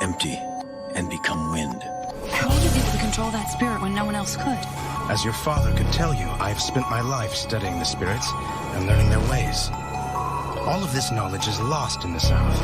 empty and become wind. How are you able to control that spirit when no one else could? As your father could tell you, I've spent my life studying the spirits and learning their ways. All of this knowledge is lost in the South,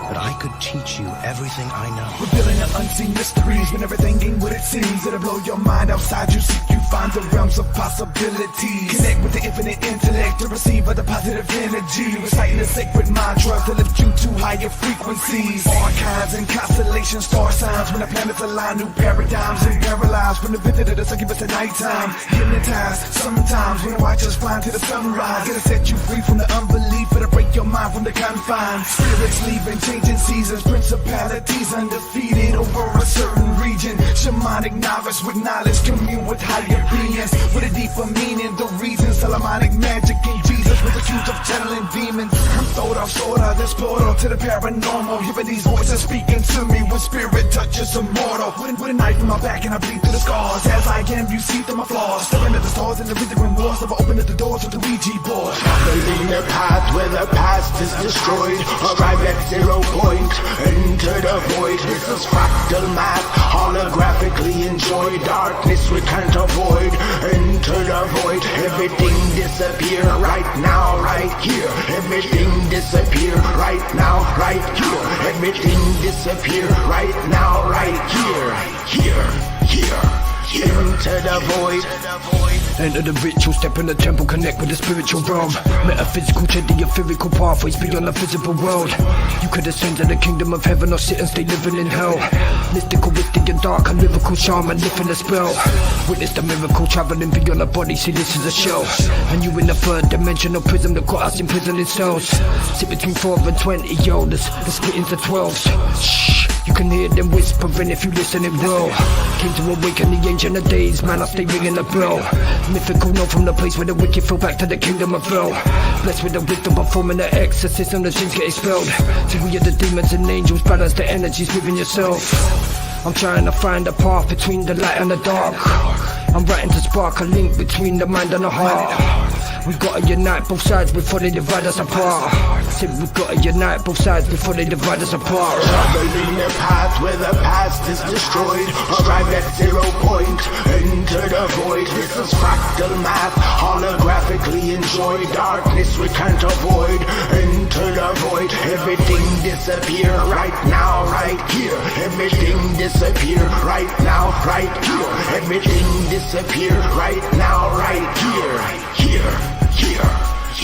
but I could teach you everything I know. Revealing the unseen mysteries when everything ain't what it seems. It'll blow your mind outside you seek. You find the realms of possibilities. Connect with the infinite intellect to receive other positive energy. Reciting the sacred mantras to lift you to higher frequencies. Archives and constellations, star signs. When the planets align, new paradigms and paralyzed. From the visit of the succubus at nighttime. Hypnotized sometimes when the watchers fly to the sunrise. It'll set you free from the unbelief. It'll break your mind from the confines. Spirits leaving, changing seasons. Principalities undefeated over a certain region. Shamanic novice with knowledge, commune with higher beings with a deeper meaning. The reason Solomonic magic in Jesus was accused of channeling demons. I'm thrown off sort of this portal to the paranormal. Hearing these voices speaking to me with spirit touches immortal. With a knife in my back and I bleed through the scars. As I am, you see through my flaws. Staring at the stars and the withering walls. Never open at the doors of the Ouija board. Following the path where the past is destroyed. Arrive at 0 point, enter the void. This is fractal math, holographically enjoy. Darkness we can't avoid, enter the void. Everything disappear right now, right here. Everything disappear right now, right here. Everything disappear right now, right here. Into the void. Enter the ritual, step in the temple, connect with the spiritual realm. Metaphysical to the etherical pathways beyond the physical world. You could ascend to the kingdom of heaven or sit and stay living in hell. Mystical with the dark and lyrical charm and lifting the spell. Witness the miracle traveling beyond the body, see this is a shell. And you in the third dimensional prism that got us imprisoned in cells. Sit between 4 and 20 elders, the split into 12s. Shh, you can hear them whispering if you listening well. Came to awaken the ancient of days, man, I stay ringing the bell. Mythical known from the place where the wicked fell back to the kingdom of hell. Blessed with the wisdom performing the exorcism, the sins get expelled. Till we are the demons and angels, balance the energies within yourself. I'm trying to find a path between the light and the dark. I'm writing to spark a link between the mind and the heart. We gotta unite both sides before they divide us apart. Said we gotta unite both sides before they divide us apart. Traveling the path where the past is destroyed. Arrive at 0 point, enter the void. This is fractal math, holographically enjoy. Darkness we can't avoid, enter the void. Everything disappear right now, right here. Everything disappear right now, right here. Everything disappear right now, right here.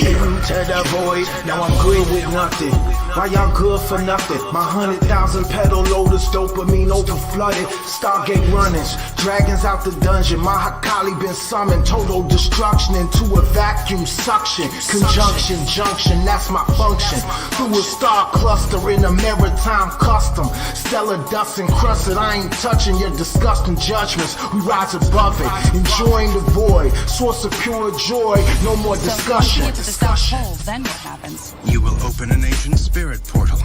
Into the void. Now I'm good with nothing. Why y'all good for nothing? My 100,000 pedal loaders, dopamine over flooded. Stargate runnings, dragons out the dungeon. Magickai been summoned. Total destruction into a vacuum suction. Conjunction, junction, that's my function. Through a star cluster in a maritime custom. Stellar dust encrusted, I ain't touching your disgusting judgments. We rise above it, enjoying the void. Source of pure joy, no more discussion. If you get to the South Pole, then what happens? You will open an ancient spirit portal.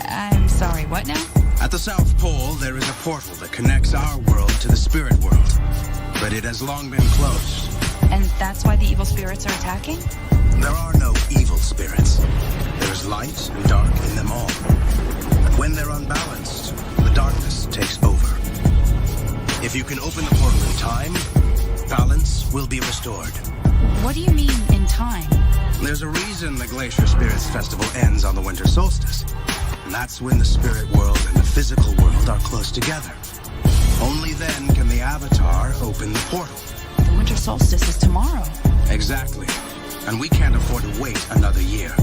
I'm sorry, what now? At the South Pole, there is a portal that connects our world to the spirit world. But it has long been closed. And that's why the evil spirits are attacking? There are no evil spirits. There is light and dark in them all. But when they're unbalanced, the darkness takes over. If you can open the portal in time, balance will be restored. What do you mean, in time? There's a reason the Glacier Spirits Festival ends on the winter solstice. And that's when the spirit world and the physical world are close together. Only then can the Avatar open the portal. The winter solstice is tomorrow. Exactly. And we can't afford to wait another year.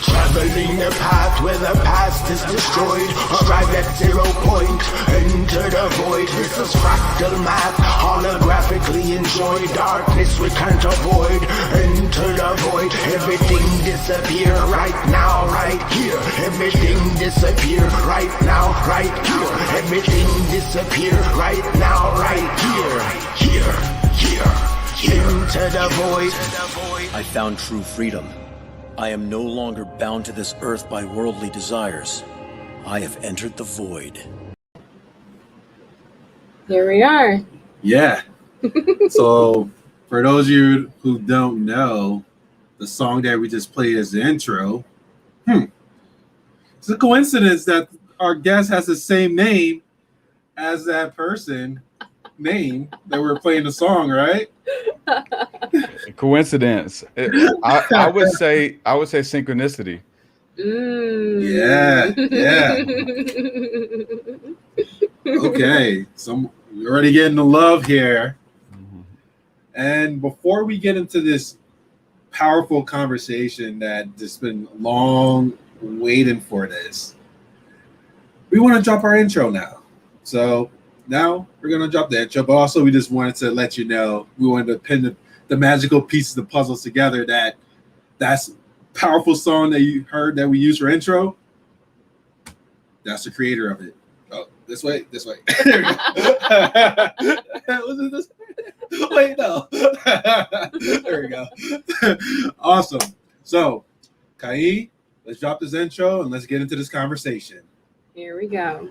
Traveling the path where the past is destroyed. Arrive at 0 point, enter the void. This is fractal math, holographically enjoy. Darkness we can't avoid, enter the void. Everything disappear right now, right here. Everything disappear right now, right here. Everything disappear right now, right here. Into the void. I found true freedom. I am no longer bound to this earth by worldly desires. I have entered the void. Here we are. Yeah. So, for those of you who don't know, the song that we just played as the intro, It's a coincidence that our guest has the same name as that person name that we're playing the song, right? Coincidence. I would say synchronicity. Yeah. Okay, so we're already getting the love here. And before we get into this powerful conversation that just been long waiting for this, we want to drop our intro now. So now we're going to drop the intro, but also we just wanted to let you know, we wanted to pin the magical pieces of puzzles together, that's powerful song that you heard that we use for intro. That's the creator of it. Oh, this way. There we go. Was it this way? Wait, no. There we go. Awesome. So, Kaí, let's drop this intro and let's get into this conversation. Here we go.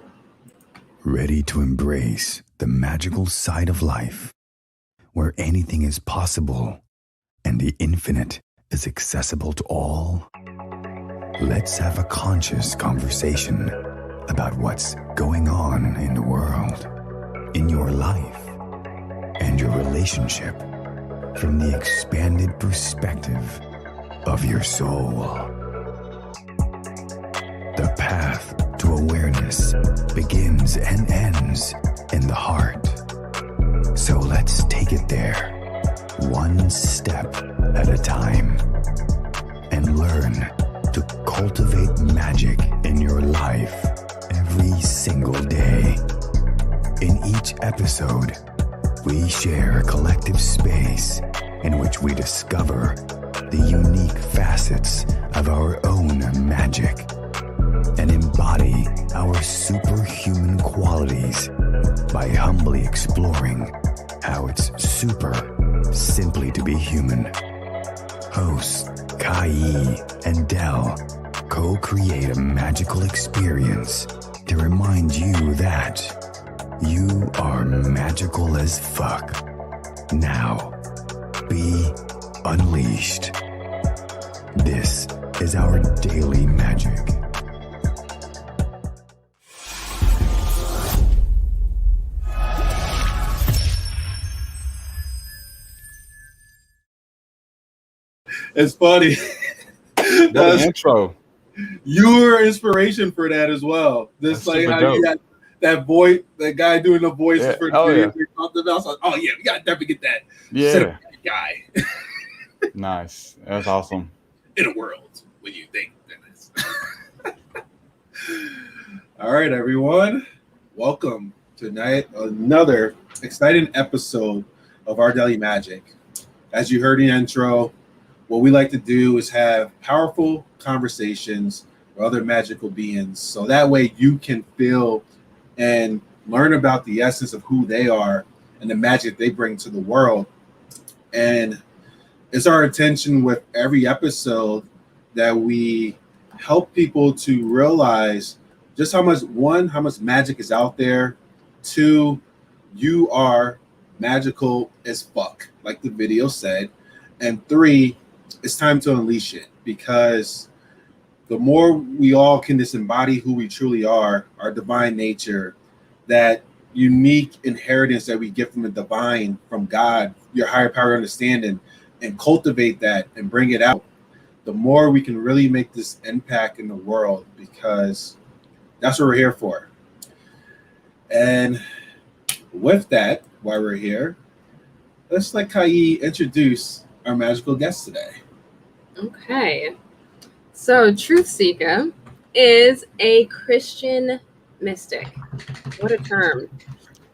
Ready to embrace the magical side of life, where anything is possible and the infinite is accessible to all? Let's have a conscious conversation about what's going on in the world, in your life, and your relationship from the expanded perspective of your soul. The path to awareness begins and ends in the heart. So let's take it there, one step at a time, and learn to cultivate magic in your life every single day. In each episode, we share a collective space in which we discover the unique facets of our own magic and embody our superhuman qualities by humbly exploring how it's super simply to be human. Hosts Kaí and Dell co-create a magical experience to remind you that you are magical as fuck. Now, be unleashed. This is our daily magic. It's funny. The intro. You were inspiration for that as well. This That's like how dope. you got that voice, that guy doing the voices Yeah. for Oh, yeah. we talked about. So, oh yeah, we gotta definitely get that. Yeah. Set up that guy Nice. That's awesome. in a world when you think that is. All right, everyone. Welcome to another exciting episode of Our Daily Magic. As you heard in the intro, what we like to do is have powerful conversations with other magical beings. So that way you can feel and learn about the essence of who they are and the magic they bring to the world. And it's our intention with every episode that we help people to realize just how much magic is out there. 2, you are magical as fuck, like the video said. And 3, it's time to unleash it, because the more we all can disembody who we truly are, our divine nature, that unique inheritance that we get from the divine, from God, your higher power understanding, and cultivate that and bring it out, the more we can really make this impact in the world, because that's what we're here for. And with that, while we're here, let's let Kaí introduce our magical guest today. Okay. So TruthSeekah is a Christian mystic. What a term.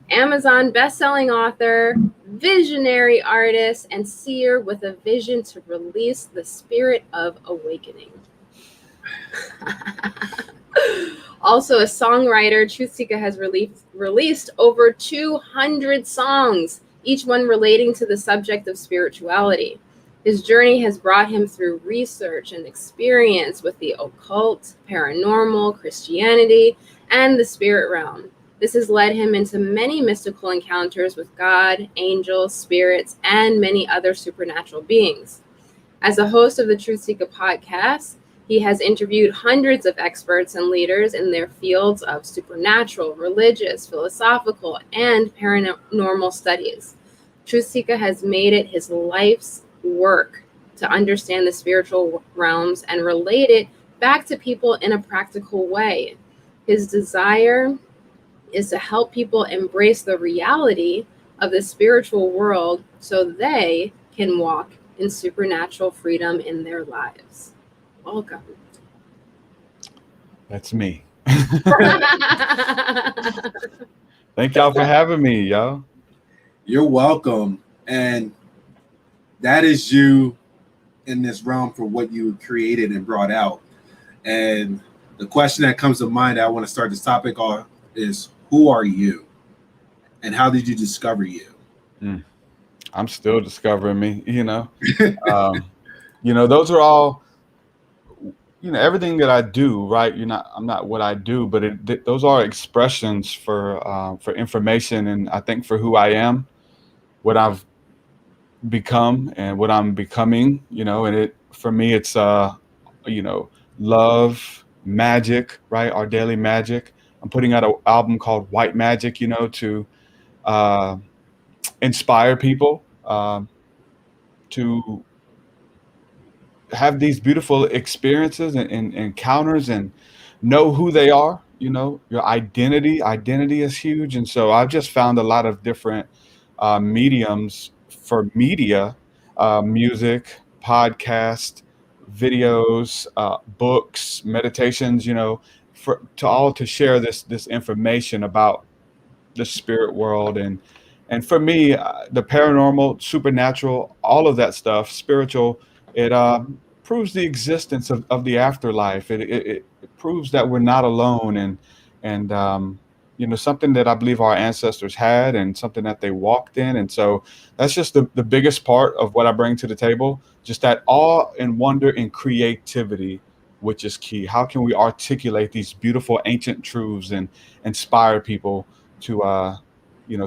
Amazon best-selling author, visionary artist, and seer with a vision to release the spirit of awakening. Also a songwriter, TruthSeekah has released over 200 songs, each one relating to the subject of spirituality. His journey has brought him through research and experience with the occult, paranormal, Christianity, and the spirit realm. This has led him into many mystical encounters with God, angels, spirits, and many other supernatural beings. As a host of the TruthSeekah Podcast, He has interviewed hundreds of experts and leaders in their fields of supernatural, religious, philosophical, and paranormal studies. TruthSeekah has made it his life's work to understand the spiritual realms and relate it back to people in a practical way. His desire is to help people embrace the reality of the spiritual world so they can walk in supernatural freedom in their lives. Welcome. That's me. Thank y'all for having me, y'all. You're welcome. And that is you in this realm for what you created and brought out. And the question that comes to mind that I want to start this topic off is, who are you? And how did you discover you? I'm still discovering me, you know. Those are all, everything that I do, right? I'm not what I do, but those are expressions for information, and I think for who I am, what I've become, and what I'm becoming, and for me, it's love, magic, right? Our daily magic. I'm putting out an album called White Magic, to inspire people to have these beautiful experiences and encounters and know who they are. Your identity is huge. And so I've just found a lot of different mediums for media, music, podcast, videos, books, meditations, to share this information about the spirit world. And for me, the paranormal, supernatural, all of that stuff, spiritual, it proves the existence of the afterlife. It proves that we're not alone, and something that I believe our ancestors had, and something that they walked in. And so that's just the biggest part of what I bring to the table, just that awe and wonder and creativity, which is key. How can we articulate these beautiful ancient truths and inspire people to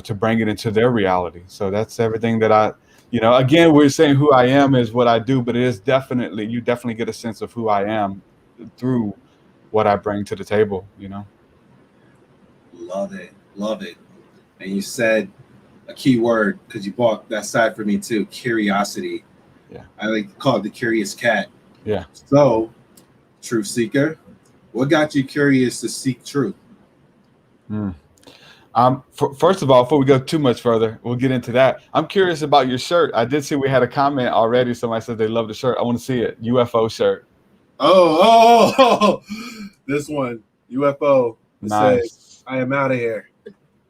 to bring it into their reality? So that's everything that I, again, we're saying who I am is what I do, but you definitely get a sense of who I am through what I bring to the table, Love it. And you said a key word, because you brought that side for me too, curiosity. Yeah. I like to call it the curious cat. Yeah. So, TruthSeekah, what got you curious to seek truth? First of all, before we go too much further, we'll get into that. I'm curious about your shirt. I did see we had a comment already. Somebody said they love the shirt. I want to see it. UFO shirt. Oh, this one, UFO. Nice. Says, I am out of here.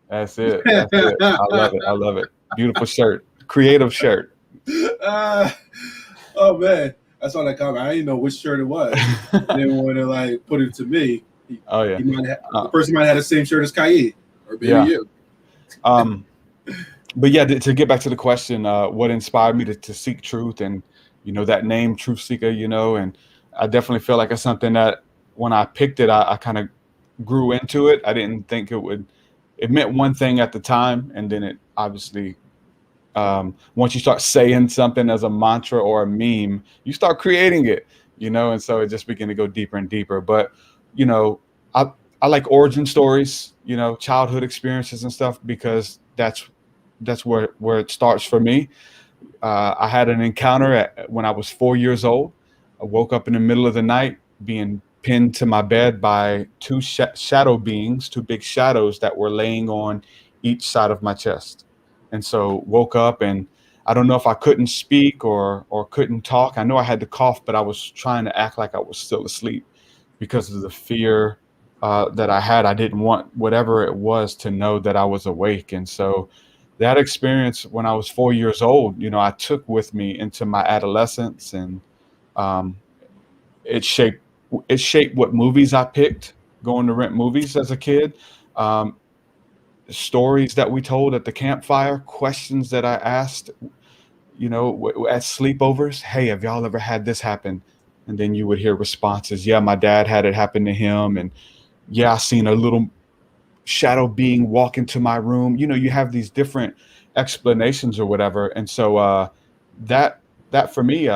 That's it. I love it. Beautiful shirt. Creative shirt. Oh man, I saw that comment. I didn't know which shirt it was. I didn't want to put it to me. Oh yeah. The person might have the same shirt as Kaí, or maybe you. But yeah, to get back to the question, what inspired me to seek truth, and that name TruthSeekah, and I definitely feel like it's something that when I picked it, I kind of grew into it. I didn't think it meant one thing at the time, and then it obviously, once you start saying something as a mantra or a meme, you start creating it, and so it just began to go deeper and deeper. But I like origin stories, childhood experiences and stuff, because that's where it starts for me. I had an encounter when I was 4 years old. I woke up in the middle of the night being pinned to my bed by two shadow beings, two big shadows that were laying on each side of my chest. And so woke up, and I don't know if I couldn't speak or couldn't talk. I know I had to cough, but I was trying to act like I was still asleep because of the fear that I had. I didn't want whatever it was to know that I was awake. And so that experience when I was 4 years old, I took with me into my adolescence, and it shaped what movies I picked, going to rent movies as a kid, stories that we told at the campfire, questions that I asked, at sleepovers. Hey, have y'all ever had this happen? And then you would hear responses. Yeah, my dad had it happen to him. And yeah, I seen a little shadow being walk into my room. You have these different explanations or whatever. And so that for me,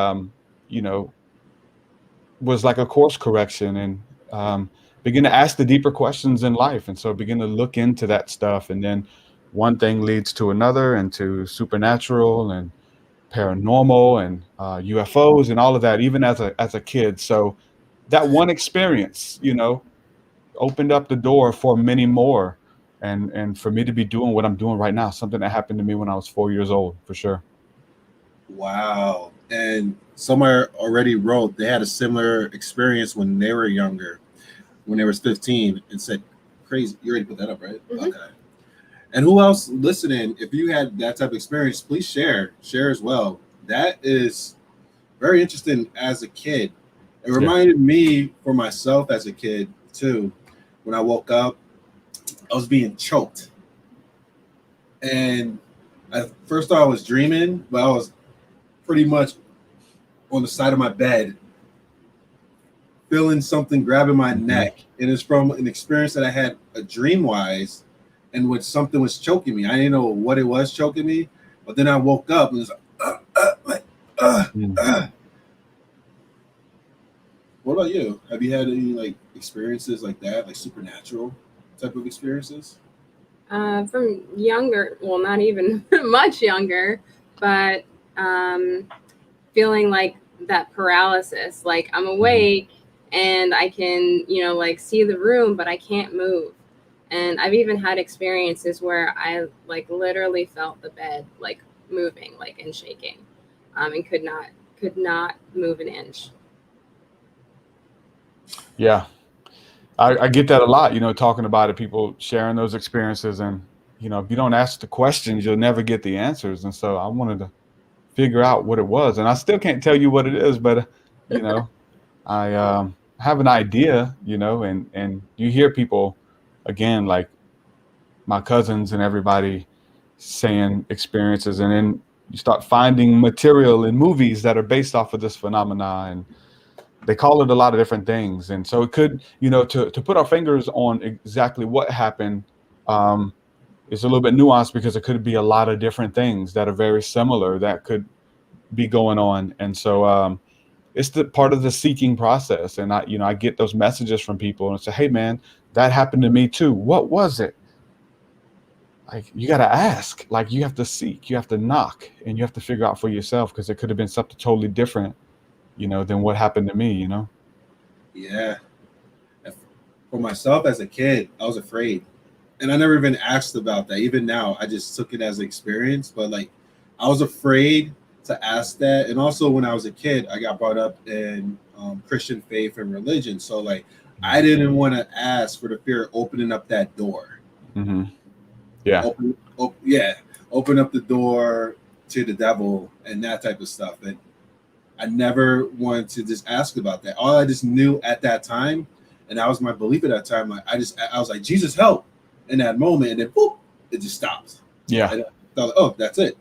was like a course correction, and begin to ask the deeper questions in life. And so begin to look into that stuff. And then one thing leads to another, and to supernatural and paranormal and UFOs and all of that, even as a kid. So that one experience, opened up the door for many more. And for me to be doing what I'm doing right now, something that happened to me when I was 4 years old, for sure. Wow. And somewhere already wrote they had a similar experience when they were younger, when they were 15, and said, crazy. You already put that up, right? Mm-hmm. Okay. And who else listening, if you had that type of experience, please share as well. That is very interesting as a kid. It reminded me for myself as a kid too. When I woke up, I was being choked. And at first I was dreaming, but I was pretty much on the side of my bed, feeling something grabbing my neck. And it's from an experience that I had a dream-wise, and when something was choking me. I didn't know what it was choking me, but then I woke up and it was like, What about you? Have you had any experiences like that, like supernatural type of experiences? From younger, well, not even much younger, but feeling like that paralysis, like I'm awake and I can, see the room, but I can't move. And I've even had experiences where I literally felt the bed moving, and shaking, and could not move an inch. Yeah, I get that a lot, talking about it, people sharing those experiences. And, if you don't ask the questions, you'll never get the answers. And so I wanted to figure out what it was. And I still can't tell you what it is, but, I have an idea, and you hear people, again, like my cousins and everybody saying experiences. And then you start finding material in movies that are based off of this phenomena, and they call it a lot of different things. And so it could, to put our fingers on exactly what happened, it's a little bit nuanced, because it could be a lot of different things that are very similar that could be going on. And so it's the part of the seeking process. And I get those messages from people and say, hey man, that happened to me too. What was it? You got to ask, you have to seek, you have to knock, and you have to figure out for yourself, because it could have been something totally different, than what happened to me, Yeah. For myself as a kid, I was afraid. And I never even asked about that. Even now, I just took it as an experience. But I was afraid to ask that. And also when I was a kid, I got brought up in Christian faith and religion. So I didn't want to ask for the fear of opening up that door. Mm-hmm. Yeah. Open up the door to the devil and that type of stuff. And I never wanted to just ask about that. All I just knew at that time, and that was my belief at that time, I was like, Jesus, help, in that moment, and then boop, it just stops. Yeah. And I thought, oh, that's it.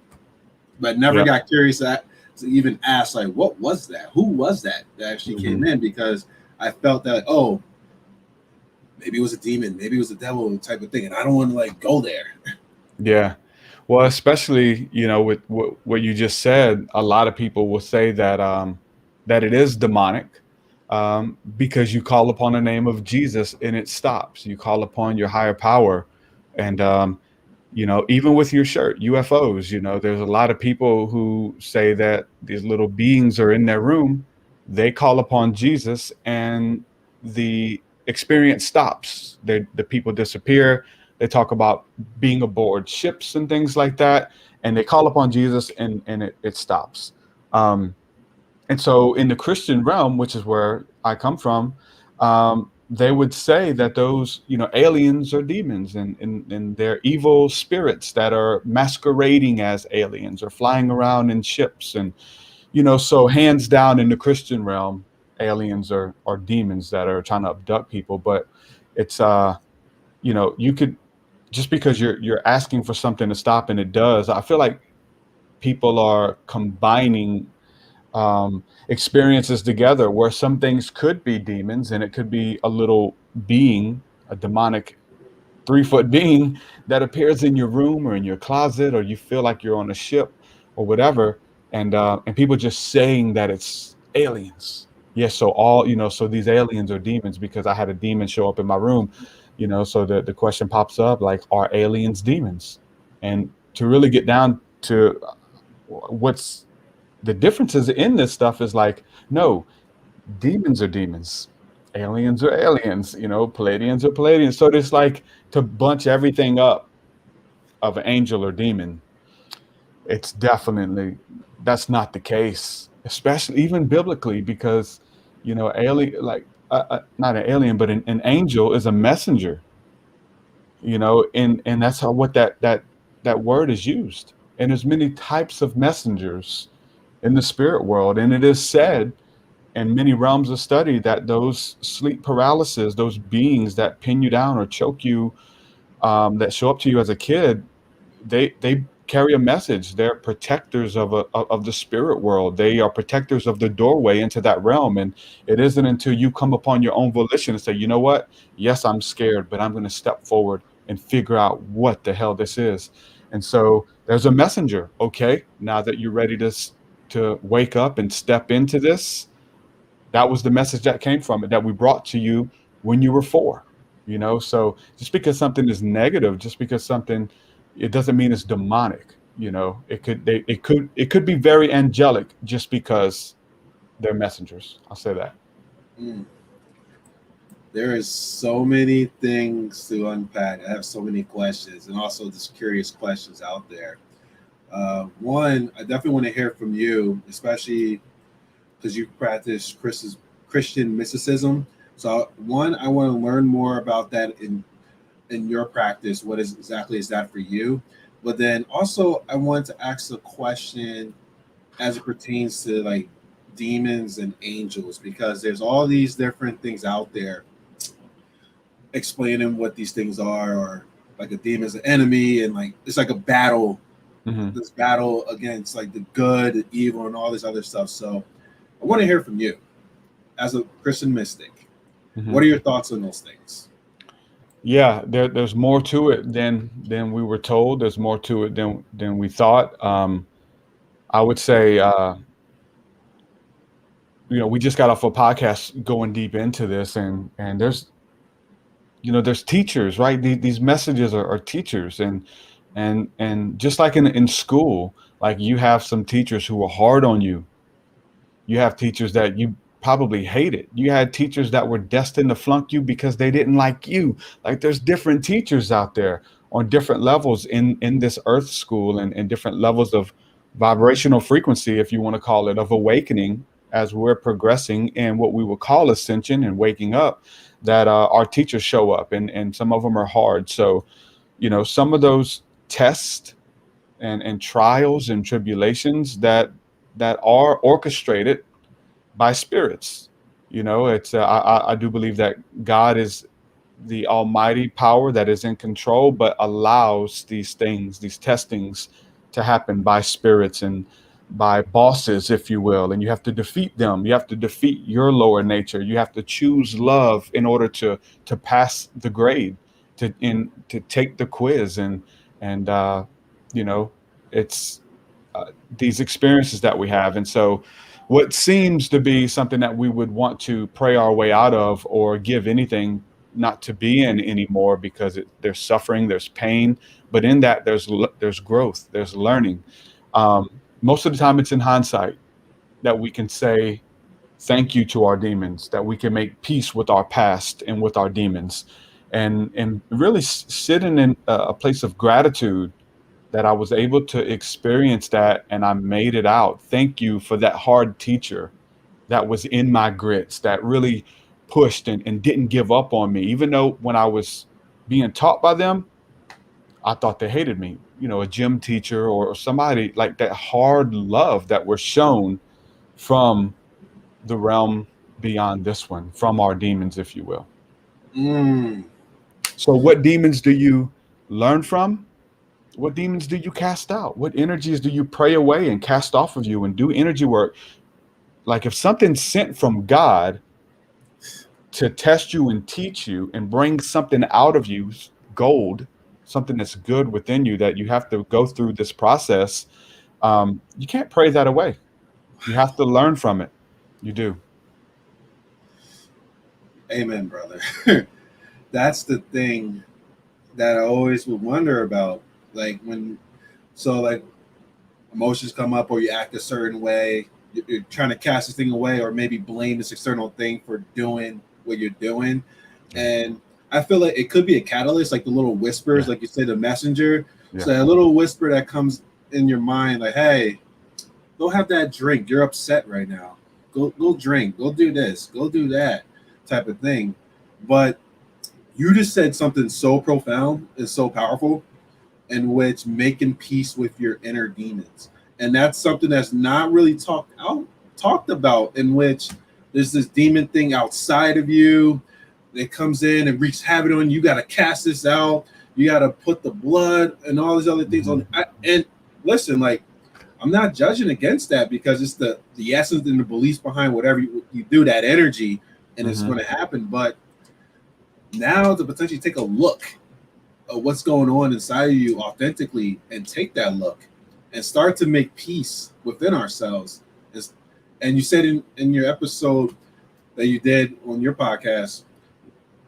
But never got curious to even ask, what was that? Who was that actually came in? Because I felt that, maybe it was a demon, maybe it was a devil type of thing, and I don't want to go there. Yeah. Well, especially, with what you just said, a lot of people will say that that it is demonic, because you call upon the name of Jesus and it stops. You call upon your higher power. And, even with your shirt, UFOs, there's a lot of people who say that these little beings are in their room. They call upon Jesus and the experience stops. The people disappear. They talk about being aboard ships and things like that, and they call upon Jesus and it stops. And so in the Christian realm, which is where I come from, they would say that those, aliens are demons and they're evil spirits that are masquerading as aliens or flying around in ships. And, so hands down in the Christian realm, aliens are demons that are trying to abduct people. But it's, you could, just because you're asking for something to stop and it does, I feel like people are combining experiences together, where some things could be demons and it could be a little being, a demonic 3-foot being that appears in your room or in your closet, or you feel like you're on a ship or whatever. And people just saying that it's aliens. Yes, so all, so these aliens are demons because I had a demon show up in my room, so the question pops up, like, are aliens demons? And to really get down to what's the differences in this stuff is like, no, demons are demons, aliens are aliens, Palladians are Palladians. So it's like to bunch everything up of an angel or demon. It's definitely, that's not the case, especially even biblically, because alien, like not an alien, but an angel is a messenger, and that's how what that word is used. And there's many types of messengers in the spirit world, and it is said in many realms of study that those sleep paralysis, those beings that pin you down or choke you, that show up to you as a kid, they carry a message. They're protectors of the spirit world. They are protectors of the doorway into that realm. And it isn't until you come upon your own volition and say, you know what? Yes, I'm scared, but I'm going to step forward and figure out what the hell this is. And so there's a messenger. Okay, now that you're ready to wake up and step into this, that was the message that came from it, that we brought to you when you were 4. So just because something is negative, just because something, it doesn't mean it's demonic. It could be very angelic just because they're messengers. I'll say that. There is so many things to unpack. I have so many questions, and also just curious questions out there. One, I definitely want to hear from you, especially because you practice Christian mysticism. So one, I want to learn more about that in your practice. What exactly is that for you? But then also I want to ask a question as it pertains to like demons and angels, because there's all these different things out there explaining what these things are, or like a demon is an enemy, and like it's like a battle, this battle against like the good, the evil, and all this other stuff. So I want to hear from you as a Christian mystic. What are your thoughts on those things? Yeah, there's more to it than we were told. There's more to it than we thought. I would say, we just got off a podcast going deep into this, and there's teachers, right? These messages are teachers, and just like in school, like you have some teachers who are hard on you. You have teachers that you probably hated. You had teachers that were destined to flunk you because they didn't like you. Like there's different teachers out there on different levels in this earth school, and different levels of vibrational frequency, if you want to call it, of awakening as we're progressing in what we would call ascension and waking up, that our teachers show up, and some of them are hard. So, some of those tests and trials and tribulations that are orchestrated by spirits. It's I do believe that God is the almighty power that is in control, but allows these things, these testings, to happen by spirits and by bosses, if you will. And you have to defeat them. You have to defeat your lower nature. You have to choose love in order to pass the grade, to take the quiz, and it's these experiences that we have. And so what seems to be something that we would want to pray our way out of, or give anything not to be in anymore, because there's suffering, there's pain, but in that there's growth, there's learning. Most of the time it's in hindsight that we can say thank you to our demons, that we can make peace with our past and with our demons, and really sitting in a place of gratitude that I was able to experience that, and I made it out. Thank you for that hard teacher that was in my grits, that really pushed and didn't give up on me. Even though when I was being taught by them, I thought they hated me, a gym teacher or somebody like that. Hard love that we're shown from the realm beyond this one, from our demons, if you will. So what demons do you learn from? What demons do you cast out? What energies do you pray away and cast off of you and do energy work? Like if something's sent from God to test you and teach you and bring something out of you, gold, something that's good within you, that you have to go through this process, you can't pray that away. You have to learn from it. You do. Amen, brother. That's the thing that I always would wonder about. Like like emotions come up or you act a certain way, you're trying to cast this thing away or maybe blame this external thing for doing what you're doing. And I feel like it could be a catalyst, like the little whispers, like you say, the messenger. So a little whisper that comes in your mind, like, hey, go have that drink. You're upset right now. Go drink. Go do this. Go do that type of thing. But you just said something so profound and so powerful, in which making peace with your inner demons. And that's something that's not really talked about, in which there's this demon thing outside of you that comes in and wreaks havoc on you. You got to cast this out. You got to put the blood and all these other things on. And listen, like, I'm not judging against that, because it's the essence and the beliefs behind whatever you do, that energy, and it's going to happen. But now to potentially take a look at what's going on inside of you authentically, and take that look and start to make peace within ourselves. And you said in your episode that you did on your podcast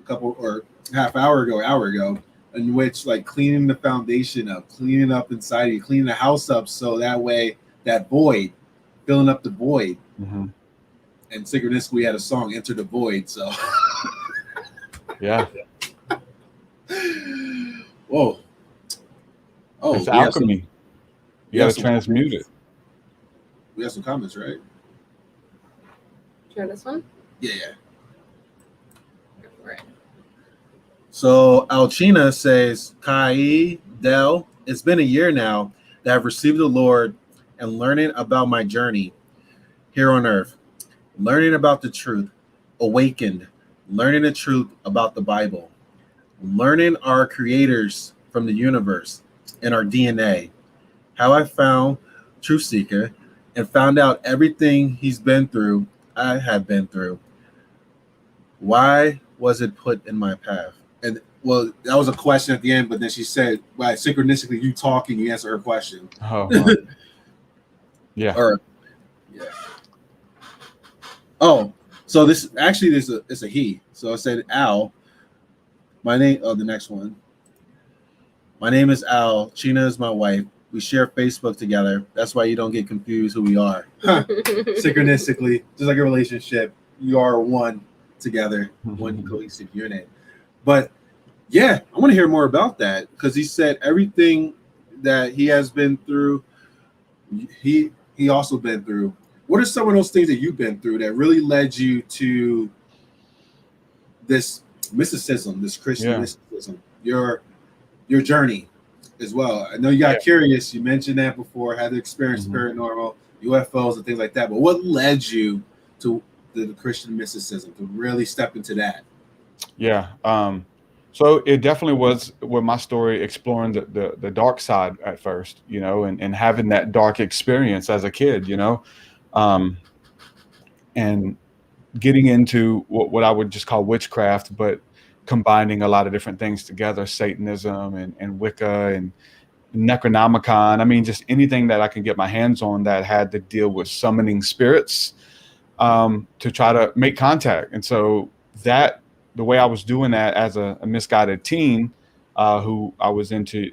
hour ago, in which, like, cleaning the foundation up, cleaning up inside of you, cleaning the house up, so that way that void, filling up the void. And synchronistically, we had a song, Enter the Void. So yeah. Whoa. Oh, it's alchemy. You got to transmute it. We have some comments, right? Share this one? Yeah. Right. So Alchina says, Kaí, Dell, it's been a year now that I've received the Lord and learning about my journey here on earth, learning about the truth, awakened, learning the truth about the Bible, learning our creators from the universe and our DNA, how I found TruthSeekah and found out everything I have been through. Why was it put in my path? And well, that was a question at the end, but then she said, "Why synchronistically you talking, you answer her question." Oh, yeah. Oh, so this actually it's a he. So it said, Al. My name. Oh, the next one. My name is Al. China is my wife. We share Facebook together. That's why you don't get confused who we are. Synchronistically, just like a relationship, you are one together, one cohesive unit. But yeah, I want to hear more about that, because he said everything that he has been through, he also been through. What are some of those things that you've been through that really led you to this mysticism, this Christian mysticism, your journey as well? I know you got curious. You mentioned that before, had the experience paranormal, UFOs and things like that. But what led you to the Christian mysticism, to really step into that? Yeah. So it definitely was with my story, exploring the dark side at first, and having that dark experience as a kid, and getting into what I would just call witchcraft, but combining a lot of different things together, Satanism and Wicca and Necronomicon. I mean, just anything that I can get my hands on that had to deal with summoning spirits to try to make contact. And so the way I was doing that as a misguided teen, who I was into,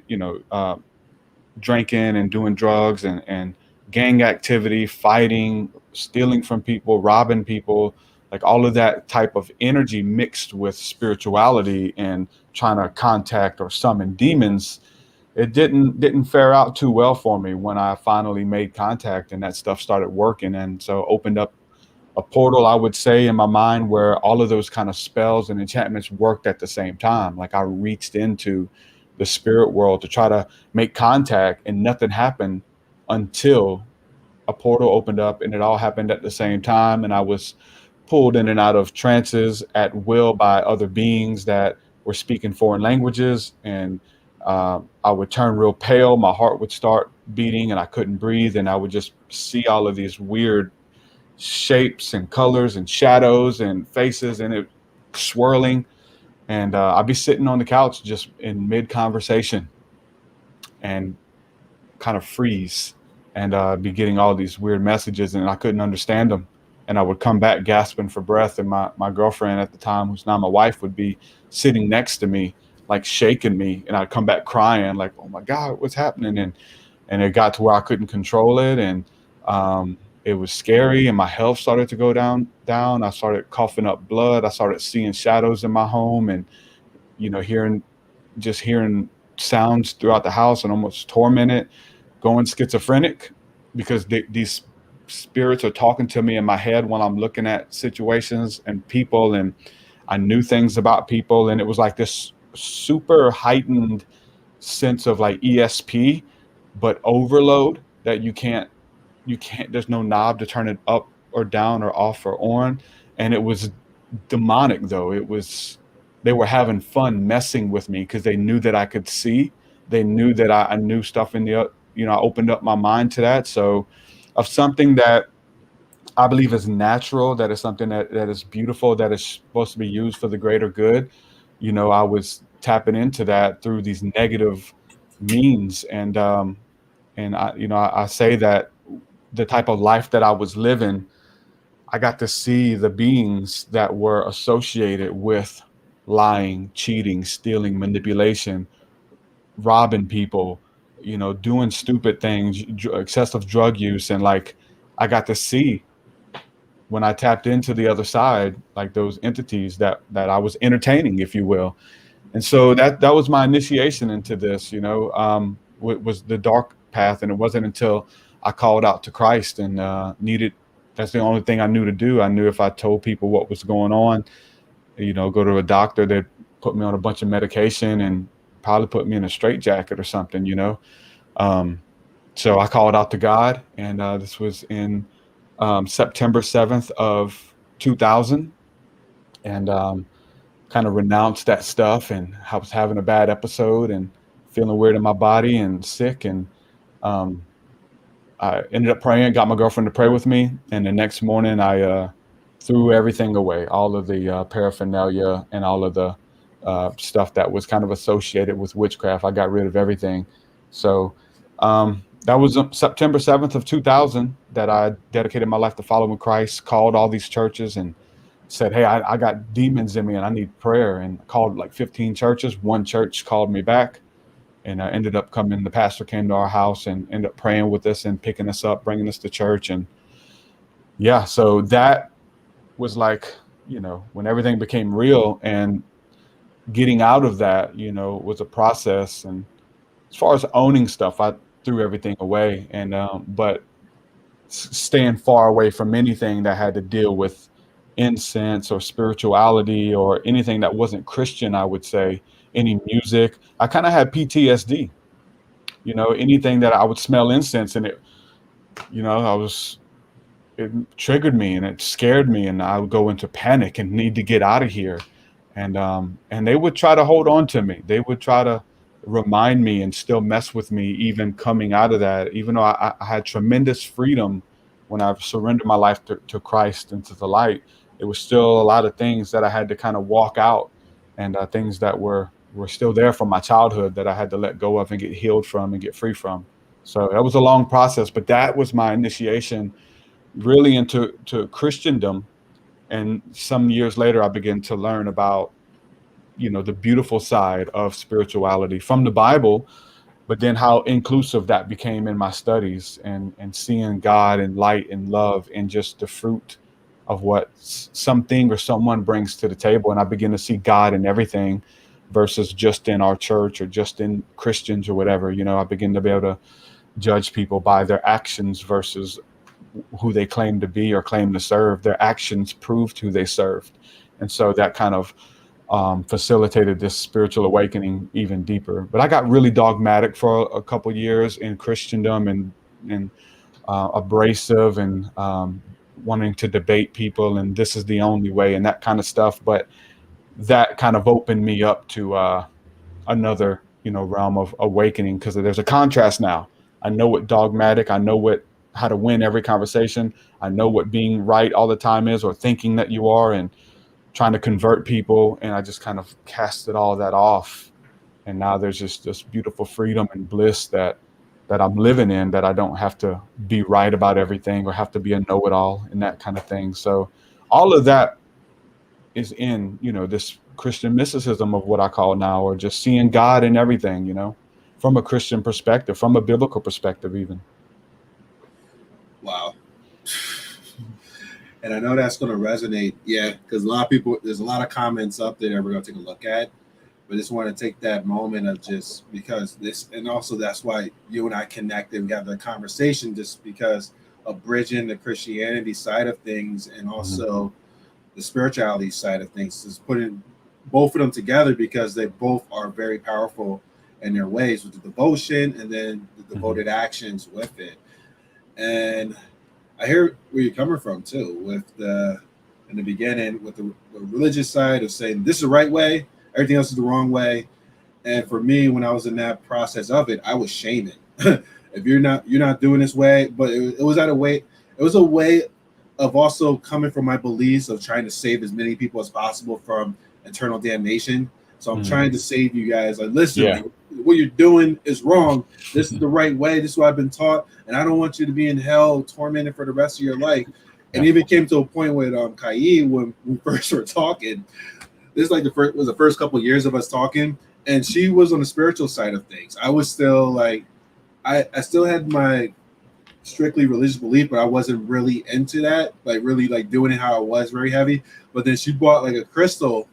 drinking and doing drugs and gang activity, fighting, stealing from people, robbing people, like all of that type of energy mixed with spirituality and trying to contact or summon demons, it didn't fare out too well for me when I finally made contact and that stuff started working. And so opened up a portal, I would say, in my mind, where all of those kind of spells and enchantments worked at the same time. Like I reached into the spirit world to try to make contact, and nothing happened until a portal opened up, and it all happened at the same time. And I was pulled in and out of trances at will by other beings that were speaking foreign languages. And I would turn real pale. My heart would start beating and I couldn't breathe. And I would just see all of these weird shapes and colors and shadows and faces, and it swirling. And I'd be sitting on the couch just in mid conversation and kind of freeze and be getting all these weird messages, and I couldn't understand them. and I would come back gasping for breath. And my girlfriend at the time, who's now my wife, would be sitting next to me, like shaking me. And I'd come back crying like, oh my God, what's happening? And it got to where I couldn't control it. And it was scary, and my health started to go down. I started coughing up blood. I started seeing shadows in my home, and, you know, hearing sounds throughout the house, and almost tormented, going schizophrenic, because these spirits are talking to me in my head while I'm looking at situations and people, and I knew things about people, and it was like this super heightened sense of like ESP, but overload that you can't, there's no knob to turn it up or down or off or on. And it was demonic, though. They were having fun messing with me because they knew that I could see. They knew that I knew stuff in the, you know, I opened up my mind to that. So of something that I believe is natural, that is something that is beautiful, that is supposed to be used for the greater good, you know, I was tapping into that through these negative means. And I, you know, I say that the type of life that I was living, I got to see the beings that were associated with lying, cheating, stealing, manipulation, robbing people, you know, doing stupid things, excessive drug use. And like, I got to see, when I tapped into the other side, like those entities that I was entertaining, if you will. And so that was my initiation into this, you know, was the dark path. And it wasn't until I called out to Christ and that's the only thing I knew to do. I knew if I told people what was going on, you know, go to a doctor, they'd put me on a bunch of medication and probably put me in a straitjacket or something, you know. So I called out to God, and this was in September 7th of 2000, and kind of renounced that stuff. And I was having a bad episode and feeling weird in my body and sick. And I ended up praying, got my girlfriend to pray with me. And the next morning I threw everything away, all of the paraphernalia and all of the stuff that was kind of associated with witchcraft. I got rid of everything. So that was September 7th of 2000 that I dedicated my life to following Christ, called all these churches and said, hey, I got demons in me and I need prayer. And called like 15 churches. One church called me back, and I ended up coming. The pastor came to our house and ended up praying with us and picking us up, bringing us to church. And yeah, so that was like, you know, when everything became real, and getting out of that, you know, was a process. And as far as owning stuff, I threw everything away, and but staying far away from anything that had to deal with incense or spirituality or anything that wasn't Christian, I would say. Any music, I kind of had PTSD, you know, anything that I would smell incense and it, you know, it triggered me and it scared me, and I would go into panic and need to get out of here. And they would try to hold on to me. They would try to remind me and still mess with me, even coming out of that, even though I had tremendous freedom when I surrendered my life to Christ and to the light. It was still a lot of things that I had to kind of walk out, and things that were still there from my childhood that I had to let go of and get healed from and get free from. So that was a long process, but that was my initiation really into Christendom. And some years later, I began to learn about, you know, the beautiful side of spirituality from the Bible, but then how inclusive that became in my studies, and seeing God and light and love and just the fruit of what something or someone brings to the table. And I begin to see God in everything versus just in our church or just in Christians or whatever. You know, I begin to be able to judge people by their actions versus who they claim to be or claim to serve. Their actions proved who they served. And so that kind of facilitated this spiritual awakening even deeper. But I got really dogmatic for a couple years in Christendom, and abrasive, and wanting to debate people, and this is the only way, and that kind of stuff. But that kind of opened me up to another, you know, realm of awakening, because there's a contrast now. I know what dogmatic, I know how to win every conversation. I know what being right all the time is, or thinking that you are, and trying to convert people. And I just kind of casted all that off. And now there's just this beautiful freedom and bliss that that I'm living in, that I don't have to be right about everything or have to be a know-it-all and that kind of thing. So all of that is in, this Christian mysticism of what I call now, or just seeing God in everything, from a Christian perspective, from a biblical perspective even. Wow. And I know that's going to resonate. Yeah, because a lot of people, there's a lot of comments up there that we're going to take a look at. But I just want to take that moment of just because this, and also that's why you and I connected. We have the conversation just because of bridging the Christianity side of things and also the spirituality side of things, is putting both of them together because they both are very powerful in their ways, with the devotion and then the devoted actions with it. And I hear where you're coming from too, with in the beginning, with the religious side of saying this is the right way, everything else is the wrong way. And for me, when I was in that process of it, I was shaming. If you're not doing this way, but it was a way of also coming from my beliefs of trying to save as many people as possible from eternal damnation. So I'm trying to save you guys. Like, listen, what you're doing is wrong. This is the right way. This is what I've been taught. And I don't want you to be in hell, tormented for the rest of your life. And even came to a point with Kaí, when we first were talking. This is like the first couple of years of us talking. And she was on the spiritual side of things. I was still like, I still had my strictly religious belief, but I wasn't really into that, like really like doing it how it was, very heavy. But then she brought like a crystal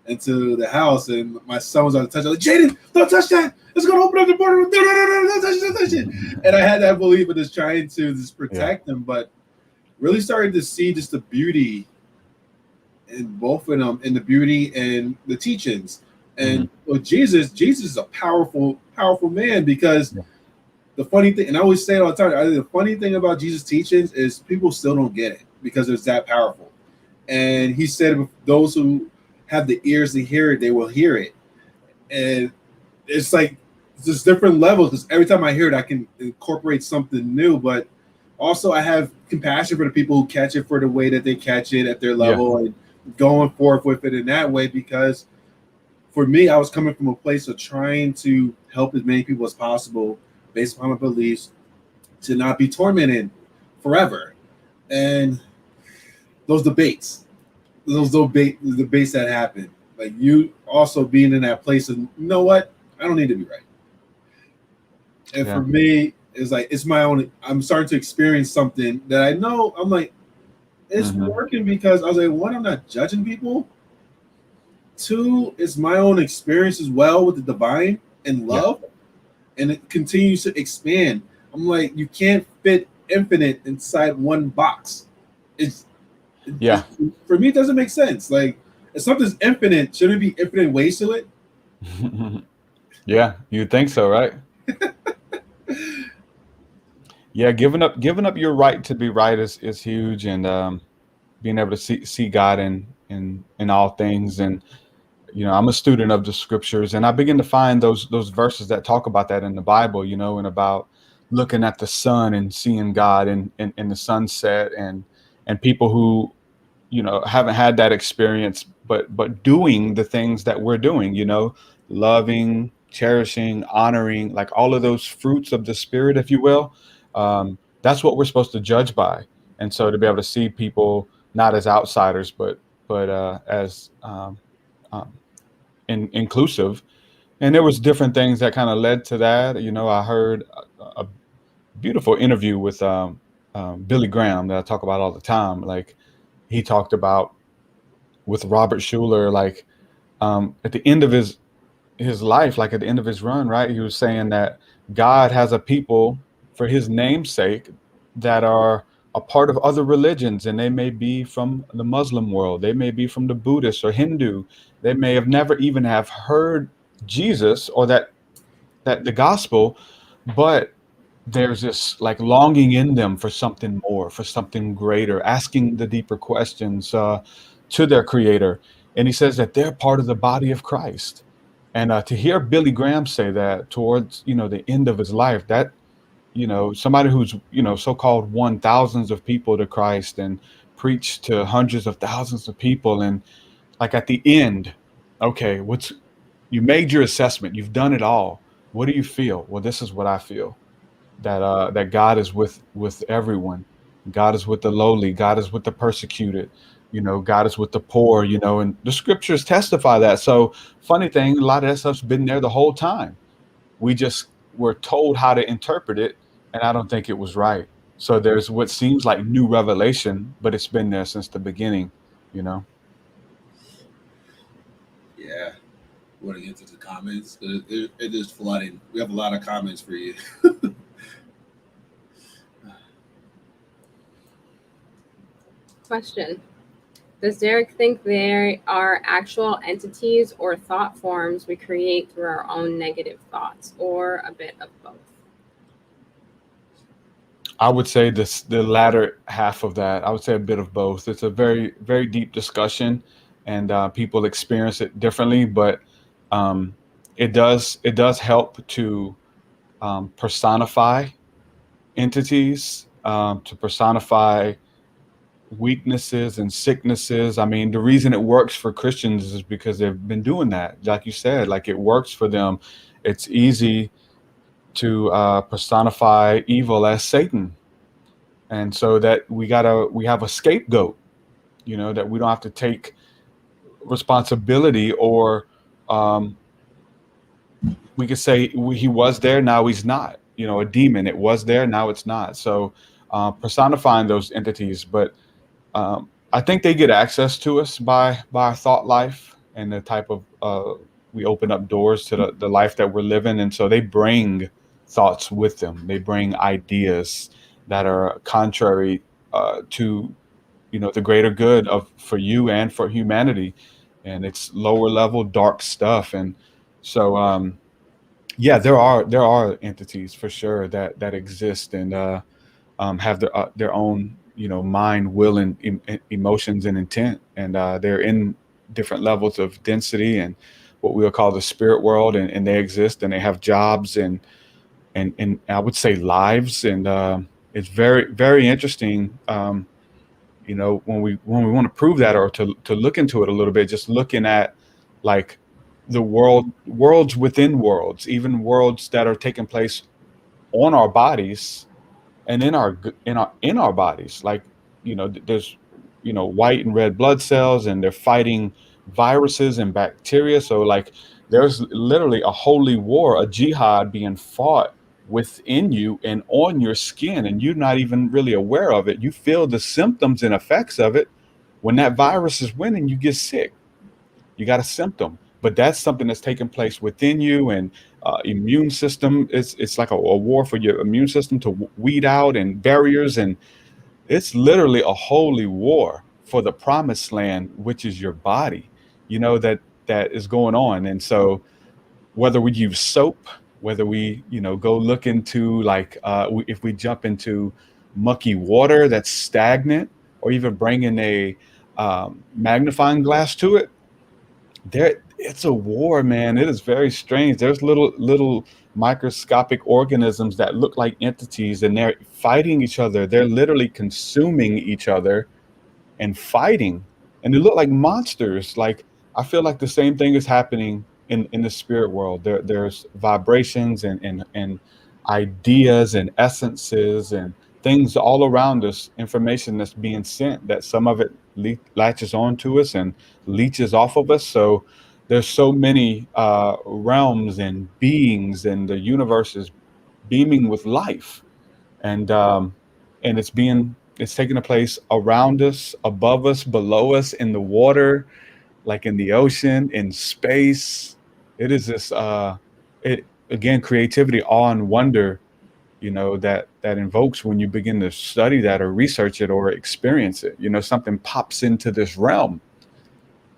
into the house, and my son was on the touch. I was like, Jaden, don't touch that. It's gonna open up the border. No, don't touch it. And I had that belief of just trying to just protect them, but really started to see just the beauty in both of them, and the beauty and the teachings. And with Jesus is a powerful man, because the funny thing, and I always say it all the time, the funny thing about Jesus' teachings is people still don't get it because it's that powerful. And he said, those who have the ears to hear it, they will hear it. And it's like, it's just different levels, because every time I hear it, I can incorporate something new. But also I have compassion for the people who catch it for the way that they catch it at their level, and going forth with it in that way, because for me, I was coming from a place of trying to help as many people as possible based upon my beliefs, to not be tormented forever. And those debates that happen, like you also being in that place of, you know what, I don't need to be right. And for me, it's like, it's my own, I'm starting to experience something that I know, I'm like, it's working, because I was like, one, I'm not judging people. Two, it's my own experience as well with the divine and love. And it continues to expand. I'm like, you can't fit infinite inside one box. For me, it doesn't make sense. Like, if something's infinite, shouldn't it be infinite ways to it? Yeah, you'd think so, right? Yeah, giving up your right to be right is huge, and being able to see God in all things. And I'm a student of the scriptures, and I begin to find those verses that talk about that in the Bible, and about looking at the sun and seeing God in the sunset, and people who, haven't had that experience, but doing the things that we're doing, loving, cherishing, honoring, like all of those fruits of the spirit, if you will. That's what we're supposed to judge by. And so to be able to see people not as outsiders, but as inclusive. And there was different things that kind of led to that. I heard a beautiful interview with Billy Graham that I talk about all the time. Like, he talked about with Robert Schuller, like at the end of his life, like at the end of his run, right? He was saying that God has a people for his name's sake that are a part of other religions, and they may be from the Muslim world, they may be from the Buddhist or Hindu, they may have never even have heard Jesus or that the gospel, but there's this like longing in them for something more, for something greater, asking the deeper questions to their creator. And he says that they're part of the body of Christ. And to hear Billy Graham say that towards the end of his life, that somebody who's, so-called won thousands of people to Christ and preached to hundreds of thousands of people. And like at the end, okay, you made your assessment, you've done it all. What do you feel? Well, this is what I feel. that God is with everyone. God is with the lowly. God is with the persecuted. God is with the poor. And the scriptures testify that. So funny thing, a lot of that stuff's been there the whole time. We just were told how to interpret it, and I don't think it was right. So there's what seems like new revelation, but it's been there since the beginning. Yeah. Want to get into the comments? It is flooding. We have a lot of comments for you. Question. Does Derek think there are actual entities or thought forms we create through our own negative thoughts, or a bit of both? I would say the latter half of that. I would say a bit of both. It's a very, very deep discussion, and people experience it differently. But it does help to personify entities, to personify weaknesses and sicknesses. I mean, the reason it works for Christians is because they've been doing that. Like you said, like it works for them. It's easy to personify evil as Satan. And so that we have a scapegoat, that we don't have to take responsibility, or we could say he was there, now he's not, a demon. It was there, now it's not. So personifying those entities, but I think they get access to us by our thought life and the type of we open up doors to the life that we're living. And so they bring thoughts with them. They bring ideas that are contrary to the greater good for you and for humanity. And it's lower level dark stuff. And so yeah, there are entities for sure that exist and have their own mind, will, and emotions and intent, and they're in different levels of density and what we would call the spirit world, and they exist, and they have jobs and I would say lives, and it's very, very interesting. When we want to prove that, or to look into it a little bit, just looking at like the worlds within worlds, even worlds that are taking place on our bodies and in our bodies. Like, there's white and red blood cells, and they're fighting viruses and bacteria. So like there's literally a holy war, a jihad being fought within you and on your skin, and you're not even really aware of it. You feel the symptoms and effects of it. When that virus is winning, you get sick. You got a symptom, but that's something that's taking place within you. And immune system, it's like a war for your immune system to weed out and barriers, and it's literally a holy war for the promised land, which is your body, that is going on. And so whether we use soap, whether we go look into like if we jump into mucky water that's stagnant, or even bringing a magnifying glass to it, it's a war, man. It is very strange. There's little microscopic organisms that look like entities, and they're fighting each other. They're literally consuming each other and fighting, and they look like monsters. Like, I feel like the same thing is happening in the spirit world. There's vibrations and ideas and essences and things all around us, information that's being sent, that some of it latches onto us and leeches off of us. So there's so many realms and beings, and the universe is beaming with life, and it's taking a place around us, above us, below us, in the water, like in the ocean, in space. It is this again, creativity, awe, and wonder, that invokes when you begin to study that or research it or experience it. Something pops into this realm.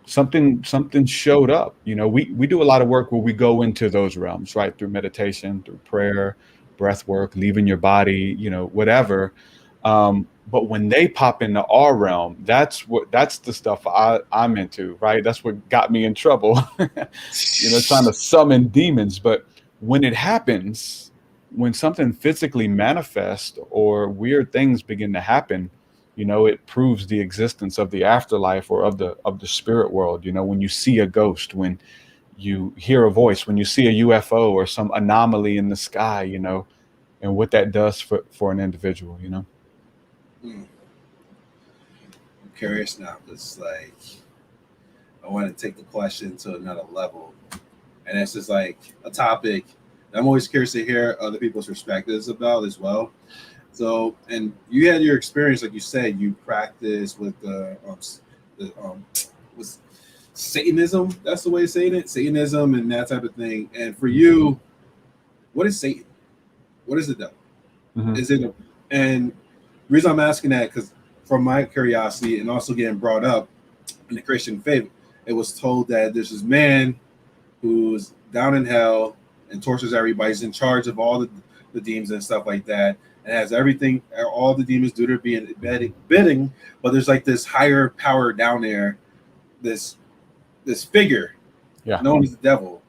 Something showed up. We do a lot of work where we go into those realms, right? Through meditation, through prayer, breath work, leaving your body, whatever. But when they pop into our realm, that's the stuff I'm into, right? That's what got me in trouble, trying to summon demons. But when it happens, when something physically manifests or weird things begin to happen, it proves the existence of the afterlife or of the spirit world. When you see a ghost, when you hear a voice, when you see a UFO or some anomaly in the sky, and what that does for an individual, you know. I'm curious now, because like I want to take the question to another level, and it's just like a topic that I'm always curious to hear other people's perspectives about as well. So, and you had your experience, like you said, you practiced with with Satanism. That's the way of saying it, Satanism and that type of thing. And for you, what is Satan? What is the devil? Mm-hmm. Is it? And the reason I'm asking that, because from my curiosity and also getting brought up in the Christian faith, it was told that there's this man who's down in hell and tortures everybody. He's in charge of all the demons and stuff like that, and has everything, all the demons do their bidding. But there's like this higher power down there, this figure known as the devil.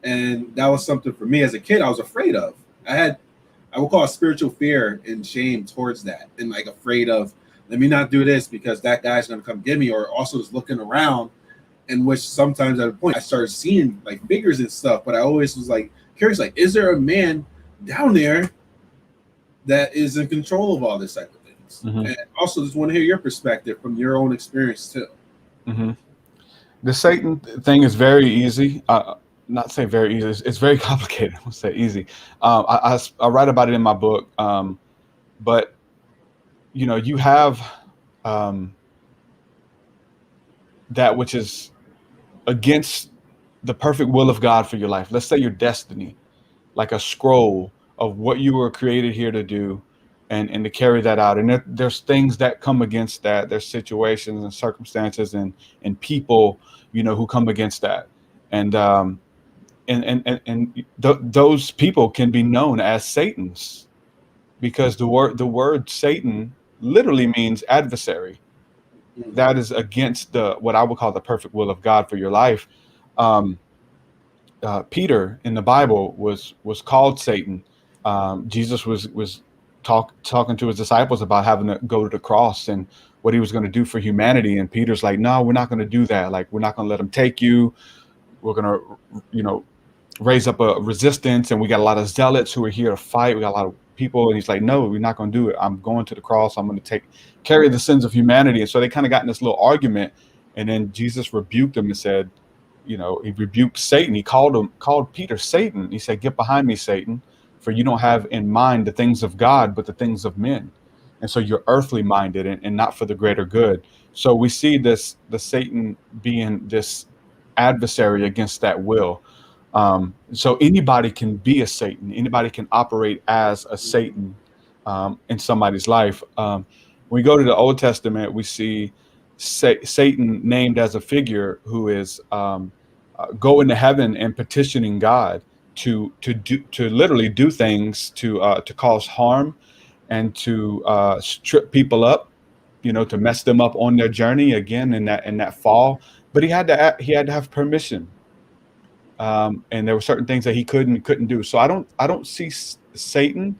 And that was something for me as a kid I was afraid of. I would call it spiritual fear and shame towards that, and like afraid of, let me not do this because that guy's going to come get me, or also just looking around, in which sometimes at a point I started seeing like figures and stuff, but I always was like curious, like, is there a man down there that is in control of all this type of things? Mm-hmm. And also just want to hear your perspective from your own experience too. Mm-hmm. The Satan thing is very easy. Not say very easy. It's very complicated. I won't say easy. I write about it in my book. But you know, you have that which is against the perfect will of God for your life. Let's say your destiny, like a scroll of what you were created here to do, and to carry that out. And there's things that come against that. There's situations and circumstances and people, you know, who come against that. And those people can be known as Satans, because the word Satan literally means adversary. That is against what I would call the perfect will of God for your life. Peter in the Bible was called Satan. Jesus was talking to his disciples about having to go to the cross and what he was going to do for humanity. And Peter's like, no, we're not going to do that. Like, we're not going to let him take you. We're going to, you know, raise up a resistance. And we got a lot of zealots who are here to fight. We got a lot of people. And he's like, no, we're not going to do it. I'm going to the cross. I'm going to carry the sins of humanity. And so they kind of got in this little argument. And then Jesus rebuked him and said, you know, he rebuked Satan. He called Peter Satan. He said, get behind me, Satan, for you don't have in mind the things of God, but the things of men. And so you're earthly minded and not for the greater good. So we see the Satan being this adversary against that will. So anybody can be a Satan. Anybody can operate as a Satan in somebody's life. When we go to the Old Testament, we see Satan named as a figure who is going to heaven and petitioning God to literally do things to cause harm and to strip people up, you know, to mess them up on their journey again in that fall. But he had to have permission, and there were certain things that he couldn't do. So I don't see Satan,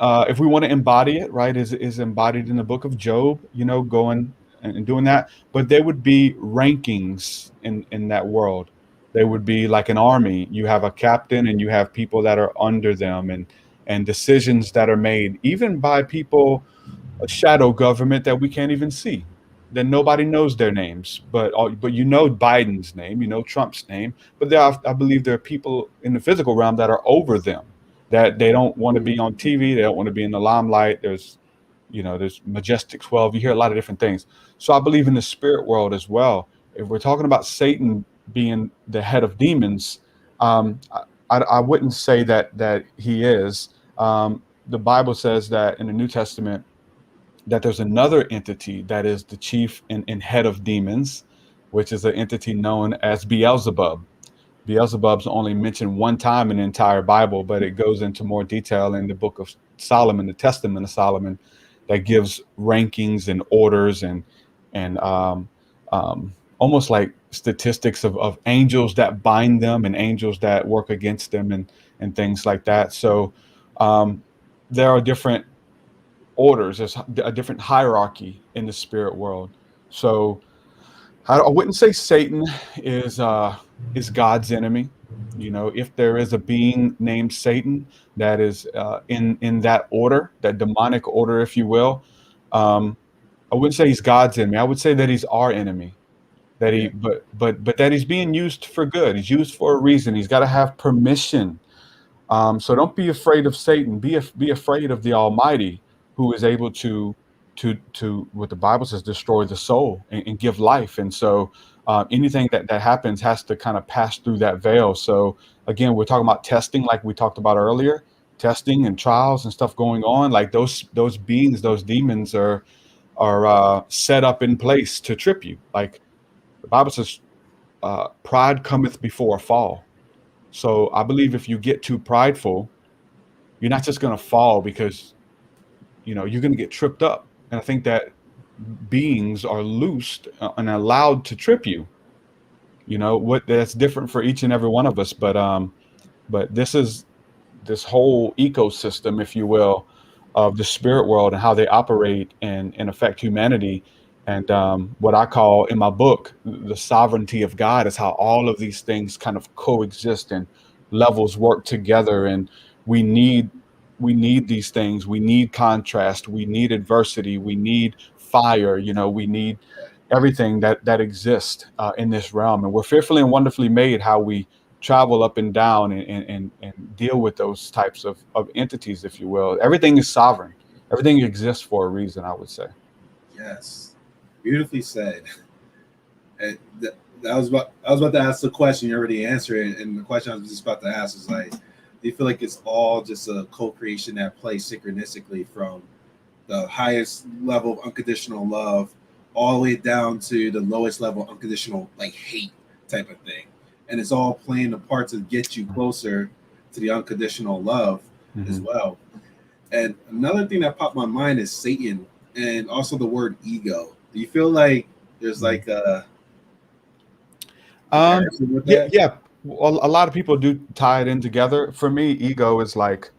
if we want to embody it, right, is embodied in the book of Job, you know, going and doing that. But there would be rankings in that world. There would be like an army. You have a captain and you have people that are under them, and decisions that are made even by people, a shadow government that we can't even see, that nobody knows their names, but you know Biden's name, you know Trump's name, but I believe there are people in the physical realm that are over them, that they don't want to be on TV, they don't want to be in the limelight. There's Majestic 12. You hear a lot of different things. So I believe in the spirit world as well. If we're talking about Satan being the head of demons, I wouldn't say that he is. The Bible says that in the New Testament that there's another entity that is the chief and head of demons, which is an entity known as Beelzebub. Beelzebub's only mentioned one time in the entire Bible, but it goes into more detail in the book of Solomon, the Testament of Solomon, that gives rankings and orders and almost like statistics of angels that bind them and angels that work against them and things like that. So there are different orders. There's a different hierarchy in the spirit world. So I wouldn't say Satan is God's enemy. You know, if there is a being named Satan that is in that order, that demonic order, if you will, I wouldn't say he's God's enemy. I would say that he's our enemy. That he, but that he's being used for good. He's used for a reason. He's got to have permission. So don't be afraid of Satan. Be afraid of the Almighty, who is able to what the Bible says, destroy the soul and give life. And so anything that happens has to kind of pass through that veil. So again, we're talking about testing, like we talked about earlier, testing and trials and stuff going on. Like those beings, those demons are set up in place to trip you. Like the Bible says, pride cometh before a fall. So I believe if you get too prideful, you're not just going to fall because, you're going to get tripped up. And I think that beings are loosed and allowed to trip you. That's different for each and every one of us. But this is this whole ecosystem, if you will, of the spirit world and how they operate and affect humanity. And what I call in my book, the sovereignty of God, is how all of these things kind of coexist and levels work together. And we need these things. We need contrast. We need adversity. We need fire. We need everything that exists in this realm. And we're fearfully and wonderfully made how we travel up and down and deal with those types of entities, if you will. Everything is sovereign. Everything exists for a reason, I would say. Yes. Beautifully said. And I was about to ask the question. You already answered it, and the question I was just about to ask is like, do you feel like it's all just a co-creation that plays synchronistically from the highest level of unconditional love all the way down to the lowest level of unconditional hate type of thing, and it's all playing the part to get you closer to the unconditional love as well? And another thing that popped my mind is Satan and also the word ego. Do you feel like there's like a yeah. Well, a lot of people do tie it in together. For me, ego is like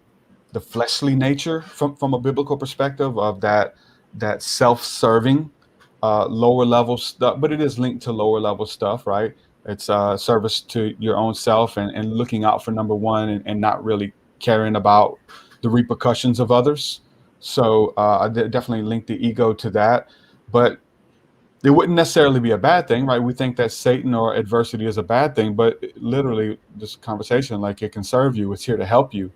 the fleshly nature from a biblical perspective of that self-serving lower level stuff, but it is linked to lower level stuff, right? It's service to your own self and looking out for number one and not really caring about the repercussions of others. So I definitely link the ego to that, but it wouldn't necessarily be a bad thing, right? We think that Satan or adversity is a bad thing, but literally this conversation, like, it can serve you. It's here to help you.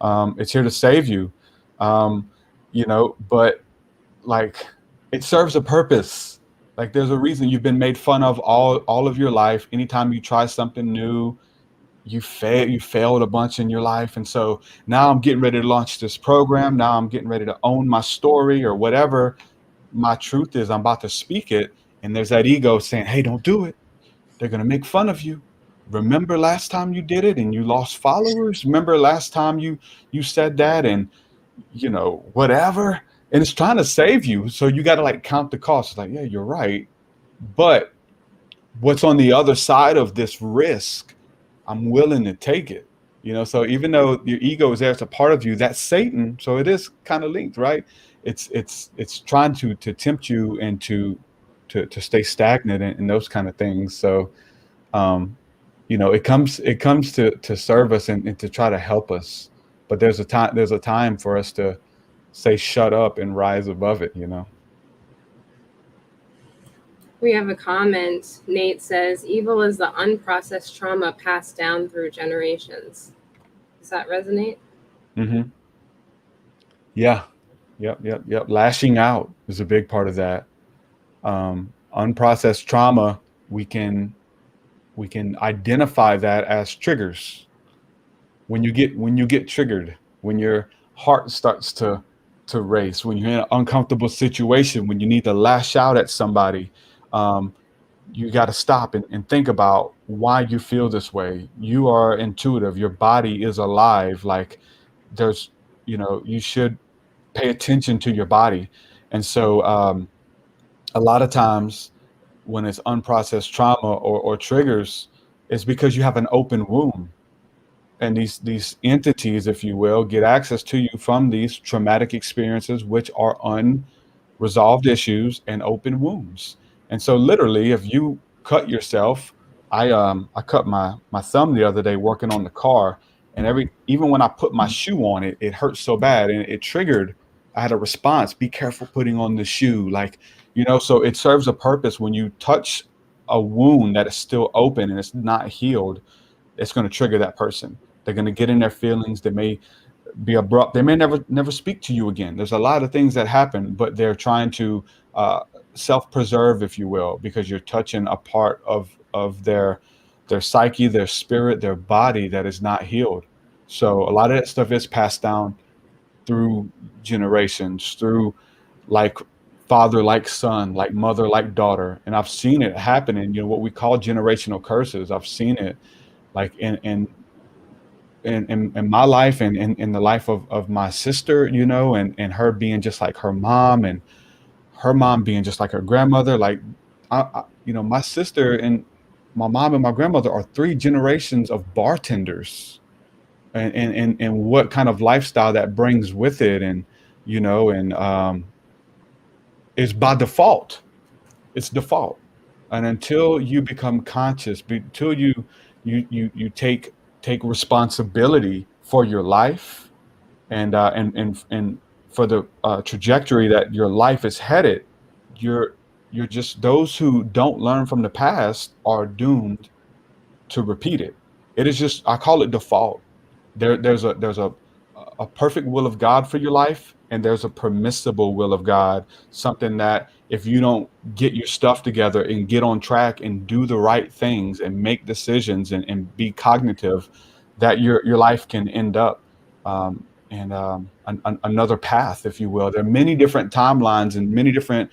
It's here to save you. But like, it serves a purpose. Like, there's a reason you've been made fun of all of your life. Anytime you try something new, you failed a bunch in your life. And so now I'm getting ready to launch this program. Now I'm getting ready to own my story or whatever my truth is. I'm about to speak it. And there's that ego saying, hey, don't do it. They're going to make fun of you. Remember last time you did it and you lost followers? Remember last time you said that and, whatever. And it's trying to save you. So you got to count the costs. Like, yeah, you're right. But what's on the other side of this risk? I'm willing to take it. So even though your ego is there, it's a part of you, that's Satan. So it is kind of linked, right? It's trying to tempt you and to stay stagnant and those kind of things. So, it comes to serve us and to try to help us. But there's a time for us to say, shut up and rise above it, We have a comment. Nate says, evil is the unprocessed trauma passed down through generations. Does that resonate? Mm-hmm. Yeah. Yep. Lashing out is a big part of that. Unprocessed trauma, we can identify that as triggers. When you get triggered, when your heart starts to race, when you're in an uncomfortable situation, when you need to lash out at somebody, you got to stop and think about why you feel this way. You are intuitive. Your body is alive. Like, there's, you should pay attention to your body. And so a lot of times when it's unprocessed trauma or triggers, it's because you have an open wound. And these entities, if you will, get access to you from these traumatic experiences, which are unresolved issues and open wounds. And so literally, if you cut yourself I cut my thumb the other day working on the car, and even when I put my shoe on it, it hurt so bad, and it triggered. I had a response: be careful putting on the shoe, like, so it serves a purpose. When you touch a wound that is still open and it's not healed, it's going to trigger that person. They're going to get in their feelings. They may be abrupt. They may never speak to you again. There's a lot of things that happen, but they're trying to self-preserve, if you will, because you're touching a part of their psyche, their spirit, their body that is not healed. So a lot of that stuff is passed down through generations, through like father like son, like mother like daughter. And I've seen it happen in what we call generational curses. I've seen it like in my life and in the life of my sister, and her being just like her mom, and her mom being just like her grandmother. Like my sister and my mom and my grandmother are 3 generations of bartenders, and what kind of lifestyle that brings with it. And is by default. It's default. And until you become conscious, until you take responsibility for your life and for the trajectory that your life is headed, you're just, those who don't learn from the past are doomed to repeat it. It is just, I call it default. There's a perfect will of God for your life, and there's a permissible will of God, something that if you don't get your stuff together and get on track and do the right things and make decisions and be cognitive, that your life can end up another path, if you will. There are many different timelines and many different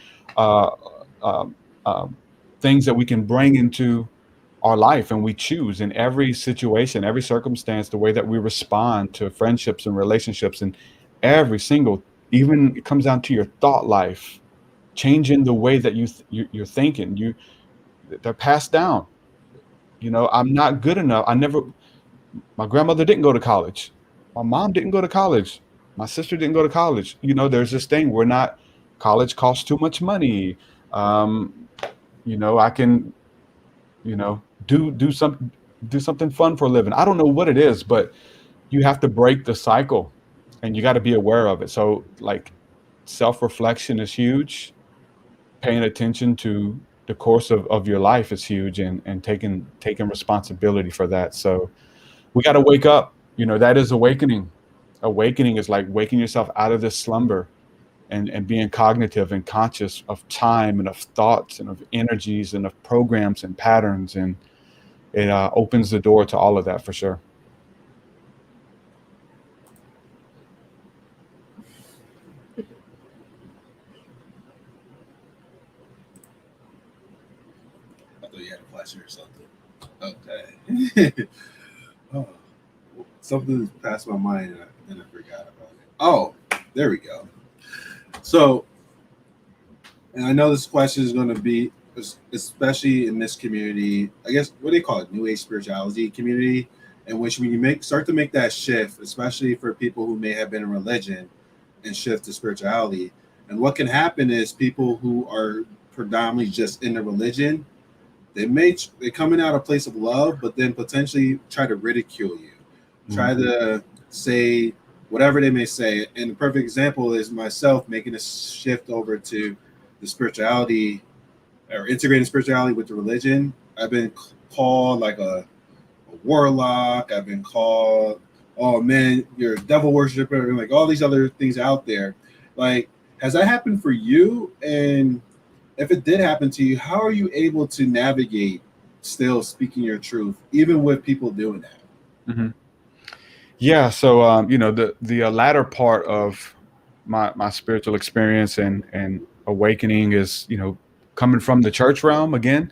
things that we can bring into our life, and we choose in every situation, every circumstance, the way that we respond to friendships and relationships, and every single, even it comes down to your thought life, changing the way that you're thinking. They're passed down. I'm not good enough. My grandmother didn't go to college. My mom didn't go to college. My sister didn't go to college. There's this thing, college costs too much money. I can, do something fun for a living. I don't know what it is, but you have to break the cycle, and you got to be aware of it. So like self-reflection is huge. Paying attention to the course of your life is huge, and taking responsibility for that. So we got to wake up. That is awakening. Awakening is like waking yourself out of this slumber and being cognitive and conscious of time and of thoughts and of energies and of programs and patterns. And it opens the door to all of that for sure. I thought you had a question or something. Okay. Oh, something passed my mind and then I forgot about it. Oh, there we go. So, and I know this question is going to be, especially in this community, I guess, what do they call it? New Age spirituality community, in which when you start to make that shift, especially for people who may have been in religion and shift to spirituality. And what can happen is people who are predominantly just in the religion, they coming out of a place of love, but then potentially try to ridicule you, try to say whatever they may say. And the perfect example is myself making a shift over to the spirituality, or integrating spirituality with the religion. I've been called like a warlock. I've been called, oh man, you're a devil worshiper, and like all these other things out there. Like, has that happened for you? And if it did happen to you, how are you able to navigate still speaking your truth, even with people doing that? Mm-hmm. Yeah. So, the latter part of my spiritual experience and awakening is, coming from the church realm again.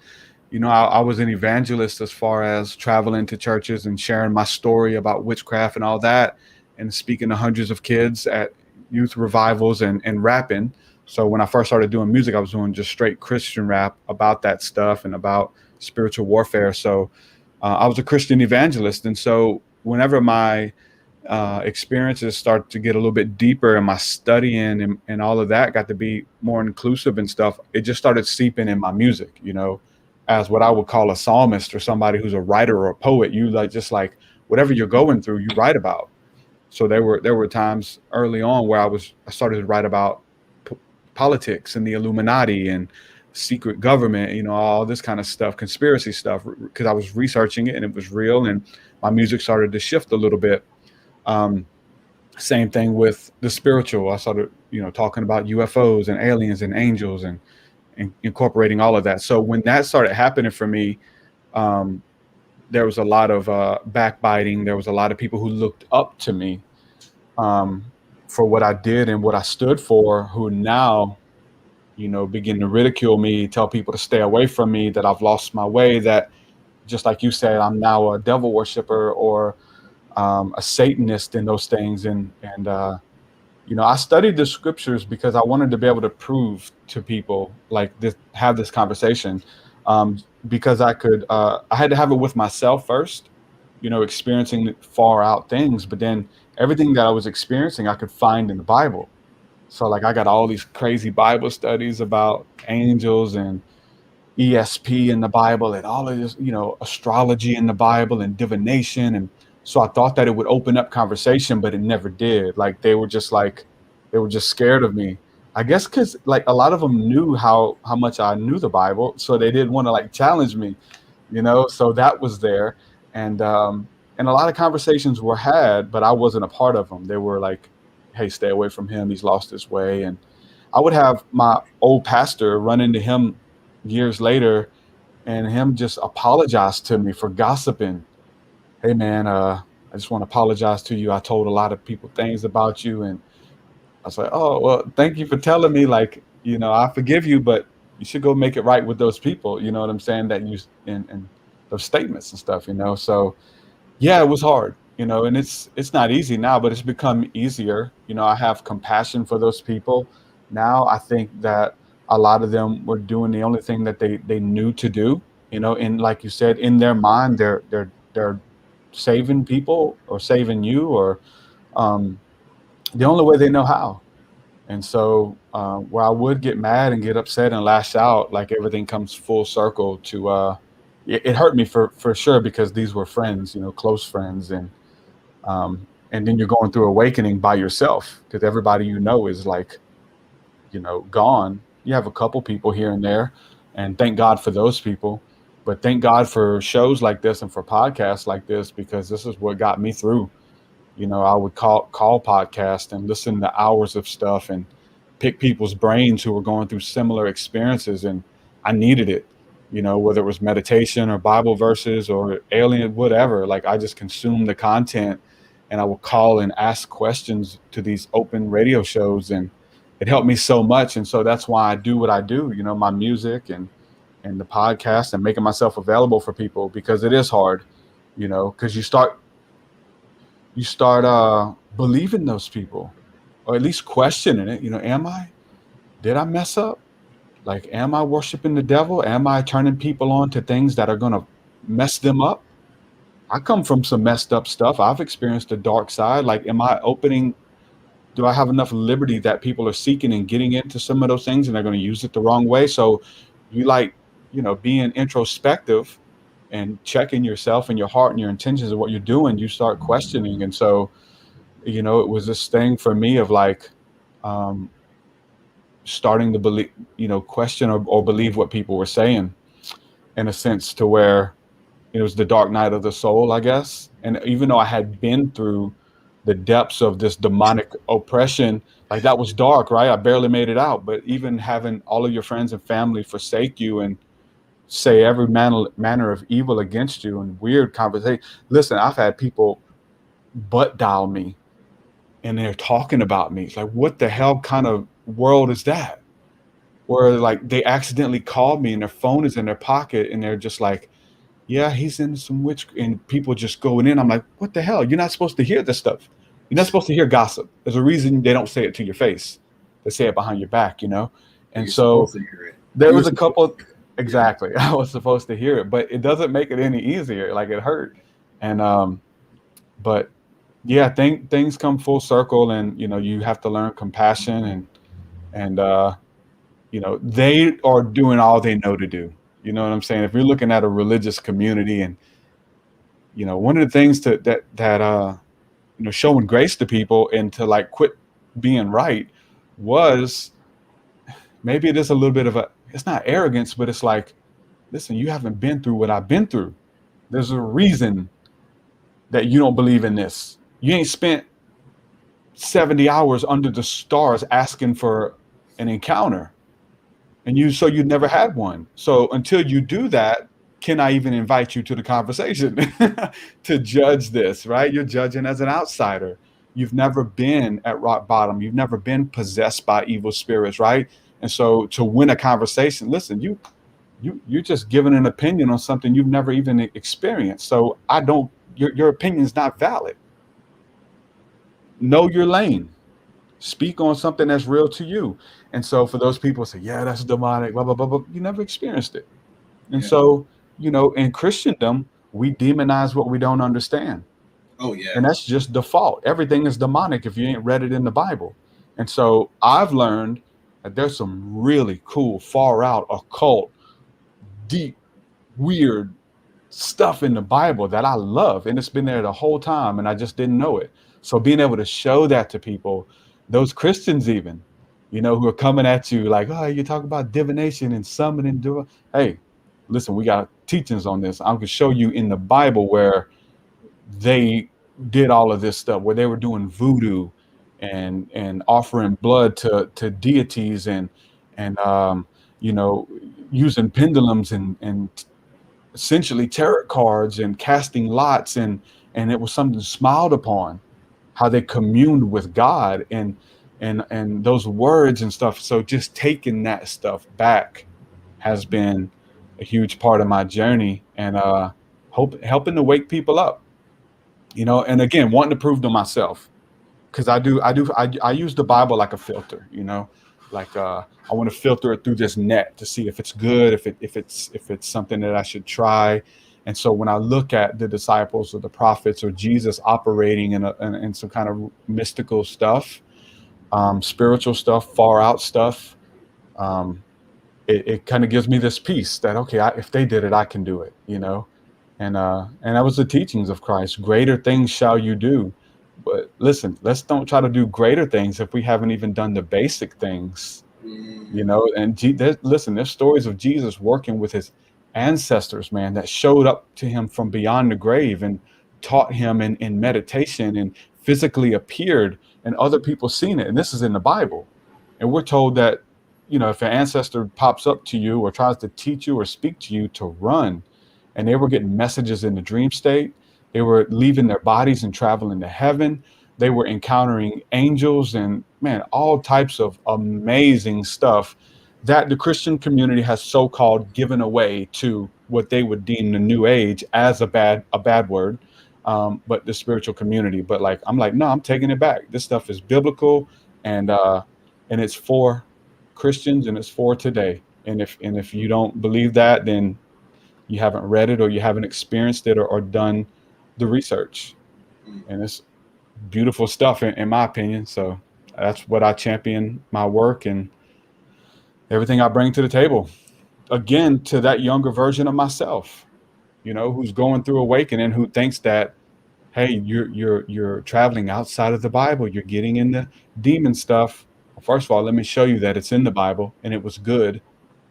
I was an evangelist as far as traveling to churches and sharing my story about witchcraft and all that, and speaking to hundreds of kids at youth revivals and rapping. So when I first started doing music, I was doing just straight Christian rap about that stuff and about spiritual warfare. So I was a Christian evangelist. And so whenever my experiences started to get a little bit deeper, and my studying and all of that got to be more inclusive and stuff, it just started seeping in my music. as what I would call a psalmist or somebody who's a writer or a poet. You just whatever you're going through, you write about. So there were times early on where I started to write about politics and the Illuminati and secret government, all this kind of stuff, conspiracy stuff, because I was researching it and it was real, and my music started to shift a little bit. Same thing with the spiritual. I started, talking about UFOs and aliens and angels and incorporating all of that. So when that started happening for me, there was a lot of backbiting. There was a lot of people who looked up to me for what I did and what I stood for, who now, begin to ridicule me, tell people to stay away from me, that I've lost my way, that just like you said, I'm now a devil worshiper or a Satanist and those things. And I studied the scriptures because I wanted to be able to prove to people have this conversation, because I had to have it with myself first, experiencing far out things, but then everything that I was experiencing, I could find in the Bible. So I got all these crazy Bible studies about angels and ESP in the Bible and all of this, astrology in the Bible and divination. And so I thought that it would open up conversation, but it never did. They were just scared of me. I guess because a lot of them knew how much I knew the Bible, so they didn't want to challenge me, so that was there. And a lot of conversations were had, but I wasn't a part of them. They were like, hey, stay away from him. He's lost his way. And I would have my old pastor run into him years later and him just apologize to me for gossiping. Hey, man, I just want to apologize to you. I told a lot of people things about you. And I was like, oh, well, thank you for telling me, I forgive you, but you should go make it right with those people. You know what I'm saying? That you and those statements and stuff, So yeah, it was hard, and it's not easy now, but it's become easier. I have compassion for those people. Now I think that a lot of them were doing the only thing that they knew to do, and like you said, in their mind, they're saving people or saving you or the only way they know how. And so where I would get mad and get upset and lash out, everything comes full circle to it hurt me for sure, because these were friends, close friends. And then you're going through awakening by yourself, because everybody is gone. You have a couple people here and there, and thank God for those people. But thank God for shows like this and for podcasts like this, because this is what got me through. I would call podcasts and listen to hours of stuff and pick people's brains who were going through similar experiences. And I needed it, whether it was meditation or Bible verses or alien, whatever. I just consumed the content, and I would call and ask questions to these open radio shows, and it helped me so much. And so that's why I do what I do, my music and the podcast and making myself available for people, because it is hard, because you start believing those people, or at least questioning it. Did I mess up? Am I worshiping the devil? Am I turning people on to things that are going to mess them up? I come from some messed up stuff. I've experienced the dark side. Do I have enough liberty that people are seeking and getting into some of those things and they're going to use it the wrong way? So you being introspective and checking yourself and your heart and your intentions of what you're doing, you start questioning. And so, it was this thing for me of starting to believe, question or believe what people were saying, in a sense, to where it was the dark night of the soul, I guess. And even though I had been through the depths of this demonic oppression, that was dark, right? I barely made it out. But even having all of your friends and family forsake you and say every manner of evil against you and weird conversation. Listen, I've had people butt dial me and they're talking about me. It's what the hell kind of world is that? Where they accidentally called me and their phone is in their pocket and they're just yeah, he's in some witch, and people just going in. I'm like, what the hell? You're not supposed to hear this stuff. You're not supposed to hear gossip. There's a reason they don't say it to your face. They say it behind your back, And so there was a couple. Exactly. I was supposed to hear it, but it doesn't make it any easier. It hurt. And, but yeah, things come full circle, and, you have to learn compassion and they are doing all they know to do. You know what I'm saying? If you're looking at a religious community, and one of the things that showing grace to people and to like quit being right was, maybe it is a little bit of it's not arrogance, but it's like, listen, you haven't been through what I've been through. There's a reason that you don't believe in this. You ain't spent 70 hours under the stars asking for an encounter, and so you never had one. So until you do that, can I even invite you to the conversation to judge this, right? You're judging as an outsider. You've never been at rock bottom. You've never been possessed by evil spirits, right? And so to win a conversation, listen, you're just giving an opinion on something you've never even experienced. So your opinion is not valid. Know your lane. Speak on something that's real to you. And so for those people who say, yeah, that's demonic, blah, blah, blah, blah, you never experienced it. And so, in Christendom, we demonize what we don't understand. Oh, yeah. And that's just default. Everything is demonic if you ain't read it in the Bible. And so I've learned that there's some really cool, far out, occult, deep, weird stuff in the Bible that I love. And it's been there the whole time, and I just didn't know it. So being able to show that to people, those Christians even, who are coming at you like, oh, you talk about divination and summoning. Hey, listen, we got teachings on this. I can show you in the Bible where they did all of this stuff, where they were doing voodoo and offering blood to deities and using pendulums and essentially tarot cards and casting lots, and it was something smiled upon, how they communed with God and those words and stuff. So just taking that stuff back has been a huge part of my journey, and helping to wake people up, and again, wanting to prove to myself, because I use the Bible like a filter, like I want to filter it through this net to see if it's good, if it's something that I should try. And so when I look at the disciples or the prophets or Jesus operating in some kind of mystical stuff, spiritual stuff, far out stuff, it kind of gives me this peace that, okay, if they did it, I can do it, and that was the teachings of Christ. Greater things shall you do. But listen, let's don't try to do greater things if we haven't even done the basic things, and there's stories of Jesus working with his ancestors, man, that showed up to him from beyond the grave and taught him in meditation and physically appeared, and other people seen it. And this is in the Bible. And we're told that, if an ancestor pops up to you or tries to teach you or speak to you, to run. And they were getting messages in the dream state. They were leaving their bodies and traveling to heaven. They were encountering angels and, man, all types of amazing stuff that the Christian community has so-called given away to what they would deem the New Age as a bad word, but the spiritual community. But I'm like, no, I'm taking it back. This stuff is biblical, and it's for Christians, and it's for today. And if you don't believe that, then you haven't read it, or you haven't experienced it, or done the research. And it's beautiful stuff in my opinion. So that's what I champion my work and everything I bring to the table. Again, to that younger version of myself, who's going through awakening, who thinks that, hey, you're traveling outside of the Bible, you're getting into demon stuff. Well, first of all, let me show you that it's in the Bible, and it was good,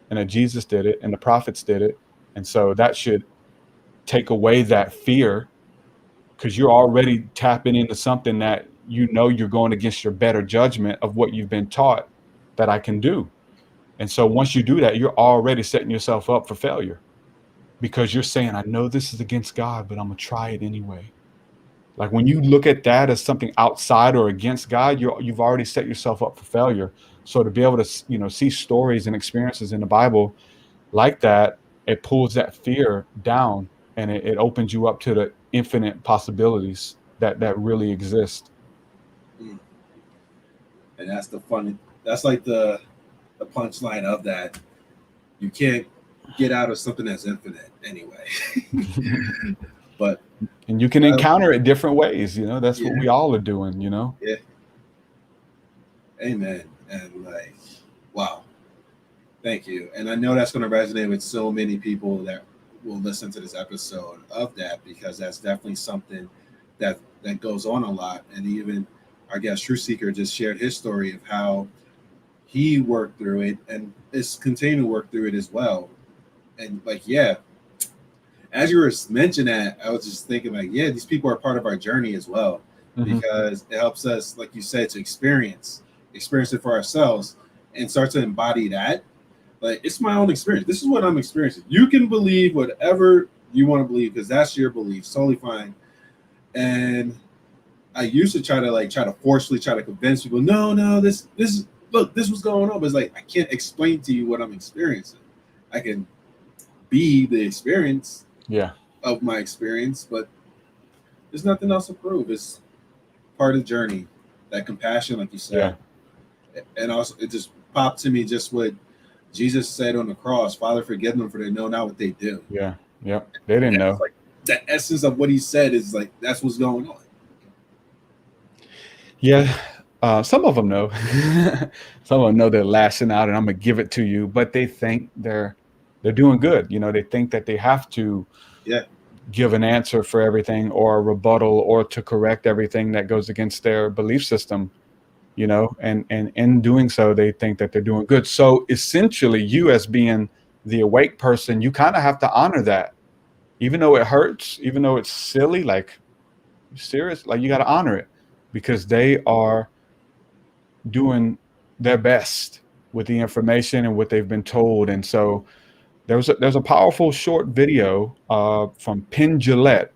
and that Jesus did it, and the prophets did it. And so that should take away that fear, because you're already tapping into something that you're going against your better judgment of what you've been taught that I can do. And so once you do that, you're already setting yourself up for failure, because you're saying, I know this is against God, but I'm going to try it anyway. Like when you look at that as something outside or against God, you've already set yourself up for failure. So to be able to, see stories and experiences in the Bible like that, it pulls that fear down, and it opens you up to the infinite possibilities that really exist. And that's that's like the punchline of that. You can't get out of something that's infinite anyway. And you can encounter it different ways, that's what we all are doing, Yeah. Amen. And wow. Thank you. And I know that's going to resonate with so many people that will listen to this episode of that, because that's definitely something that goes on a lot. And even our guest TruthSeekah just shared his story of how he worked through it and is continuing to work through it as well. And like, yeah, as you were mentioning that, I was just thinking like, yeah, these people are part of our journey as well, because it helps us, like you said, to experience it for ourselves and start to embody that. Like, it's my own experience. This is what I'm experiencing. You can believe whatever you want to believe, because that's your belief. Totally fine. And I used to try to forcefully try to convince people, no, this was going on. But it's like, I can't explain to you what I'm experiencing. I can be the experience of my experience, but there's nothing else to prove. It's part of the journey, that compassion, like you said. Yeah. And also, it just popped to me just what Jesus said on the cross: Father, forgive them, for they know not what they do. Yeah. Yep. They didn't know. Like, the essence of what he said is like, that's what's going on. Yeah. Some of them know. Some of them know they're lashing out and I'm going to give it to you, but they think they're doing good. You know, they think that they have to give an answer for everything, or a rebuttal, or to correct everything that goes against their belief system, you know, and in doing so, they think that they're doing good. So essentially, you, as being the awake person, you kind of have to honor that, even though it hurts, even though it's silly, like, serious, like, you got to honor it, because they are doing their best with the information and what they've been told. And so there's a powerful short video from Penn Jillette,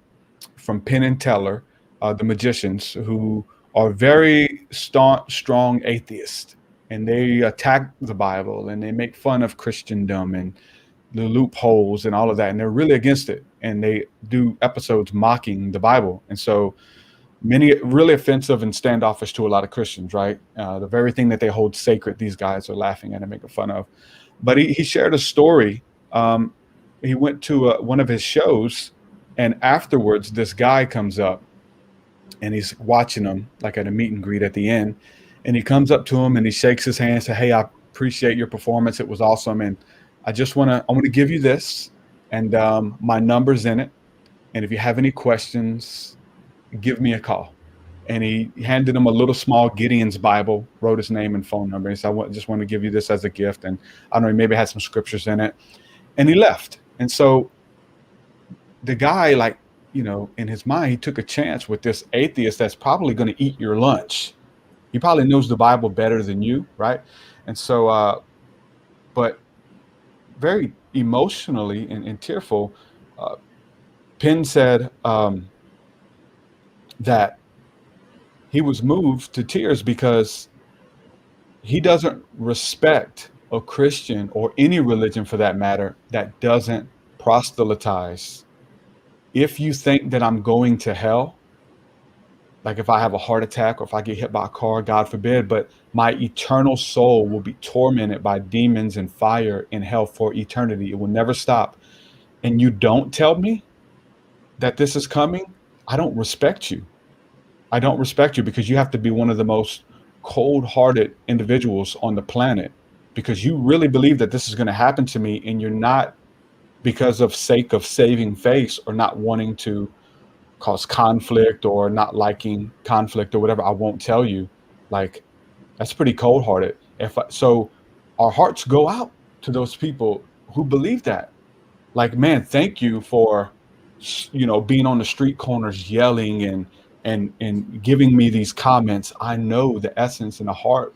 from Penn and Teller, the magicians, who are very strong atheists, and they attack the Bible and they make fun of Christendom and the loopholes and all of that, and they're really against it, and they do episodes mocking the Bible. And so many really offensive and standoffish to a lot of Christians, right? The very thing that they hold sacred, these guys are laughing at and making fun of. But he shared a story. He went to one of his shows, and afterwards this guy comes up and he's watching him, like at a meet and greet at the end, and he comes up to him and he shakes his hand and says, "Hey, I appreciate your performance. It was awesome. And I want to give you this, and my number's in it. And if you have any questions, give me a call." And he handed him a little small Gideon's Bible, wrote his name and phone number. He said, "I just want to give you this as a gift." And I don't know, he maybe had some scriptures in it. And he left. And so the guy, like, you know, in his mind, he took a chance with this atheist that's probably going to eat your lunch. He probably knows the Bible better than you, right? And so, but very emotionally and tearful, Penn said that he was moved to tears because he doesn't respect a Christian, or any religion for that matter, that doesn't proselytize. If you think that I'm going to hell, like if I have a heart attack or if I get hit by a car, God forbid, but my eternal soul will be tormented by demons and fire in hell for eternity. It will never stop. And you don't tell me that this is coming, I don't respect you. I don't respect you, because you have to be one of the most cold-hearted individuals on the planet, because you really believe that this is going to happen to me, and you're not, because of sake of saving face or not wanting to cause conflict or not liking conflict or whatever, I won't tell you. Like, that's pretty cold-hearted. So our hearts go out to those people who believe that. Like, man, thank you for, you know, being on the street corners yelling and giving me these comments. I know the essence and the heart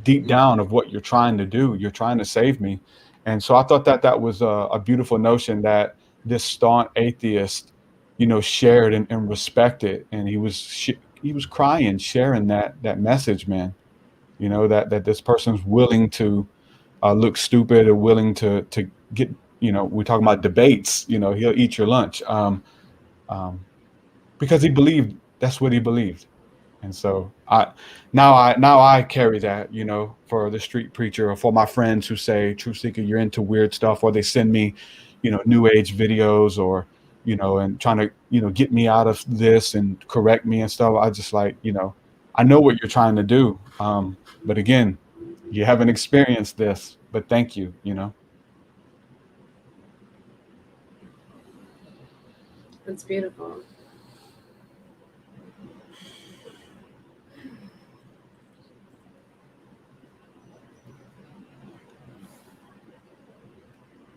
deep down of what you're trying to do. You're trying to save me. And so I thought that was a beautiful notion that this staunch atheist, you know, shared and respected. And he was crying, sharing that message, man. You know, that this person's willing to look stupid, or willing to get, you know, we're talking about debates, you know, he'll eat your lunch. Because he believed, that's what he believed. And so now I carry that, you know, for the street preacher, or for my friends who say, "TruthSeekah, you're into weird stuff," or they send me, you know, new age videos, or, you know, and trying to, you know, get me out of this and correct me and stuff. I just, like, you know, I know what you're trying to do. But again, you haven't experienced this. thank you, you know. That's beautiful.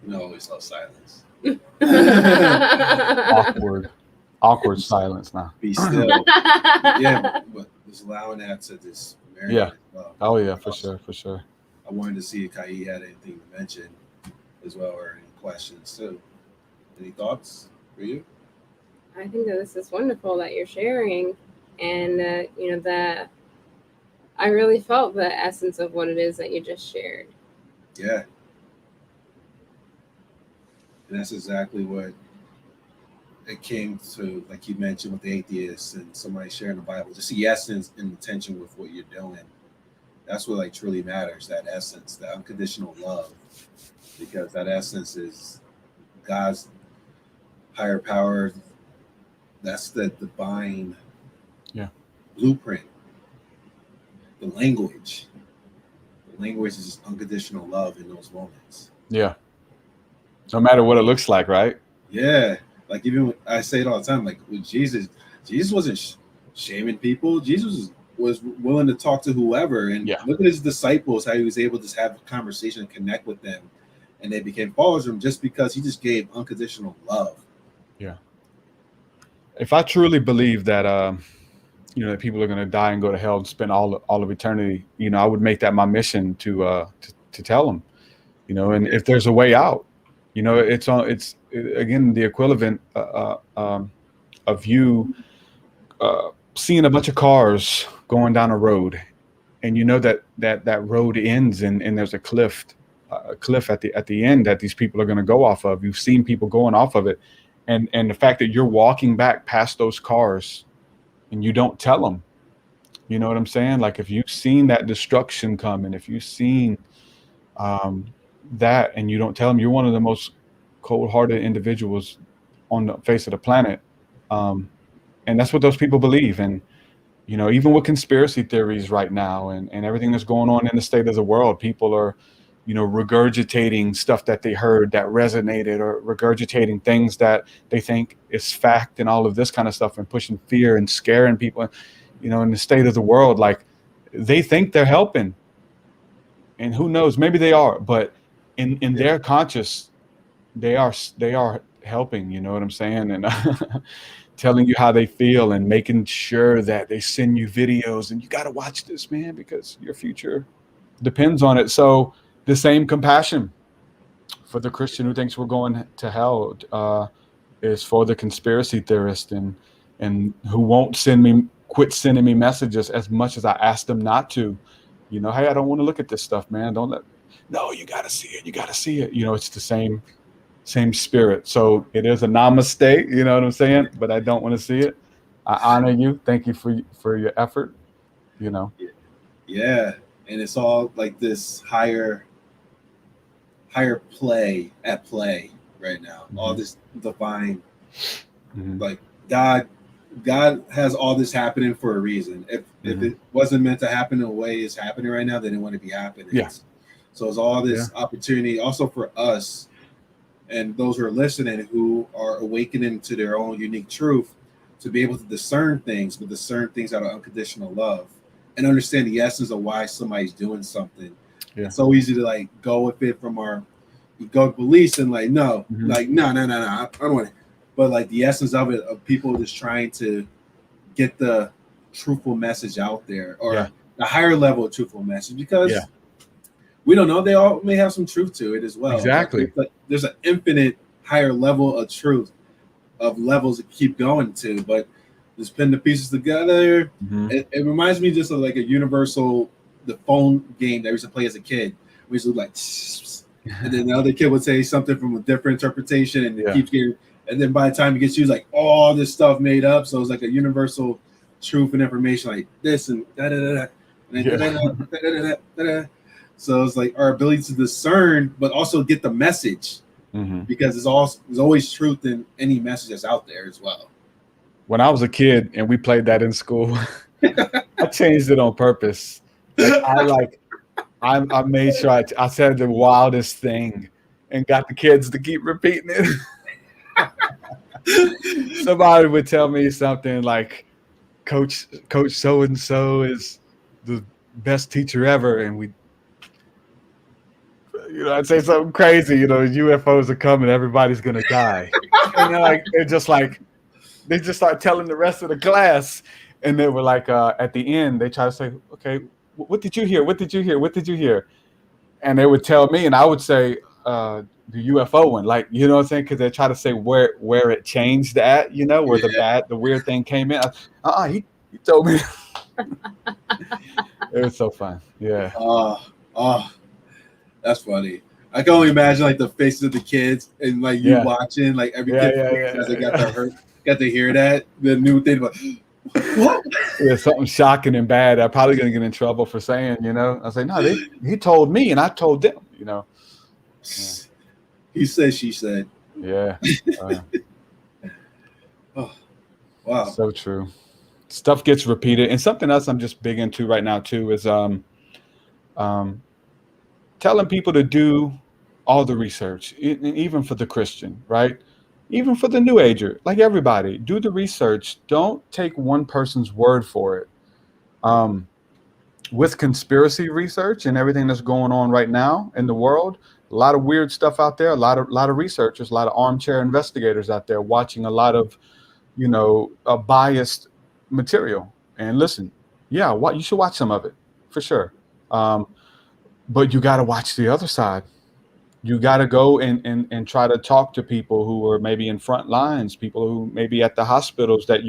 You always love silence. Awkward silence now. Be still. Yeah, but just allowing that to just marinate. Yeah. Well. Oh yeah, for sure. I wanted to see if Kaí had anything to mention as well, or any questions too. Any thoughts for you? I think that this is wonderful that you're sharing, and you know, that I really felt the essence of what it is that you just shared. Yeah. And that's exactly what it came to, like you mentioned with the atheists and somebody sharing the Bible. Just the essence and intention with what you're doing. That's what like truly matters, that essence, that unconditional love. Because that essence is God's higher power. That's the divine blueprint. The language. The language is just unconditional love in those moments. Yeah. No matter what it looks like, right? Yeah. Like even I say it all the time, like with Jesus wasn't shaming people. Jesus was willing to talk to whoever. And look at his disciples, how he was able to have a conversation and connect with them. And they became followers of him just because he just gave unconditional love. Yeah. If I truly believe that, you know, that people are going to die and go to hell and spend all of eternity, you know, I would make that my mission to tell them, you know, and if there's a way out, you know, it's again, the equivalent of you seeing a bunch of cars going down a road, and you know that road ends and there's a cliff at the end that these people are going to go off of. You've seen people going off of it, and the fact that you're walking back past those cars and you don't tell them, you know what I'm saying? Like if you've seen that destruction coming, if you've seen that and you don't tell them, you're one of the most cold-hearted individuals on the face of the planet. And that's what those people believe. And, you know, even with conspiracy theories right now and everything that's going on in the state of the world, people are, you know, regurgitating stuff that they heard that resonated, or regurgitating things that they think is fact and all of this kind of stuff, and pushing fear and scaring people, you know, in the state of the world. Like they think they're helping, and who knows, maybe they are, but in their conscious, they are helping, you know what I'm saying? And telling you how they feel and making sure that they send you videos and you got to watch this, man, because your future depends on it. So the same compassion for the Christian who thinks we're going to hell is for the conspiracy theorist and who won't quit sending me messages as much as I ask them not to. You know, hey, I don't want to look at this stuff, man. No, you got to see it. You got to see it. You know, it's the same spirit. So it is a namaste, you know what I'm saying? But I don't want to see it. I honor you. Thank you for your effort, you know. Yeah. And it's all like this higher play at play right now. Mm-hmm. All this divine, like God has all this happening for a reason. If it wasn't meant to happen the way it's happening right now, then it wouldn't be happening. Yeah. So it's all this opportunity also for us and those who are listening, who are awakening to their own unique truth, to be able to discern things out of unconditional love and understand the essence of why somebody's doing something. Yeah. It's so easy to like go with it from our ego beliefs and like, no, like, no, I don't want it. But like the essence of it, of people just trying to get the truthful message out there, or the higher level of truthful message, because we don't know, they all may have some truth to it as well. Exactly. Like there's an infinite higher level of truth, of levels to keep going to, but just putting the pieces together. It reminds me just of like a universal, the phone game that we used to play as a kid. We used to like, and then the other kid would say something from a different interpretation, and it keeps getting, and then by the time it gets used, like all this stuff made up. So it's like a universal truth and information, like this and da da da da. So it's like our ability to discern, but also get the message, because there's always truth in any message that's out there as well. When I was a kid and we played that in school, I changed it on purpose. I made sure I said the wildest thing and got the kids to keep repeating it. Somebody would tell me something like, Coach so and so is the best teacher ever, and I'd say something crazy. UFOs are coming, everybody's gonna die, and they just start telling the rest of the class, and they were like, at the end, they try to say, okay, what did you hear? What did you hear? What did you hear? And they would tell me, and I would say, the UFO one, you know what I'm saying? Because they try to say where it changed at, where the weird thing came in. He told me. It was so fun. Yeah. Oh, that's funny. I can only imagine the faces of the kids and you watching every kid as they got to hear that the new thing. What? Yeah, something shocking and bad. I'm probably gonna get in trouble for saying, I say, no, he told me and I told them, Yeah. He said, she said. Yeah. Oh, wow. So true. Stuff gets repeated. And something else I'm just big into right now too is telling people to do all the research, even for the Christian, right? Even for the New Ager, everybody, do the research. Don't take one person's word for it. With conspiracy research and everything that's going on right now in the world, a lot of weird stuff out there, a lot of researchers, a lot of armchair investigators out there watching a lot of, biased material. And listen, you should watch some of it for sure. But you got to watch the other side. You got to go and try to talk to people who are maybe in front lines, people who may be at the hospitals that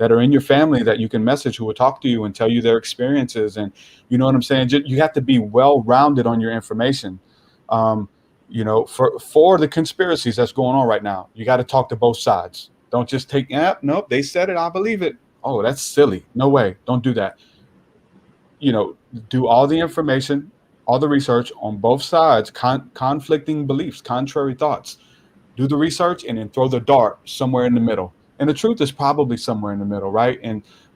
are in your family that you can message, who will talk to you and tell you their experiences. And you know what I'm saying? You have to be well-rounded on your information. For the conspiracies that's going on right now, you got to talk to both sides. Don't just take, nope, they said it, I believe it. Oh, that's silly. No way. Don't do that. Do all the information, all the research on both sides, conflicting beliefs, contrary thoughts. Do the research and then throw the dart somewhere in the middle. And the truth is probably somewhere in the middle, right?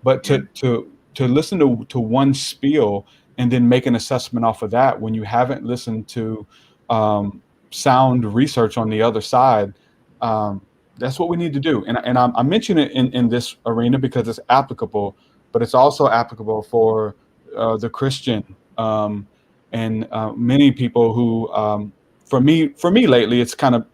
But to listen to one spiel and then make an assessment off of that when you haven't listened to sound research on the other side, that's what we need to do. And I mention it in this arena because it's applicable, but it's also applicable for the Christian. And many people who, for me lately, it's kind of,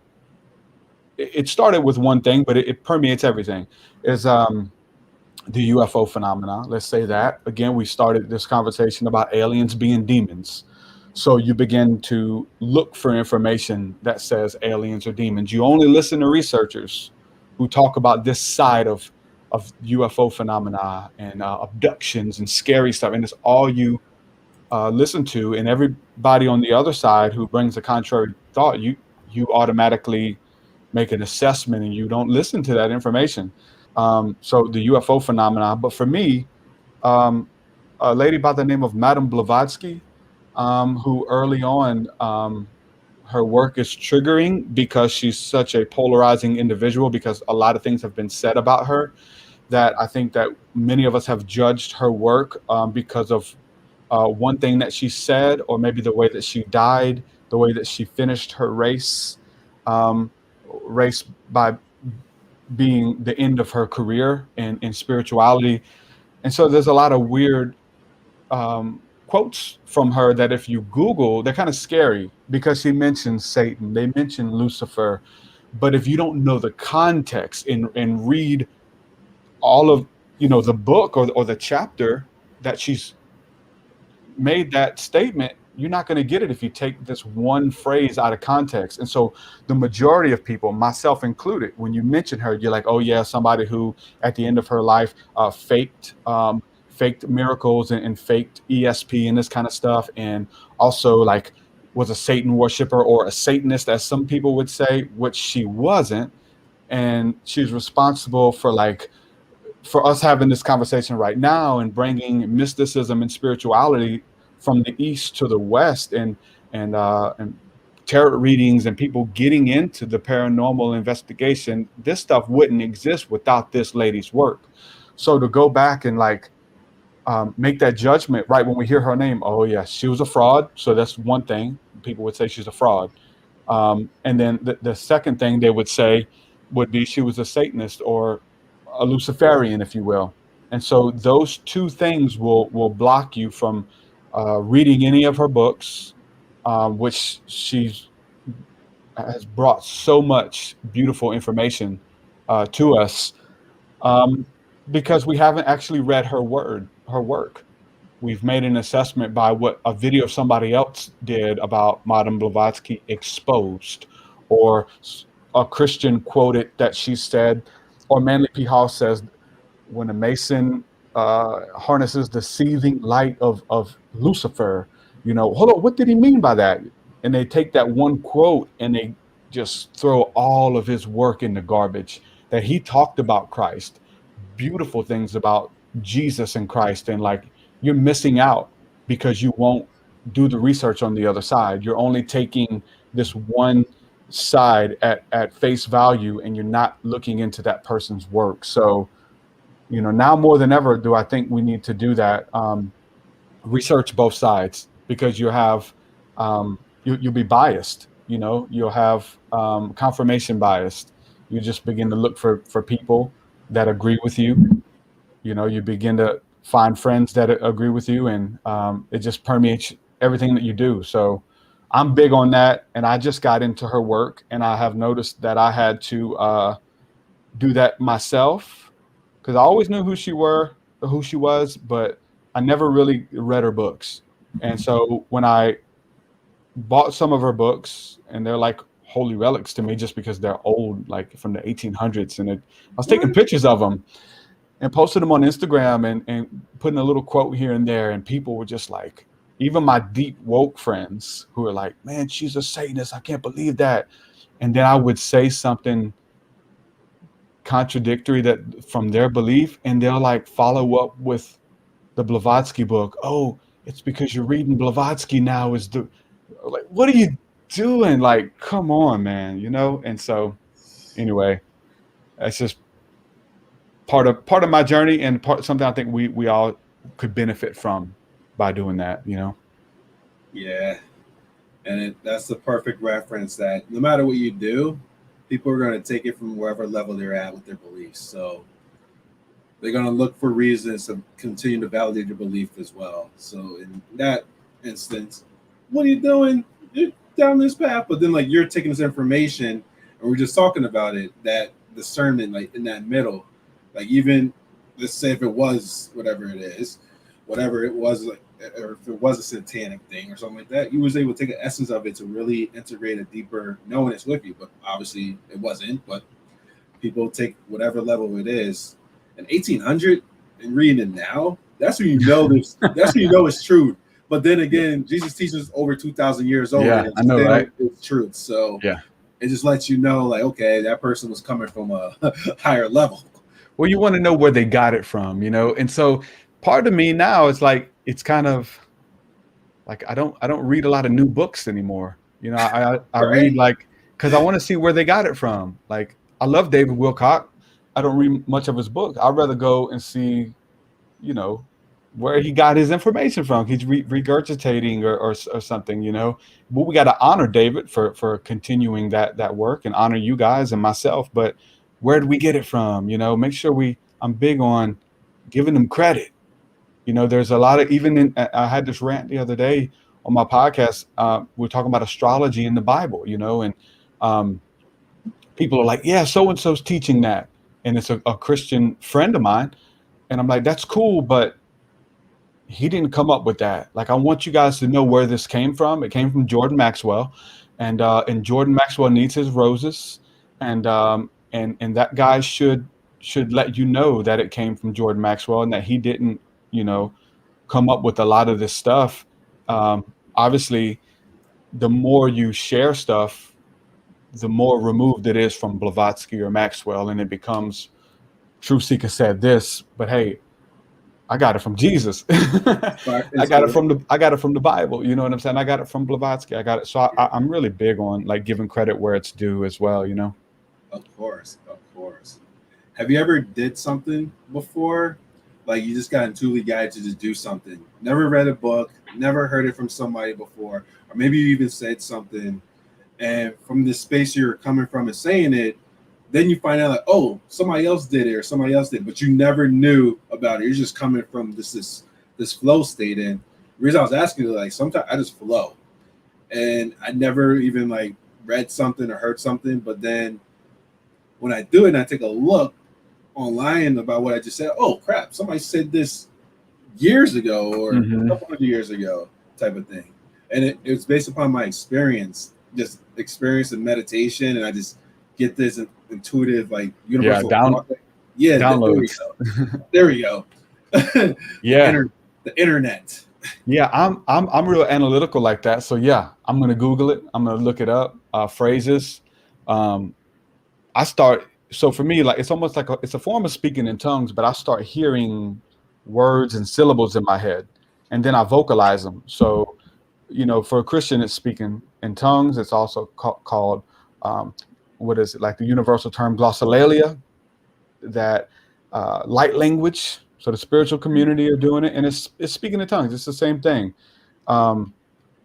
it started with one thing, but it permeates everything, is the UFO phenomena. Let's say that. Again, we started this conversation about aliens being demons. So you begin to look for information that says aliens are demons. You only listen to researchers who talk about this side of UFO phenomena and abductions and scary stuff. And it's all you listen to, and everybody on the other side who brings a contrary thought, you automatically make an assessment and you don't listen to that information. So the UFO phenomena, but for me, a lady by the name of Madame Balvatsky, who early on, her work is triggering because she's such a polarizing individual, because a lot of things have been said about her that I think that many of us have judged her work because of one thing that she said, or maybe the way that she died, the way that she finished her race by being the end of her career in spirituality. And so there's a lot of weird quotes from her that if you Google, they're kind of scary, because she mentions Satan, they mention Lucifer. But if you don't know the context and read all of, the book or the chapter that she's made that statement, you're not going to get it if you take this one phrase out of context. And so the majority of people, myself included, when you mention her, you're like, oh yeah, somebody who at the end of her life faked miracles and faked ESP and this kind of stuff, and also was a Satan worshiper or a Satanist, as some people would say, which she wasn't. And she's responsible for us having this conversation right now and bringing mysticism and spirituality from the East to the West, and tarot readings and people getting into the paranormal investigation. This stuff wouldn't exist without this lady's work. So to go back and make that judgment right when we hear her name. Oh yeah, she was a fraud. So that's one thing. People would say she's a fraud. And then the second thing they would say would be she was a Satanist or a Luciferian, if you will. And so those two things will block you from reading any of her books, which has brought so much beautiful information to us, because we haven't actually read her work. We've made an assessment by what a video somebody else did about Madame Balvatsky exposed, or a Christian quoted that she said, or Manly P. Hall says, when a Mason harnesses the seething light of Lucifer, hold on, what did he mean by that? And they take that one quote and they just throw all of his work in the garbage, that he talked about Christ, beautiful things about Jesus and Christ, and like, you're missing out because you won't do the research on the other side. You're only taking this one side at face value, and you're not looking into that person's work. So, now more than ever, do I think we need to do that. Research both sides, because you have, you'll be biased, you'll have confirmation bias. You just begin to look for people that agree with you. You begin to find friends that agree with you, and it just permeates everything that you do. So I'm big on that, and I just got into her work, and I have noticed that I had to do that myself, because I always knew who she was, but I never really read her books. And so when I bought some of her books, and they're like holy relics to me just because they're old, like from the 1800s, and I was taking pictures of them and posted them on Instagram and putting a little quote here and there. And people were just like, even my deep woke friends who were like, man, she's a Satanist, I can't believe that. And then I would say something contradictory that from their belief, and they'll like follow up with the Blavatsky book. Oh, it's because you're reading Blavatsky now. Like, what are you doing? Like, come on, man, And so anyway, that's just part of my journey, and something I think we all could benefit from by doing that, Yeah. And that's the perfect reference, that no matter what you do, people are going to take it from wherever level they're at with their beliefs. So they're going to look for reasons to continue to validate your belief as well. So in that instance, what are you doing? You're down this path, but then like you're taking this information, and we're just talking about it, that discernment, like in that middle. Like, even let's say if it was whatever it was, like, or if it was a satanic thing or something like that, you was able to take the essence of it to really integrate a deeper knowingness with you. But obviously it wasn't. But people take whatever level it is, in 1800 and reading it now, that's when you know this. That's when you know it's true. But then again, Jesus teaches over 2,000 years old. Yeah, I know, right? It's truth. So yeah, it just lets you know, like, okay, that person was coming from a higher level. Well, you want to know where they got it from, And so part of me now is like, it's kind of like, I don't read a lot of new books anymore. I right. Read like, because I want to see where they got it from. Like, I love David Wilcock. I don't read much of his book. I'd rather go and see, where he got his information from. He's regurgitating or something, But we got to honor David for continuing that work, and honor you guys and myself. But where did we get it from? Make sure I'm big on giving them credit. There's a lot of, I had this rant the other day on my podcast. We're talking about astrology in the Bible, and people are like, yeah, so-and-so's teaching that. And it's a Christian friend of mine. And I'm like, that's cool, but he didn't come up with that. Like, I want you guys to know where this came from. It came from Jordan Maxwell, and Jordan Maxwell needs his roses. And that guy should let you know that it came from Jordan Maxwell, and that he didn't, come up with a lot of this stuff. Obviously, the more you share stuff, the more removed it is from Blavatsky or Maxwell, and it becomes TruthSeekah said this, but hey, I got it from Jesus. I got it from the Bible. You know what I'm saying? I got it from Blavatsky. I got it. So I'm really big on like giving credit where it's due as well. Of course. Have you ever did something before like you just got intuitively guided to just do something. Never read a book, never heard it from somebody before, or maybe you even said something, and from the space you're coming from and saying it, then you find out like, oh, somebody else did it or somebody else did, but you never knew about it. You're just coming from this flow state. And the reason I was asking is like sometimes I just flow, and I never even like read something or heard something, but then when I do it and I take a look online about what I just said, oh crap, somebody said this years ago or a couple of years ago, type of thing. And it was based upon my experience, just experience and meditation, and I just get this intuitive like universal downloads. There we go. Yeah. The internet. Yeah, I'm real analytical like that. So yeah, I'm gonna Google it. I'm gonna look it up. Phrases. So for me, like it's almost like it's a form of speaking in tongues, but I start hearing words and syllables in my head, and then I vocalize them. So, for a Christian, it's speaking in tongues. It's also called what is it, like the universal term glossolalia, that light language. So the spiritual community are doing it, and it's speaking in tongues. It's the same thing.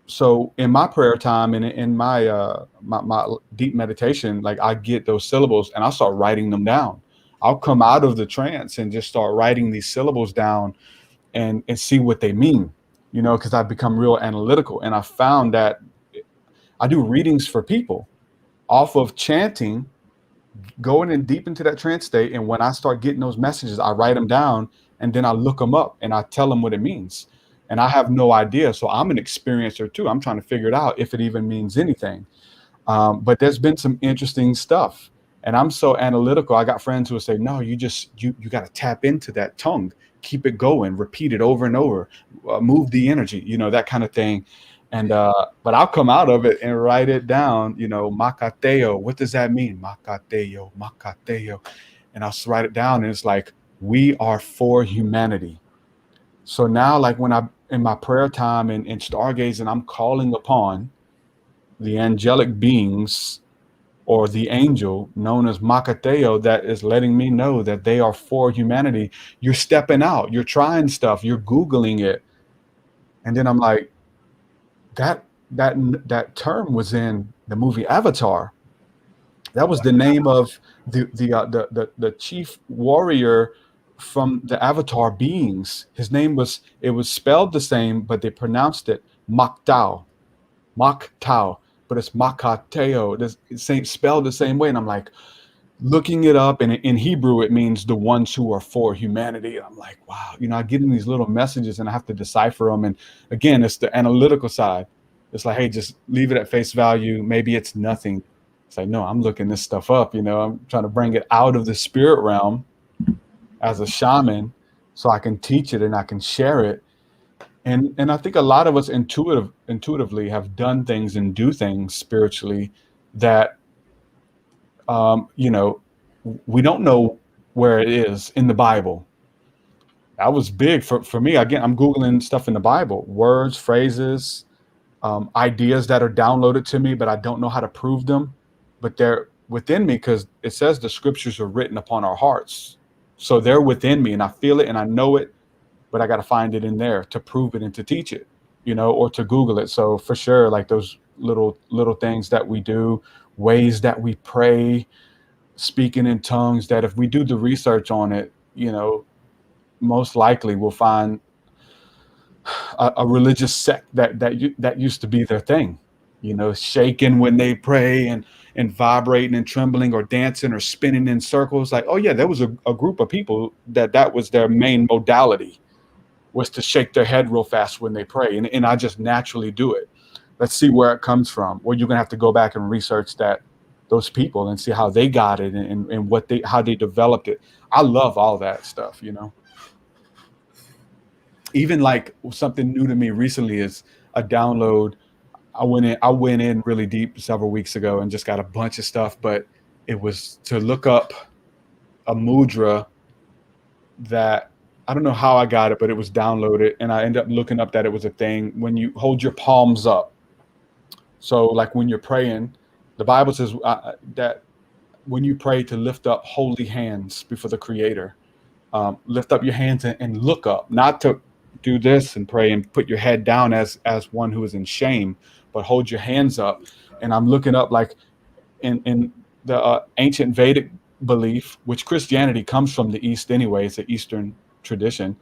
So in my prayer time and in my my deep meditation, like I get those syllables and I start writing them down. I'll come out of the trance and just start writing these syllables down and see what they mean, because I've become real analytical. And I found that I do readings for people off of chanting, going in deep into that trance state. And when I start getting those messages, I write them down and then I look them up and I tell them what it means. And I have no idea. So I'm an experiencer too. I'm trying to figure it out if it even means anything. But there's been some interesting stuff. And I'm so analytical. I got friends who will say, no, you got to tap into that tongue. Keep it going. Repeat it over and over. Move the energy, that kind of thing. And but I'll come out of it and write it down, Makateo. What does that mean? Makateo, Makateo. And I'll write it down and it's like, we are for humanity. So now, like when I'm in my prayer time and stargazing, I'm calling upon the angelic beings or the angel known as Makateo that is letting me know that they are for humanity. You're stepping out, you're trying stuff, you're Googling it. And then I'm like, that term was in the movie Avatar. That was the name of the chief warrior from the Avatar beings. His name was spelled the same, but they pronounced it Maktao, but it's Makateo. It's spelled the same way. And I'm like, looking it up, and in Hebrew, it means the ones who are for humanity. And I'm like, wow, I get in these little messages and I have to decipher them. And again, it's the analytical side. It's like, hey, just leave it at face value. Maybe it's nothing. It's like, no, I'm looking this stuff up. I'm trying to bring it out of the spirit realm as a shaman so I can teach it and I can share it. And I think a lot of us intuitively have done things and do things spiritually that, we don't know where it is in the Bible. That was big for me. Again, I'm Googling stuff in the Bible, words, phrases, ideas that are downloaded to me, but I don't know how to prove them. But they're within me because it says the scriptures are written upon our hearts. So they're within me and I feel it and I know it, but I got to find it in there to prove it and to teach it, or to Google it. So for sure, like those little things that we do, ways that we pray, speaking in tongues, that if we do the research on it, most likely we'll find a religious sect that used to be their thing, shaking when they pray and vibrating and trembling or dancing or spinning in circles. Like, oh yeah, there was a group of people that was their main modality, was to shake their head real fast when they pray. And I just naturally do it. Let's see where it comes from. Well, you're gonna have to go back and research those people and see how they got it and how they developed it. I love all that stuff, Even like something new to me recently is a download. I went in really deep several weeks ago and just got a bunch of stuff, but it was to look up a mudra that I don't know how I got it, but it was downloaded, and I ended up looking up that it was a thing when you hold your palms up. So like when you're praying, the Bible says that when you pray to lift up holy hands before the Creator, lift up your hands and look up, not to do this and pray and put your head down as one who is in shame, but hold your hands up. And I'm looking up, like in the ancient Vedic belief, which Christianity comes from the East anyway, it's an Eastern tradition,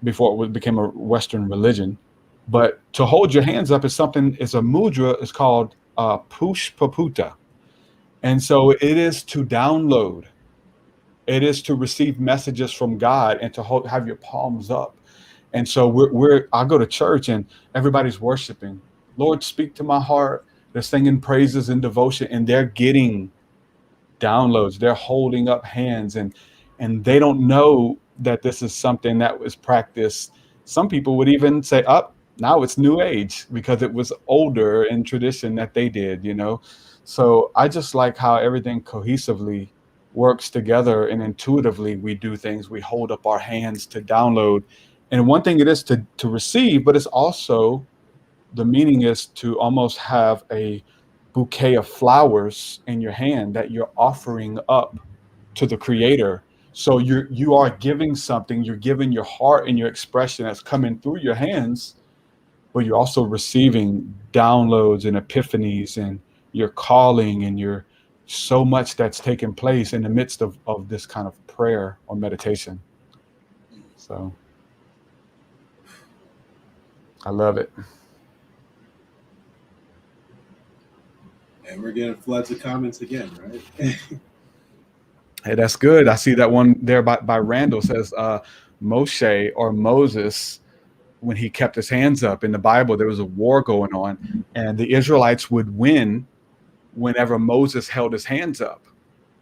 before it became a Western religion. But to hold your hands up is a mudra, is called pushpaputa. And so it is to download. It is to receive messages from God and to have your palms up. And so I go to church and everybody's worshiping. Lord, speak to my heart. They're singing praises and devotion, and they're getting downloads. They're holding up hands, and they don't know that this is something that was practiced. Some people would even say, now it's new age, because it was older in tradition that they did, So I just like how everything cohesively works together, and intuitively we do things. We hold up our hands to download. And one thing it is to receive, but it's also, the meaning is to almost have a bouquet of flowers in your hand that you're offering up to the Creator. So you are giving something, you're giving your heart and your expression that's coming through your hands, but you're also receiving downloads and epiphanies, and you're calling, and you're so much that's taking place in the midst of this kind of prayer or meditation. So I love it. And we're getting floods of comments again, right? Hey, that's good. I see that one there by Randall says Moshe, or Moses, when he kept his hands up in the Bible, there was a war going on, and the Israelites would win whenever Moses held his hands up.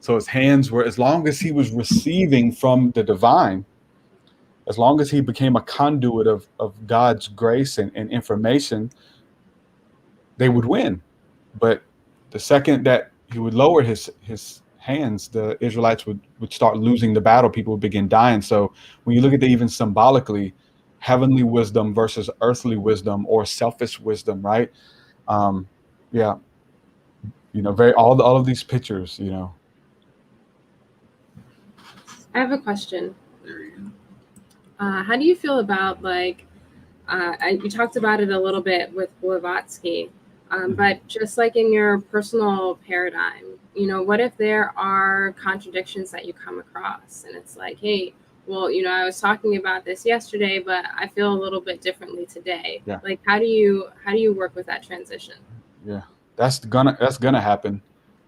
So his hands were, as long as he was receiving from the divine, as long as he became a conduit of God's grace and information, they would win. But the second that he would lower his hands, the Israelites would start losing the battle. People would begin dying. So when you look at even symbolically, heavenly wisdom versus earthly wisdom, or selfish wisdom, right? Yeah. All of these pictures, I have a question. How do you feel about, you talked about it a little bit with Blavatsky, but just like in your personal paradigm, what if there are contradictions that you come across, and it's like, hey, well, I was talking about this yesterday, but I feel a little bit differently today. Yeah. Like, how do you work with that transition? Yeah, that's gonna happen.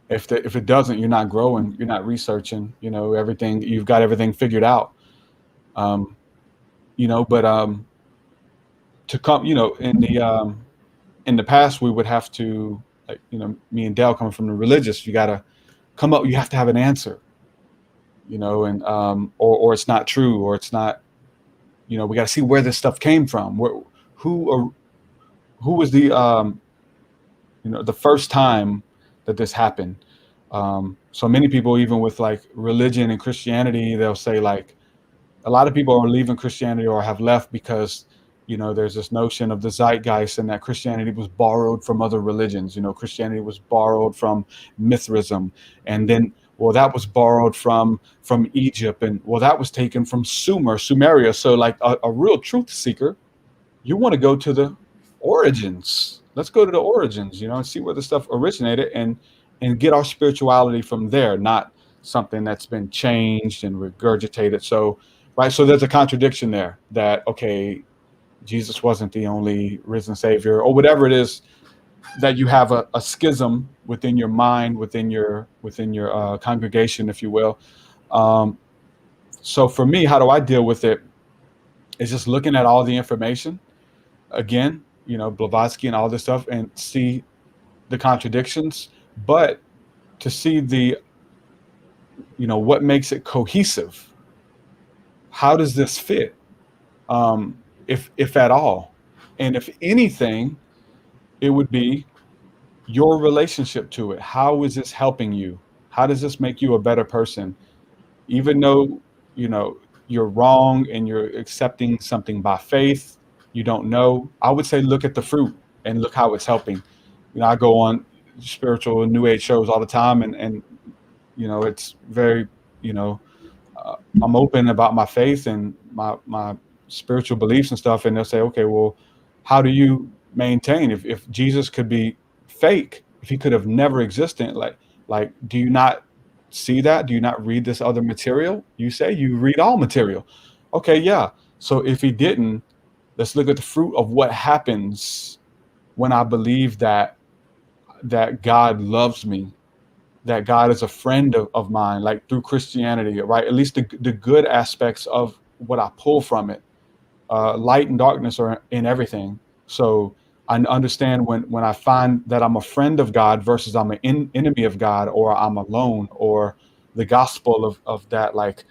If it doesn't, you're not growing, you're not researching, everything, you've got everything figured out. But to come, in the past, we would have to, me and Dell coming from the religious, you gotta come up, you have to have an answer, and or it's not true, or it's not, we got to see where this stuff came from, who was the the first time that this happened. So many people, even with religion and Christianity, they'll say a lot of people are leaving Christianity or have left because there's this notion of the zeitgeist, and that Christianity was borrowed from other religions. Christianity was borrowed from Mithraism, and then, well, that was borrowed from Egypt, and well, that was taken from Sumeria. So a real truth seeker, you want to go to the origins. Let's go to the origins, and see where the stuff originated, and get our spirituality from there, not something that's been changed and regurgitated. So, right. So there's a contradiction there that, okay, Jesus wasn't the only risen savior, or whatever it is, that you have a schism within your mind, within your congregation, if you will. So for me, how do I deal with it? Is just looking at all the information again, Blavatsky and all this stuff, and see the contradictions, but to see the, what makes it cohesive. How does this fit? If at all, and if anything, it would be your relationship to it. How is this helping you? How does this make you a better person? Even though, you're wrong and you're accepting something by faith, you don't know. I would say, look at the fruit and look how it's helping. I go on spiritual and new age shows all the time, and it's very, I'm open about my faith and my spiritual beliefs and stuff, and they'll say, okay, well, how do you maintain if Jesus could be fake, if he could have never existed, like do you not see that? Do you not read this other material? You say you read all material. Okay, yeah. So if he didn't, let's look at the fruit of what happens when I believe that God loves me, that God is a friend of mine, like through Christianity, right? At least the good aspects of what I pull from it. Light and darkness are in everything. So I understand when I find that I'm a friend of God versus I'm an enemy of God, or I'm alone, or the gospel of that, like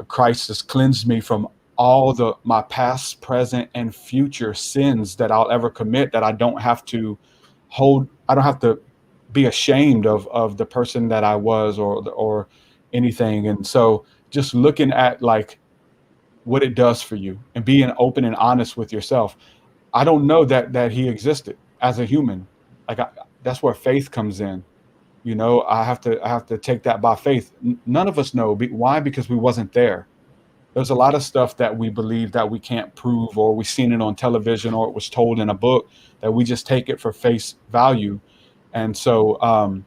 Christ has cleansed me from all my past, present, and future sins that I'll ever commit, that I don't have to be ashamed of the person that I was, or anything. And so just looking at like what it does for you and being open and honest with yourself. I don't know that he existed as a human. That's where faith comes in. You know, I have to take that by faith. None of us know. Why? Because we wasn't there. There's a lot of stuff that we believe that we can't prove, or we've seen it on television, or it was told in a book, that we just take it for face value. And so,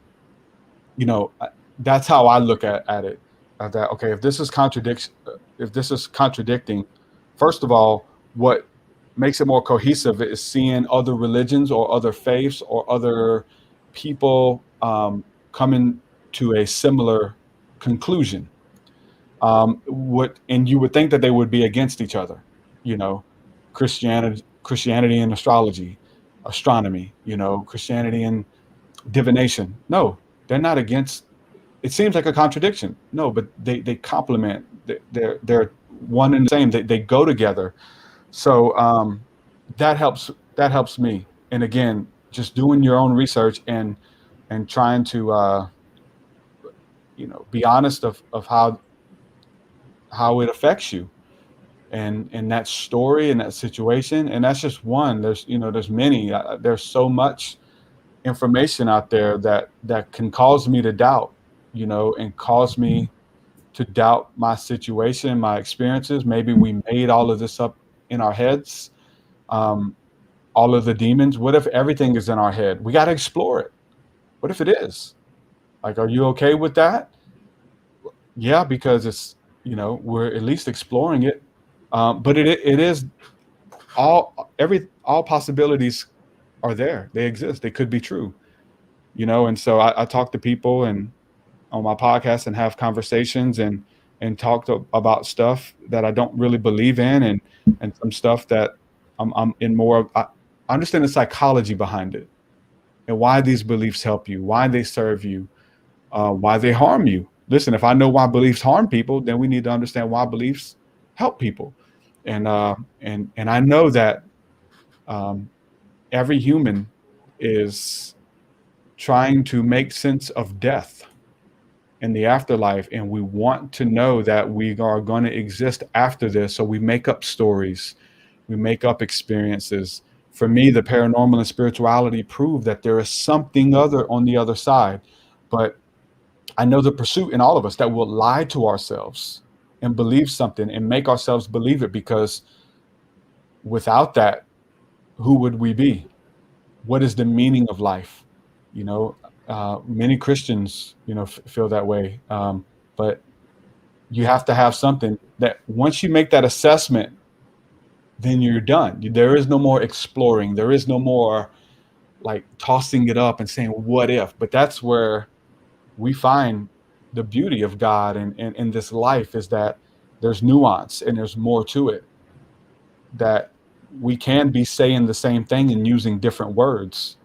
you know, that's how I look at it. That, okay, if this is contradicting, first of all, what makes it more cohesive is seeing other religions or other faiths or other people coming to a similar conclusion. And you would think that they would be against each other, you know, Christianity and astrology, astronomy, you know, Christianity and divination. No, they're not against. It seems like a contradiction. No, but they complement. They're one and the same. They go together. So that helps me. And again, just doing your own research and trying to you know, be honest of how it affects you, and that story and that situation. And that's just one. There's many. There's so much information out there that can cause me to doubt, you know, and cause me to doubt my situation, my experiences. Maybe we made all of this up in our heads, all of the demons. What if everything is in our head? We got to explore it. What if it is? Like, are you okay with that? Yeah, because it's, you know, we're at least exploring it. But it is all possibilities are there. They exist. They could be true, you know. And so I talk to people and on my podcast and have conversations and talk about stuff that I don't really believe in, and some stuff that I'm in more. I understand the psychology behind it and why these beliefs help you, why they serve you, why they harm you. Listen, if I know why beliefs harm people, then we need to understand why beliefs help people. And I know that every human is trying to make sense of death and the afterlife, and we want to know that we are going to exist after this. So we make up stories, we make up experiences. For me, the paranormal and spirituality prove that there is something other on the other side. But I know the pursuit in all of us that will lie to ourselves and believe something and make ourselves believe it, because without that, who would we be? What is the meaning of life? You know, many Christians, you know, feel that way. But you have to have something that once you make that assessment, then you're done. There is no more exploring. There is no more like tossing it up and saying, what if? But that's where we find the beauty of God and this life, is that there's nuance and there's more to it, that we can be saying the same thing and using different words.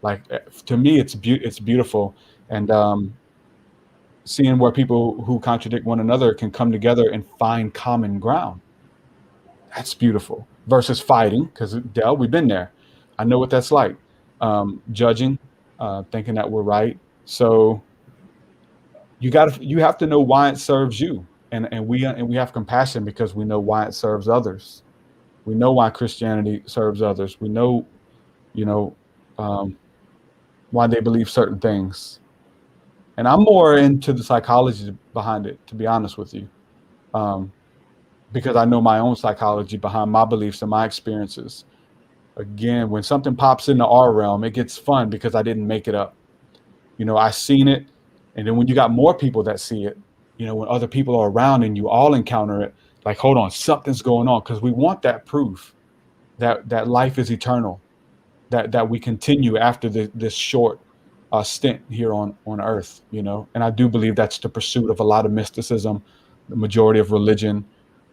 Like, to me, it's beautiful. And seeing where people who contradict one another can come together and find common ground. That's beautiful. Versus fighting, because Dell, we've been there. I know what that's like. Judging, thinking that we're right. So you have to know why it serves you, and we have compassion because we know why it serves others. We know why Christianity serves others. We know, you know, why they believe certain things. And I'm more into the psychology behind it, to be honest with you. because I know my own psychology behind my beliefs and my experiences. Again, when something pops into our realm, it gets fun because I didn't make it up. You know, I seen it. And then when you got more people that see it, you know, when other people are around and you all encounter it, like, hold on, something's going on, because we want that proof that life is eternal, that we continue after this short stint here on earth, you know. And I do believe that's the pursuit of a lot of mysticism, the majority of religion,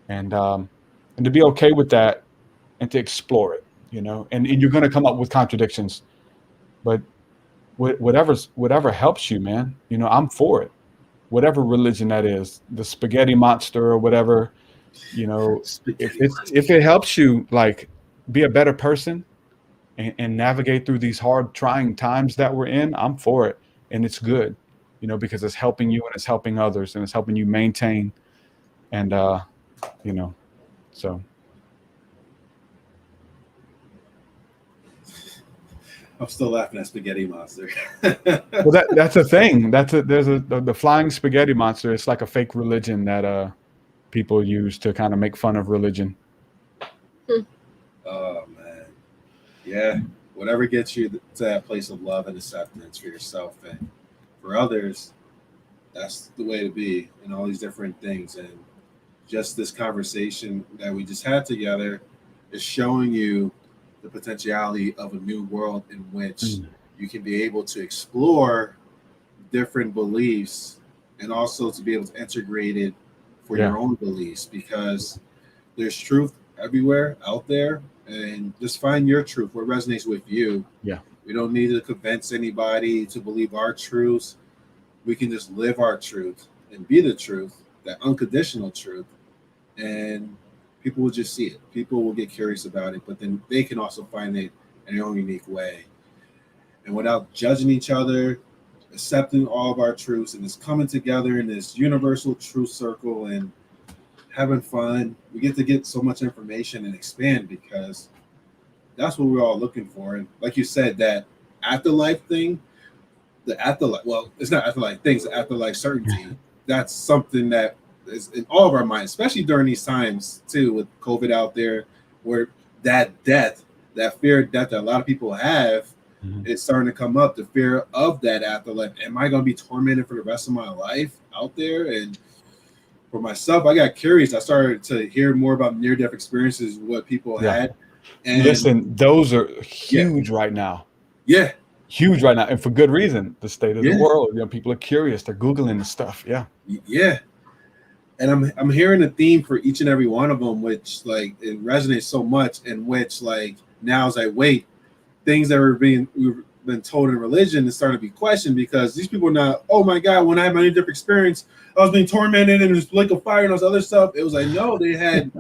and to be okay with that and to explore it, you know. And you're going to come up with contradictions, but whatever helps you, man, you know, I'm for it. Whatever religion that is, the spaghetti monster or whatever, you know, if it helps you like be a better person and navigate through these hard, trying times that we're in, I'm for it. And it's good, you know, because it's helping you and it's helping others and it's helping you maintain. And, you know, so. I'm still laughing at spaghetti monster. Well, that's a thing. There's the flying spaghetti monster. It's like a fake religion that people use to kind of make fun of religion. Oh man, yeah. Whatever gets you to that place of love and acceptance for yourself and for others, that's the way to be. And all these different things, and just this conversation that we just had together is showing you the potentiality of a new world in which you can be able to explore different beliefs and also to be able to integrate it for your own beliefs, because there's truth everywhere out there, and just find your truth, what resonates with you. Yeah. We don't need to convince anybody to believe our truths. We can just live our truth and be the truth, that unconditional truth, and people will just see it. People will get curious about it, but then they can also find it in their own unique way. And without judging each other, accepting all of our truths and just coming together in this universal truth circle and having fun, we get so much information and expand, because that's what we're all looking for. And like you said, that afterlife thing, the afterlife, well, it's not afterlife things, the afterlife certainty, that's something that is in all of our minds, especially during these times too, with COVID out there, where that death, that fear of death that a lot of people have, is starting to come up. The fear of that afterlife. Am I going to be tormented for the rest of my life out there? And for myself, I got curious. I started to hear more about near-death experiences, what people had. And listen, those are huge right now. Yeah. Huge right now. And for good reason. The state of the world. You know, people are curious. They're Googling this stuff. Yeah. Yeah. And I'm hearing a theme for each and every one of them, which like it resonates so much, and which like now as I wait, things that we've been told in religion is starting to be questioned, because these people are not, oh my God, when I had my near-death experience, I was being tormented and there's lake of fire and all this other stuff. It was like, no, they had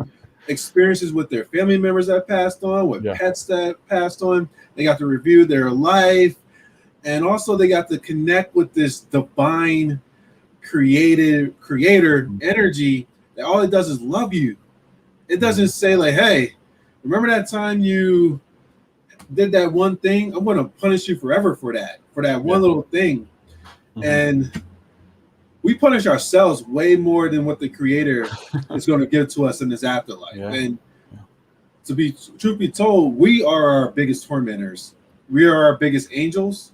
experiences with their family members that passed on, with pets that passed on. They got to review their life, and also they got to connect with this divine creator energy that all it does is love you. It doesn't say like, hey, remember that time you did that one thing? I'm going to punish you forever for that one little thing. And we punish ourselves way more than what the creator is going to give to us in this afterlife. And to be truth be told, we are our biggest tormentors. We are our biggest angels.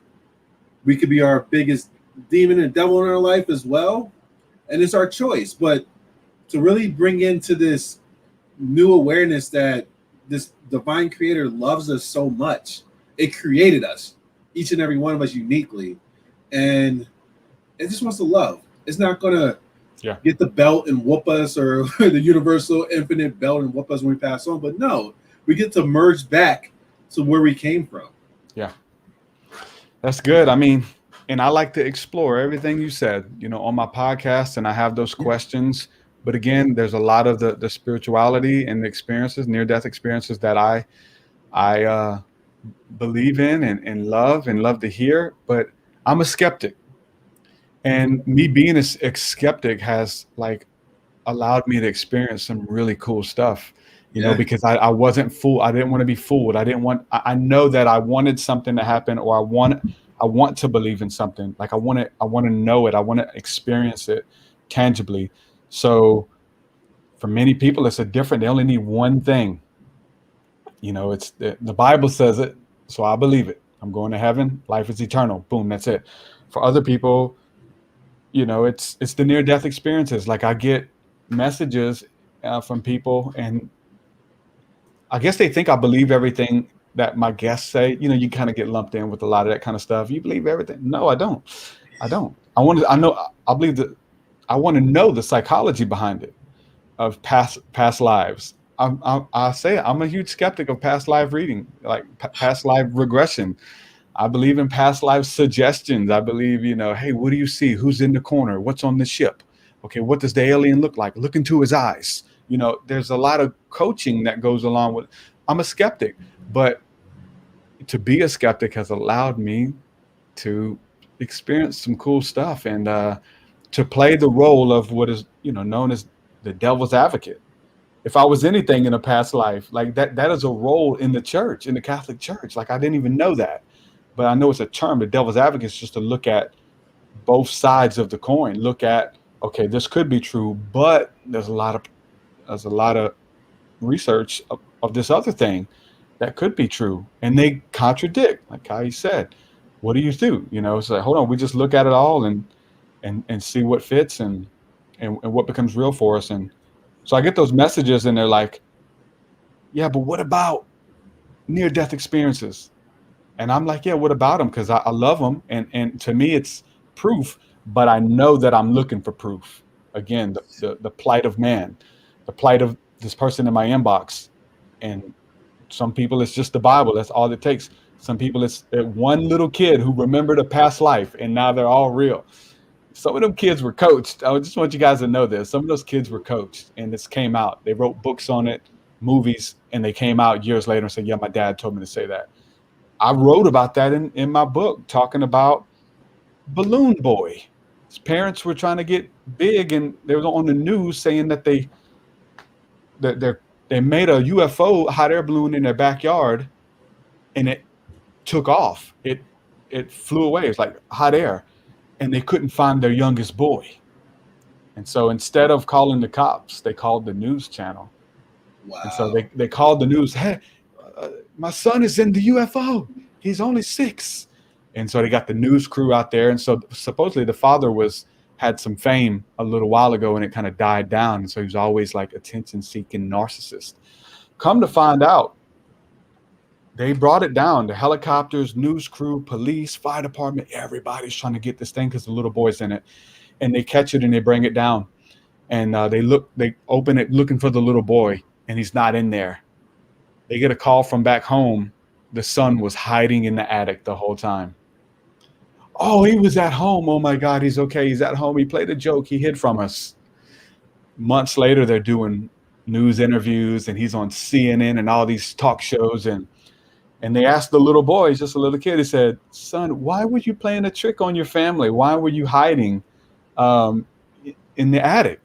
We could be our biggest demon and devil in our life as well, and it's our choice. But to really bring into this new awareness that this divine creator loves us so much, it created us, each and every one of us uniquely, and it just wants to love. It's not gonna get the belt and whoop us, or the universal infinite belt and whoop us when we pass on, but no, we get to merge back to where we came from. That's good. I mean, and I like to explore everything you said, you know, on my podcast, and I have those questions. But again, there's a lot of the spirituality and the experiences, near-death experiences that I believe in and love to hear. But I'm a skeptic, and me being a skeptic has like allowed me to experience some really cool stuff, you know, because I wasn't fooled. I didn't want to be fooled. I know that I wanted something to happen, or I want to believe in something. Like I want to know it. I want to experience it tangibly. So for many people, it's a different. They only need one thing. You know, it's the Bible says it, so I believe it. I'm going to heaven. Life is eternal. Boom, that's it. For other people, you know, it's the near-death experiences. Like I get messages from people, and I guess they think I believe everything that my guests say. You know, you kind of get lumped in with a lot of that kind of stuff. You believe everything? No, I don't. I believe that I want to know the psychology behind it, of past lives. I say it, I'm a huge skeptic of past life reading, like past life regression. I believe in past life suggestions. I believe, you know, hey, what do you see? Who's in the corner? What's on the ship? Okay, what does the alien look like? Look into his eyes. You know, there's a lot of coaching that goes along with. I'm a skeptic, but to be a skeptic has allowed me to experience some cool stuff and to play the role of what is, you know, known as the devil's advocate. If I was anything in a past life, like that is a role in the church, in the Catholic Church. Like I didn't even know that, but I know it's a term. The devil's advocate is just to look at both sides of the coin. Look at, okay, this could be true, but there's a lot of research of this other thing that could be true, and they contradict. Like Kaí said, what do you do? You know, it's like, hold on, we just look at it all and see what fits and what becomes real for us. And so I get those messages, and they're like, yeah, but what about near-death experiences? And I'm like, yeah, what about them? Because I love them, and to me, it's proof. But I know that I'm looking for proof. Again, the plight of man, the plight of this person in my inbox, and some people it's just the Bible. That's all it takes. Some people it's one little kid who remembered a past life, and now they're all real. Some of them kids were coached. I just want you guys to know this. Some of those kids were coached, and this came out. They wrote books on it, movies, and they came out years later and said, yeah, my dad told me to say that. I wrote about that in my book, talking about Balloon Boy. His parents were trying to get big, and they were on the news saying that they made a UFO hot air balloon in their backyard, and it took off. It flew away. It's like hot air. And they couldn't find their youngest boy. And so instead of calling the cops, they called the news channel. Wow. And so they called the news, hey, my son is in the UFO. He's only 6. And so they got the news crew out there. And so supposedly the father had some fame a little while ago, and it kind of died down. And so he was always like attention-seeking narcissist. Come to find out, they brought it down. The helicopters, news crew, police, fire department, everybody's trying to get this thing because the little boy's in it. And they catch it and they bring it down. And they open it looking for the little boy, and he's not in there. They get a call from back home. The son was hiding in the attic the whole time. Oh, he was at home. Oh my God, he's okay. He's at home. He played a joke. He hid from us. Months later, they're doing news interviews, and he's on CNN and all these talk shows. And they asked the little boy, he's just a little kid, he said, son, why were you playing a trick on your family? Why were you hiding in the attic?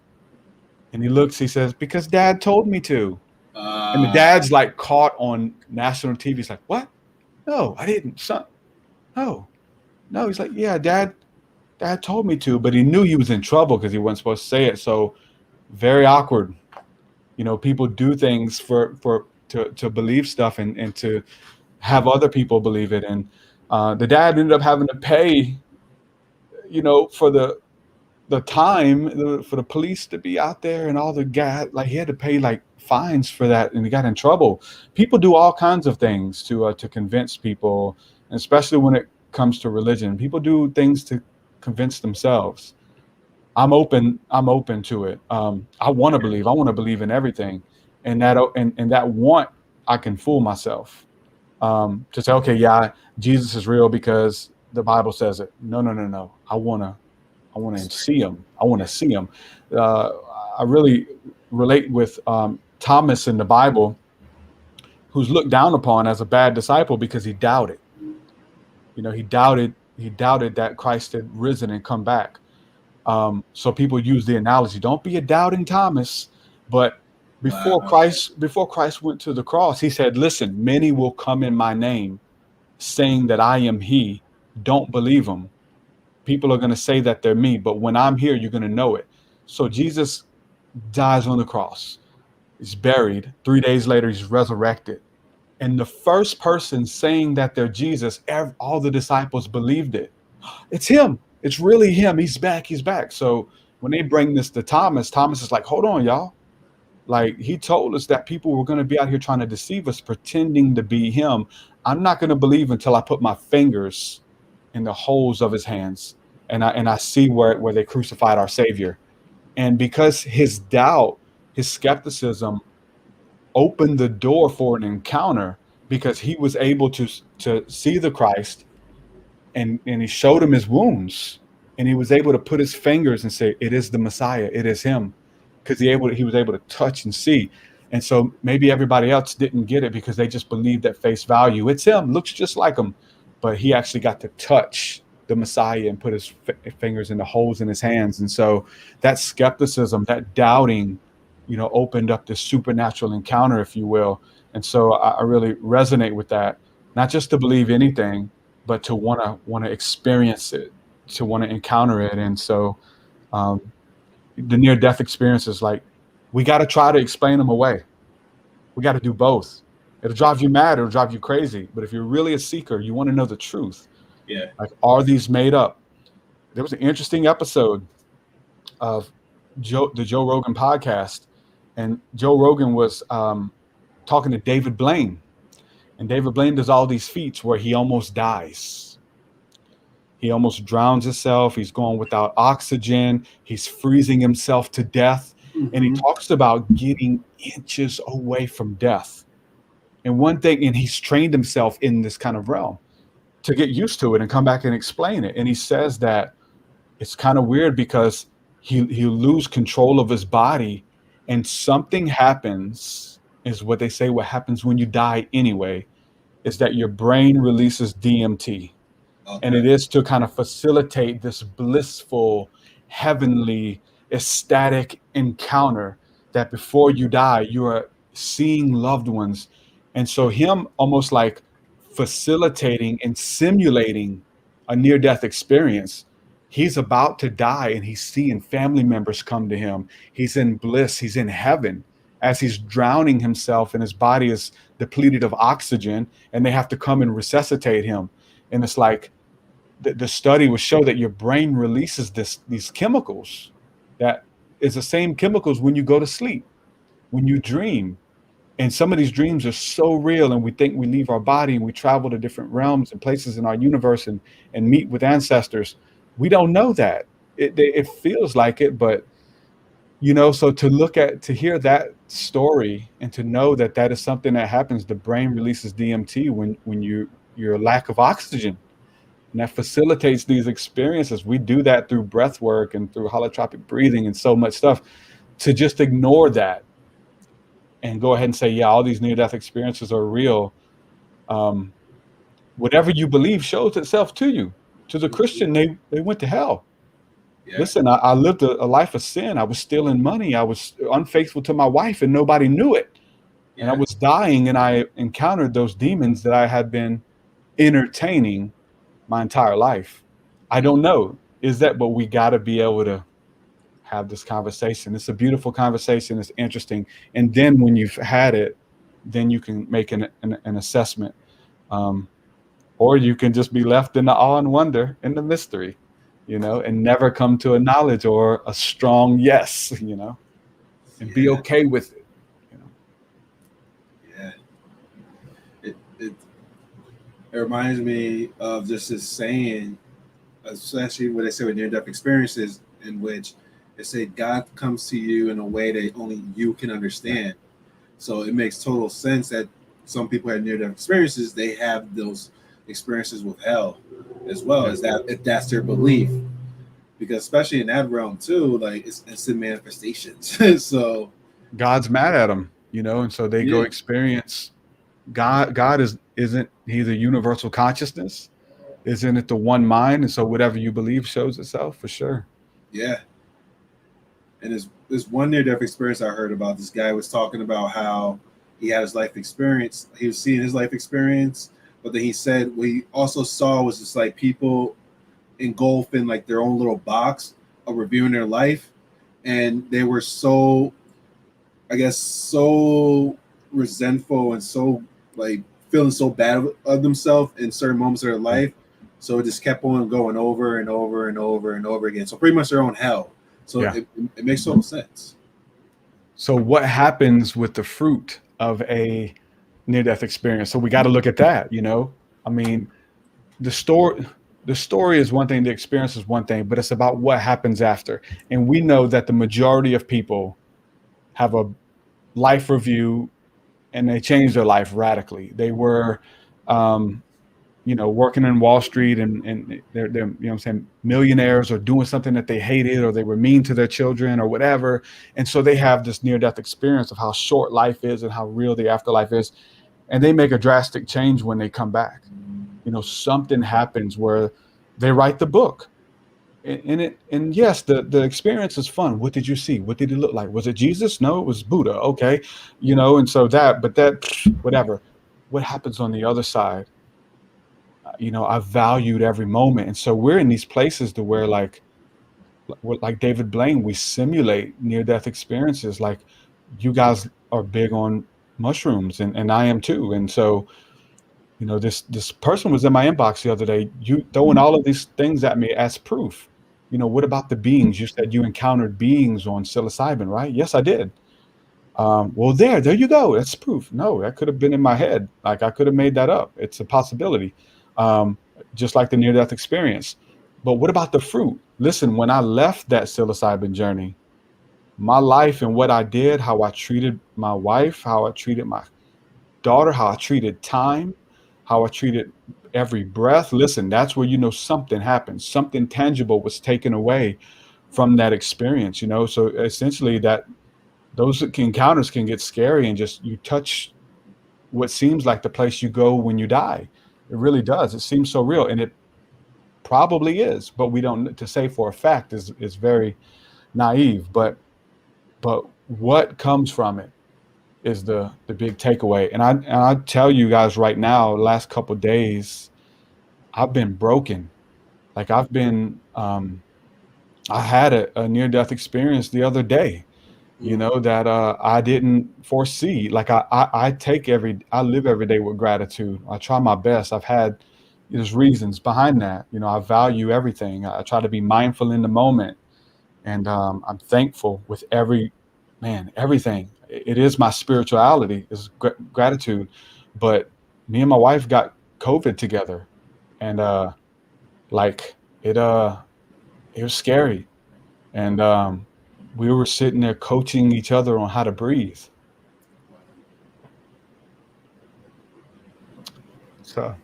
And he looks, he says, because dad told me to. And the dad's like caught on national TV. He's like, what? No, I didn't, son. No. He's like, yeah, dad told me to, but he knew he was in trouble because he wasn't supposed to say it. So very awkward. You know, people do things to believe stuff and to have other people believe it. And the dad ended up having to pay, you know, for the time for the police to be out there and all the gas. Like he had to pay like fines for that, and he got in trouble. People do all kinds of things to convince people, and especially when it comes to religion. People do things to convince themselves. I'm open to it. I want to believe in everything, and that want, I can fool myself to say, okay, yeah, Jesus is real because the Bible says it. No. I want to see him. I want to see him. I really relate with Thomas in the Bible, who's looked down upon as a bad disciple because he doubted. You know, he doubted that Christ had risen and come back. So people use the analogy, don't be a doubting Thomas. But before Christ went to the cross, he said, listen, many will come in my name saying that I am he. Don't believe them. People are going to say that they're me, but when I'm here, you're going to know it. So Jesus dies on the cross. He's buried. 3 days later, he's resurrected. And the first person saying that they're Jesus, all the disciples believed it. It's him. It's really him. He's back. He's back. So when they bring this to Thomas, Thomas is like, hold on, y'all. Like, he told us that people were going to be out here trying to deceive us, pretending to be him. I'm not going to believe until I put my fingers in the holes of his hands and I see where they crucified our Savior. And because his doubt, his skepticism opened the door for an encounter, because he was able to see the Christ, and he showed him his wounds, and he was able to put his fingers and say, it is the Messiah, it is him, because he was able to touch and see. And so maybe everybody else didn't get it because they just believed at face value, it's him, looks just like him. But he actually got to touch the Messiah and put his fingers in the holes in his hands. And so that skepticism, that doubting, opened up this supernatural encounter, if you will. And so I really resonate with that, not just to believe anything, but to want to experience it, to want to encounter it. And so the near-death experiences, like, we got to try to explain them away. We got to do both. It'll drive you mad, it'll drive you crazy. But if you're really a seeker, you want to know the truth. Yeah. Like, are these made up? There was an interesting episode of the Joe Rogan podcast, and Joe Rogan was talking to David Blaine, and David Blaine does all these feats where he almost dies. He almost drowns himself. He's going without oxygen. He's freezing himself to death. Mm-hmm. And he talks about getting inches away from death. And one thing, and he's trained himself in this kind of realm to get used to it and come back and explain it. And he says that it's kind of weird because he'll lose control of his body, and something happens, is what they say, what happens when you die anyway, is that your brain releases DMT. Okay. And it is to kind of facilitate this blissful, heavenly, ecstatic encounter that before you die, you are seeing loved ones. And so him almost like facilitating and simulating a near-death experience. He's about to die and he's seeing family members come to him. He's in bliss. He's in heaven as he's drowning himself, and his body is depleted of oxygen, and they have to come and resuscitate him. And it's like the study will show that your brain releases these chemicals that is the same chemicals when you go to sleep, when you dream. And some of these dreams are so real, and we think we leave our body and we travel to different realms and places in our universe and meet with ancestors. We don't know that. It feels like it, but so to hear that story and to know that that is something that happens, the brain releases DMT when you're lack of oxygen, and that facilitates these experiences. We do that through breath work and through holotropic breathing and so much stuff. To just ignore that and go ahead and say, yeah, all these near-death experiences are real. Whatever you believe shows itself to you. To the Christian, they went to hell. Yeah. Listen, I lived a life of sin. I was stealing money. I was unfaithful to my wife, and nobody knew it. Yeah. And I was dying, and I encountered those demons that I had been entertaining my entire life. I don't know, but we got to be able to have this conversation. It's a beautiful conversation. It's interesting. And then when you've had it, then you can make an assessment. Or you can just be left in the awe and wonder and the mystery, and never come to a knowledge or a strong yes, and be okay with it. Yeah. It reminds me of just this saying, especially what they say with near-death experiences, in which they say God comes to you in a way that only you can understand. So it makes total sense that some people have near-death experiences. They have those experiences with hell as well, as that, if that's their belief, because especially in that realm too, like it's instant manifestations. So God's mad at them, and so they go experience God. Isn't he the universal consciousness? Isn't it the one mind? And so whatever you believe shows itself, for sure. Yeah. And there's one near-death experience I heard about. This guy was talking about how he had his life experience. He was seeing his life experience, but then he said what he also saw was just like people engulfed in like their own little box of reviewing their life. and they were so, I guess, so resentful and so like feeling so bad of themselves in certain moments of their life. So it just kept on going over and over and over and over again. So pretty much their own hell. So it makes total sense. So what happens with the fruit of a near-death experience? So we got to look at that, you know? I mean, the story is one thing, the experience is one thing, but it's about what happens after. And we know that the majority of people have a life review and they change their life radically. They were, working in Wall Street and they're you know what I'm saying, millionaires, or doing something that they hated, or they were mean to their children or whatever. And so they have this near-death experience of how short life is and how real the afterlife is. And they make a drastic change when they come back. You know, something happens where they write the book. And yes, the experience is fun. What did you see? What did he look like? Was it Jesus? No, it was Buddha. Okay. And so whatever. What happens on the other side? I valued every moment. And so we're in these places to where like David Blaine, we simulate near-death experiences. Like, you guys are big on mushrooms and I am too. And so, this person was in my inbox the other day, you throwing all of these things at me as proof. What about the beings? You said you encountered beings on psilocybin, right? Yes, I did. Well, there you go. That's proof. No, that could have been in my head. Like, I could have made that up. It's a possibility. Just like the near-death experience. But what about the fruit? Listen, when I left that psilocybin journey, my life and what I did, how I treated my wife, how I treated my daughter, how I treated time, how I treated every breath. Listen, that's where something happened. Something tangible was taken away from that experience, So essentially those encounters can get scary, and just you touch what seems like the place you go when you die. It really does. It seems so real, and it probably is, but we don't, to say for a fact is very naive. But what comes from it is the big takeaway. And I tell you guys right now, last couple of days, I've been broken. Like, I've been, I had a near-death experience the other day, that I didn't foresee. Like, I live every day with gratitude. I try my best. There's reasons behind that. I value everything. I try to be mindful in the moment, and I'm thankful with everything. It is my spirituality, is gratitude. But me and my wife got COVID together, and it was scary. And we were sitting there coaching each other on how to breathe. So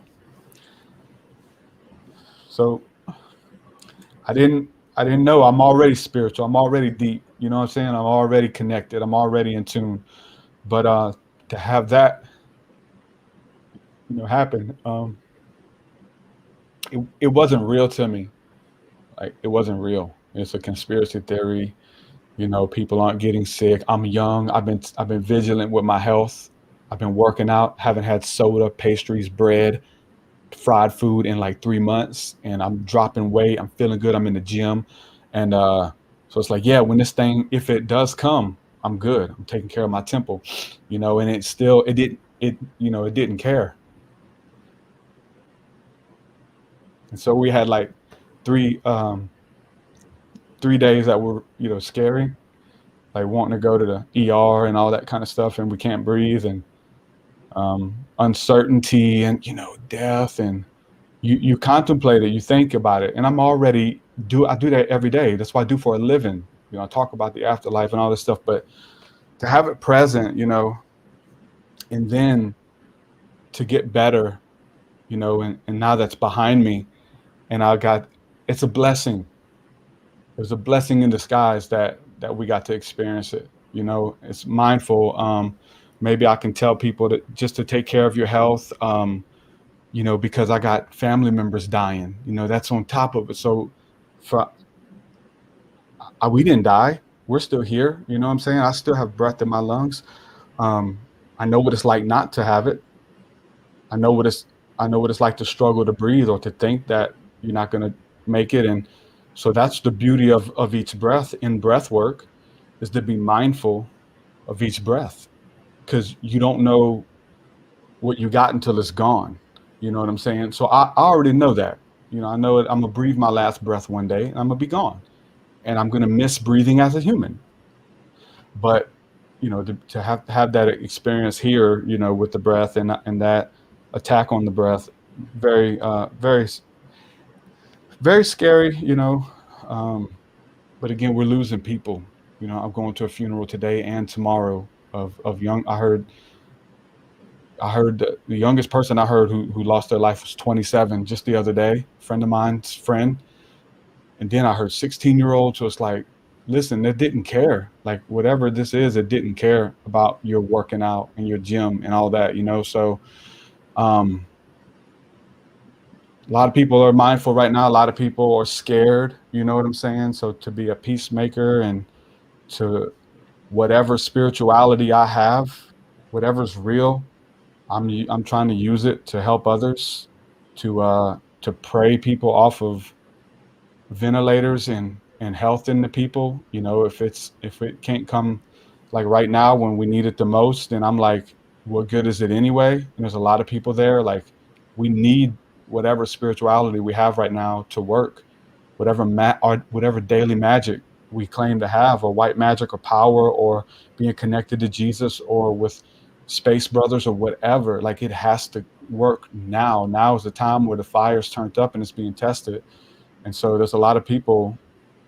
I didn't know. I'm already spiritual. I'm already deep. You know what I'm saying? I'm already connected. I'm already in tune. But to have that, happen, it wasn't real to me. Like, it wasn't real. It's a conspiracy theory. People aren't getting sick. I'm young. I've been vigilant with my health. I've been working out. Haven't had soda, pastries, bread, fried food in like 3 months, and I'm dropping weight. I'm feeling good. I'm in the gym, and so it's like, yeah, when this thing, if it does come, I'm good. I'm taking care of my temple, and it didn't care. And so we had like 3 days that were, scary, like wanting to go to the ER and all that kind of stuff, and we can't breathe, and uncertainty, and death, and you contemplate it, you think about it. And I do that every day. That's what I do for a living. I talk about the afterlife and all this stuff, but to have it present, and then to get better, and now that's behind me, and it's a blessing. It was a blessing in disguise that we got to experience it. It's mindful. Maybe I can tell people just to take care of your health, because I got family members dying, that's on top of it. So we didn't die. We're still here. You know what I'm saying? I still have breath in my lungs. I know what it's like not to have it. I know what it's like to struggle to breathe, or to think that you're not going to make it. And so that's the beauty of each breath in breath work. is to be mindful of each breath, because you don't know what you got until it's gone. You know what I'm saying? So I already know that. You know, I know it. I'm gonna breathe my last breath one day, and I'm gonna be gone, and I'm gonna miss breathing as a human. But you know, to have that experience here, you know, with the breath and that attack on the breath, very very scary. You know, but again, we're losing people. You know, I'm going to a funeral today and tomorrow of young. I heard the youngest person I heard who lost their life was 27 just the other day, friend of mine's friend. And then I heard 16-year-olds. So it's like, listen, they didn't care. Like whatever this is, it didn't care about your working out and your gym and all that, you know? So a lot of people are mindful right now. A lot of people are scared, you know what I'm saying? So to be a peacemaker and to whatever spirituality I have, whatever's real, I'm trying to use it to help others, to pray people off of ventilators and health in the people. You know, if it can't come like right now when we need it the most, then I'm like, what good is it anyway? And there's a lot of people there. Like, we need whatever spirituality we have right now to work, whatever daily magic we claim to have, or white magic or power or being connected to Jesus or with space brothers or whatever. Like, it has to work now. Now is the time where the fire's turned up and it's being tested. And so there's a lot of people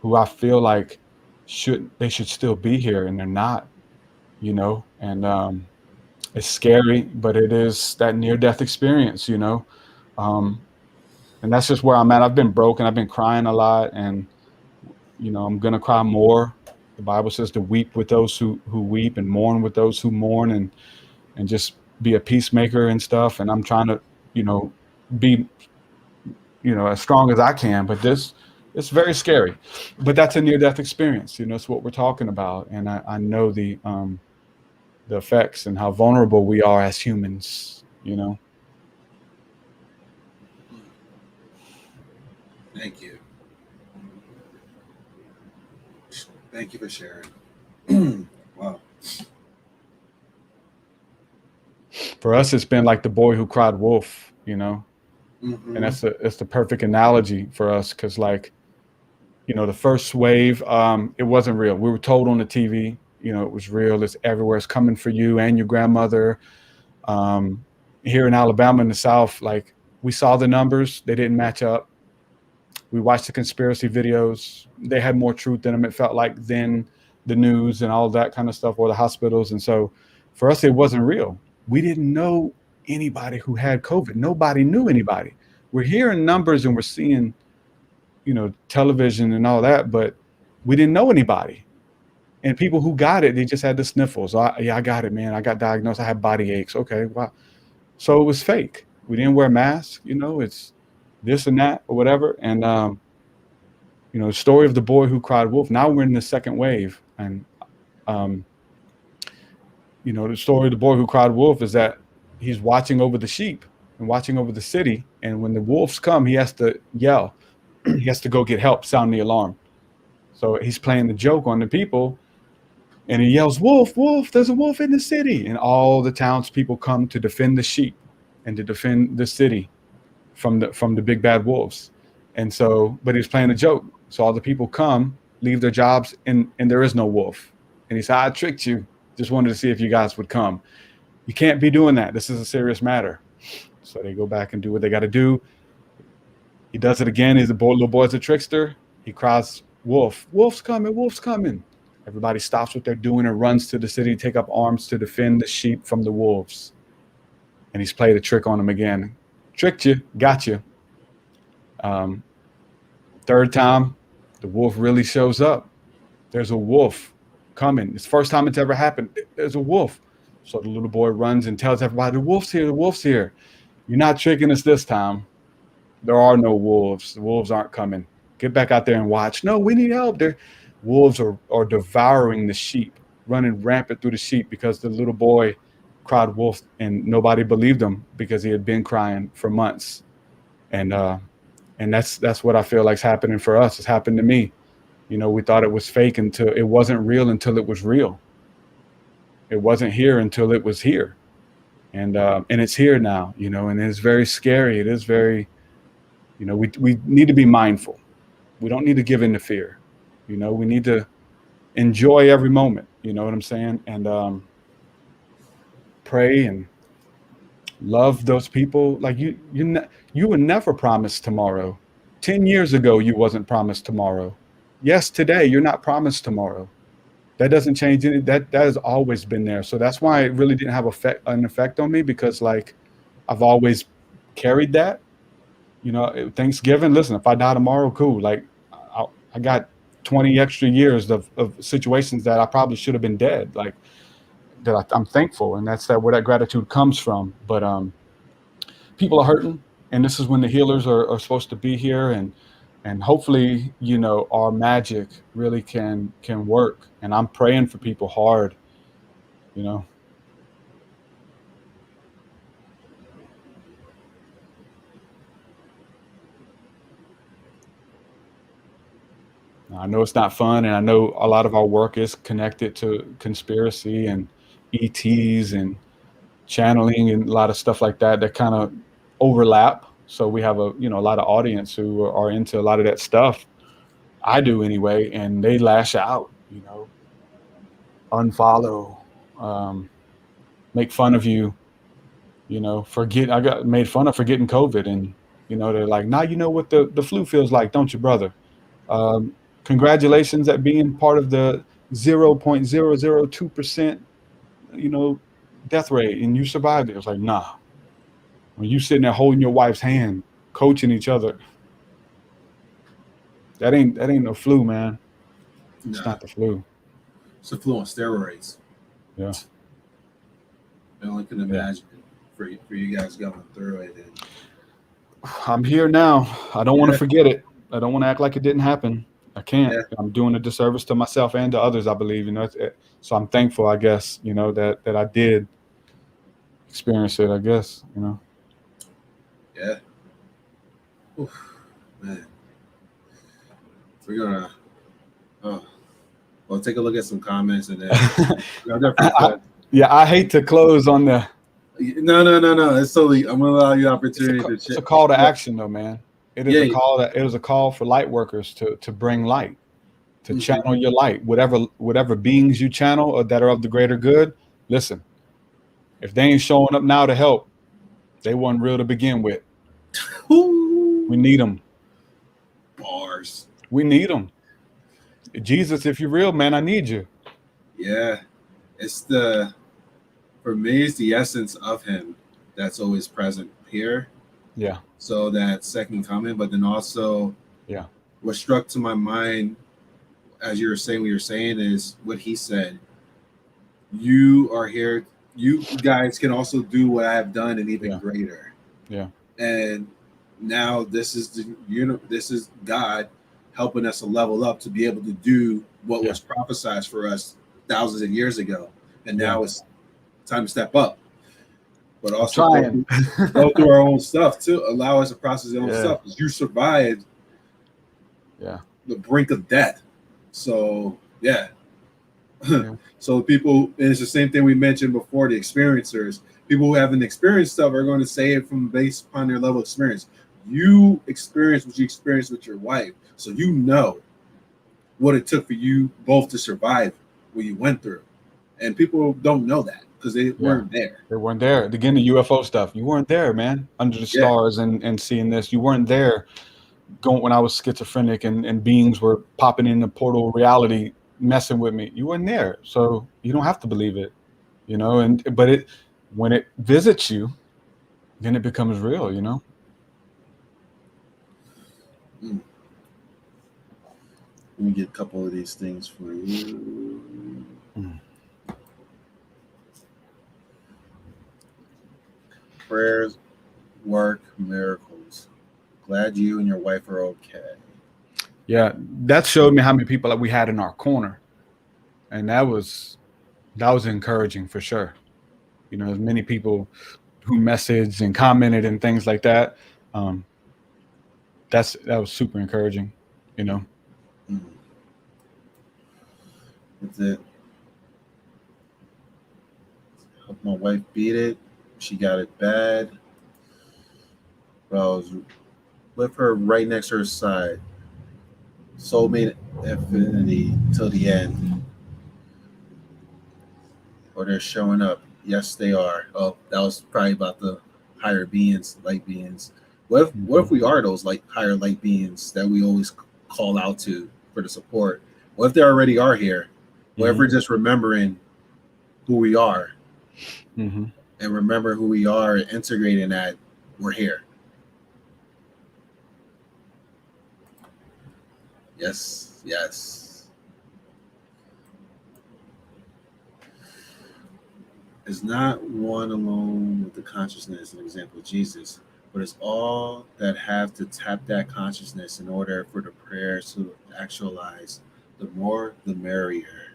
who I feel like should still be here, and they're not, you know. And it's scary, but it is that near-death experience, you know. And that's just where I'm at. I've been broken. I've been crying a lot, and you know, I'm gonna cry more. The Bible says to weep with those who weep and mourn with those who mourn, and just be a peacemaker and stuff. And I'm trying to, you know, be, you know, as strong as I can. But it's very scary. But that's a near-death experience. You know, it's what we're talking about. And I know the effects and how vulnerable we are as humans, you know. Thank you. Thank you for sharing. Wow. For us, it's been like the boy who cried wolf, you know. Mm-hmm. And it's the perfect analogy for us, because, like, you know, the first wave, it wasn't real. We were told on the TV, you know, it was real. It's everywhere. It's coming for you and your grandmother. Here in Alabama in the South, like, we saw the numbers. They didn't match up. We watched the conspiracy videos. They had more truth in them, it felt like, than the news and all that kind of stuff, or the hospitals. And so for us, it wasn't real. We didn't know anybody who had COVID. Nobody knew anybody. We're hearing numbers and we're seeing, you know, television and all that, but we didn't know anybody. And people who got it, they just had the sniffles. I got it, man. I got diagnosed. I had body aches. Okay, wow. So it was fake. We didn't wear masks. You know, it's this and that or whatever. And, you know, the story of the boy who cried wolf. Now we're in the second wave. And, you know, the story of the boy who cried wolf is that he's watching over the sheep and watching over the city. And when the wolves come, he has to yell. He has to go get help, sound the alarm. So he's playing the joke on the people. And he yells, wolf, wolf, there's a wolf in the city. And all the townspeople come to defend the sheep and to defend the city from the big bad wolves. And so, but he's playing a joke. So all the people come, leave their jobs, and there is no wolf. And he said, I tricked you. Just wanted to see if you guys would come. You can't be doing that. This is a serious matter. So they go back and do what they got to do. He does it again. He's little boy's a trickster. He cries, wolf, wolf's coming, wolf's coming. Everybody stops what they're doing and runs to the city, take up arms to defend the sheep from the wolves. And he's played a trick on them again. Tricked you, got you. Third time, the wolf really shows up. There's a wolf coming. It's the first time it's ever happened. There's a wolf. So the little boy runs and tells everybody, the wolf's here, the wolf's here. You're not tricking us this time. There are no wolves. The wolves aren't coming. Get back out there and watch. No, we need help. Wolves are devouring the sheep, running rampant through the sheep, because the little boy cried wolf and nobody believed him because he had been crying for months. And that's what I feel like's happening for us. It's happened to me. You know, we thought it was fake until it wasn't real, until it was real. It wasn't here until it was here. And it's here now, you know, and it's very scary. It is very, you know, we need to be mindful. We don't need to give in to fear. You know, we need to enjoy every moment, you know what I'm saying? And pray and love those people. Like you were never promised tomorrow. 10 years ago, you wasn't promised tomorrow. Yes, today, you're not promised tomorrow. That doesn't change any, that has always been there. So that's why it really didn't have an effect on me, because like I've always carried that. You know, Thanksgiving, listen, if I die tomorrow, cool. Like I got 20 extra years of situations that I probably should have been dead. Like that I'm thankful, and that's where that gratitude comes from. But people are hurting, and this is when the healers are supposed to be here, and hopefully, you know, our magic really can work. And I'm praying for people hard, you know. I know it's not fun, and I know a lot of our work is connected to conspiracy and ETs and channeling and a lot of stuff like that kind of overlap. So we have a lot of audience who are into a lot of that stuff. I do anyway, and they lash out, you know, unfollow, make fun of you, you know, I got made fun of for getting COVID, and, you know, they're like, now you know what the flu feels like, don't you, brother? Congratulations at being part of the 0.002%, you know, death rate, and you survived it. It was like, nah. When you sitting there holding your wife's hand, coaching each other, that ain't no flu, man. It's not the flu. It's the flu on steroids. Yeah. I only can imagine for you guys going through it. And I'm here now. I don't want to forget it. I don't want to act like it didn't happen. I can't. Yeah. I'm doing a disservice to myself and to others, I believe. You know, so I'm thankful, I guess, you know, that I did experience it, I guess, you know. Yeah. Oof, man. We're gonna well, take a look at some comments, and then I hate to close on the no. It's totally, I'm gonna allow you the opportunity to it's a call to action though, man. It is it was a call for light workers to bring light, to channel your light. Whatever beings you channel or that are of the greater good, listen. If they ain't showing up now to help, they weren't real to begin with. We need them. Bars. We need them. Jesus, if you're real, man, I need you. Yeah. For me, it's the essence of him that's always present here. Yeah. So that second comment, but then also, what struck to my mind as you were saying what you're saying is what he said. You are here. You guys can also do what I have done and even greater. Yeah. And now this is God helping us to level up to be able to do what was prophesied for us thousands of years ago. And now it's time to step up. But also go through our own stuff too. Allow us to process our own stuff. Because you survived the brink of death. So so people, and it's the same thing we mentioned before, the experiencers. People who haven't experienced stuff are going to say it from based upon their level of experience. You experienced what you experienced with your wife. So you know what it took for you both to survive what you went through. And people don't know that because they weren't there. They weren't there. Again, the UFO stuff. You weren't there, man. Under the stars and seeing this. You weren't there going when I was schizophrenic and beings were popping in the portal reality messing with me. You weren't there. So you don't have to believe it. You know, but when it visits you, then it becomes real, you know? Let me get a couple of these things for you. Prayers work miracles. Glad you and your wife are okay. Yeah, that showed me how many people that we had in our corner. And that was encouraging for sure. You know, as many people who messaged and commented and things like that. That was super encouraging, you know. That's it. Help my wife beat it. She got it bad. But I was with her right next to her side. Soulmate infinity till the end. Or they're showing up. Yes, they are. Oh, that was probably about the higher beings, light beings. What if we are those higher light beings that we always call out to for the support? What if they already are here? What if we're just remembering who we are and remember who we are and integrating that we're here? Yes, yes. Is not one alone with the consciousness, an example of Jesus, but it's all that have to tap that consciousness in order for the prayer to actualize. The more, the merrier.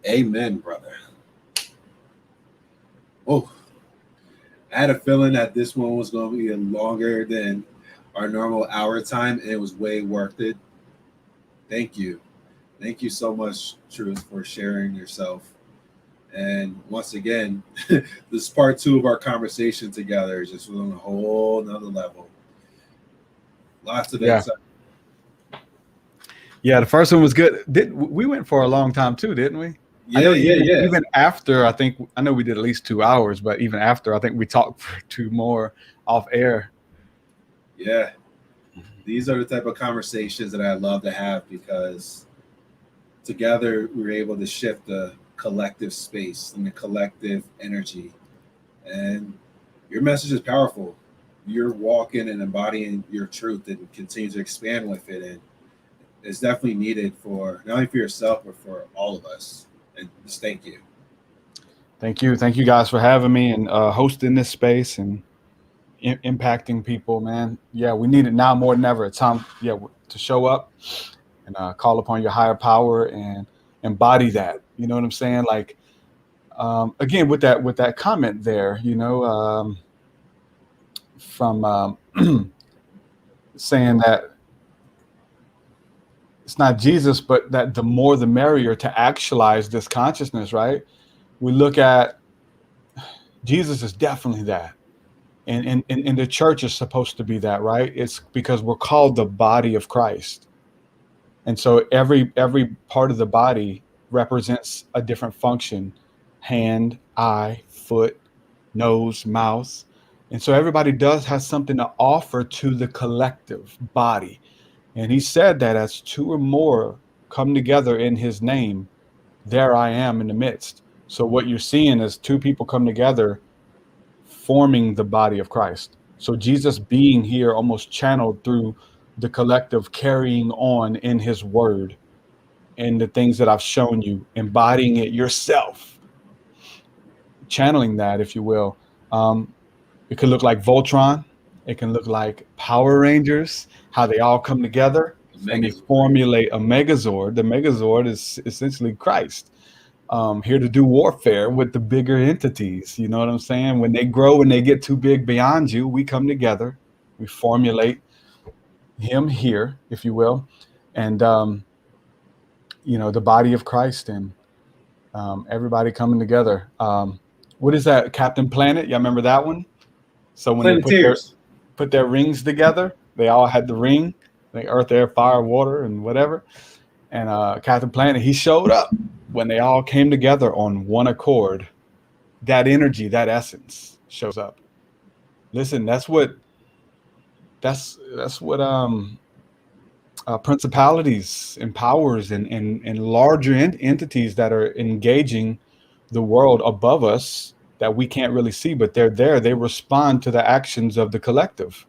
Amen, brother. Oh, I had a feeling that this one was going to be longer than our normal hour time, and it was way worth it. Thank you. Thank you so much, Truth, for sharing yourself. And once again, this is part 2 of our conversation together, just on a whole nother level. Lots of insight. Yeah, the first one was good. We went for a long time too, didn't we? Yeah. Even after, I know we did at least 2 hours, but even after, I think we talked for 2 more off air. Yeah. These are the type of conversations that I love to have, because together we're able to shift the collective space and the collective energy. And your message is powerful. You're walking and embodying your truth and continue to expand with it. And it's definitely needed for not only for yourself, but for all of us. And just thank you. Thank you. Thank you guys for having me and hosting this space and impacting people, man. Yeah, we need it now more than ever. It's time, to show up and call upon your higher power and embody that. You know what I'm saying? Like, again, with that comment there, from saying that it's not Jesus, but that the more the merrier to actualize this consciousness, right? We look at Jesus is definitely that. And the church is supposed to be that, right? It's because we're called the body of Christ. And so every part of the body represents a different function: hand, eye, foot, nose, mouth. And so everybody has something to offer to the collective body. And he said that as 2 or more come together in his name, there I am in the midst. So what you're seeing is 2 people come together forming the body of Christ. So Jesus being here almost channeled through the collective, carrying on in his word and the things that I've shown you, embodying it yourself, channeling that, if you will. It could look like Voltron. It can look like Power Rangers, how they all come together and they formulate a Megazord. The Megazord is essentially Christ, here to do warfare with the bigger entities. You know what I'm saying? When they grow and they get too big beyond you, we come together, we formulate him here, if you will, and the body of Christ and everybody coming together. What is that, Captain Planet? Y'all remember that one? So when they put their rings together, they all had the ring, like earth, air, fire, water, and whatever. And Captain Planet, he showed up when they all came together on one accord. That energy, that essence shows up. Listen, that's what principalities and powers and larger entities that are engaging the world above us that we can't really see, but they're there. They respond to the actions of the collective.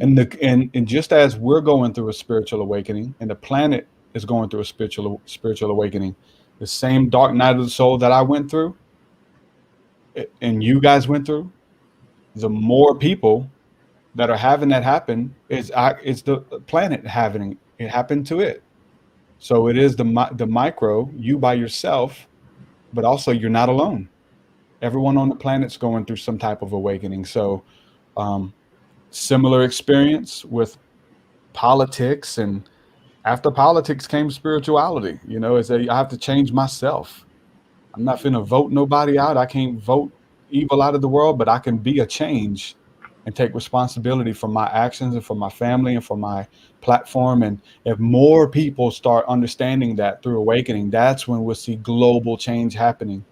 And just as we're going through a spiritual awakening and the planet is going through a spiritual awakening, the same dark night of the soul that I went through and you guys went through, the more people that are having that happen is the planet having it happen to it. So it is the micro, you by yourself, but also you're not alone. Everyone on the planet's going through some type of awakening. So similar experience with politics and after politics came spirituality. You know, I have to change myself. I'm not finna vote nobody out. I can't vote evil out of the world, but I can be a change and take responsibility for my actions and for my family and for my platform. And if more people start understanding that through awakening, that's when we'll see global change happening.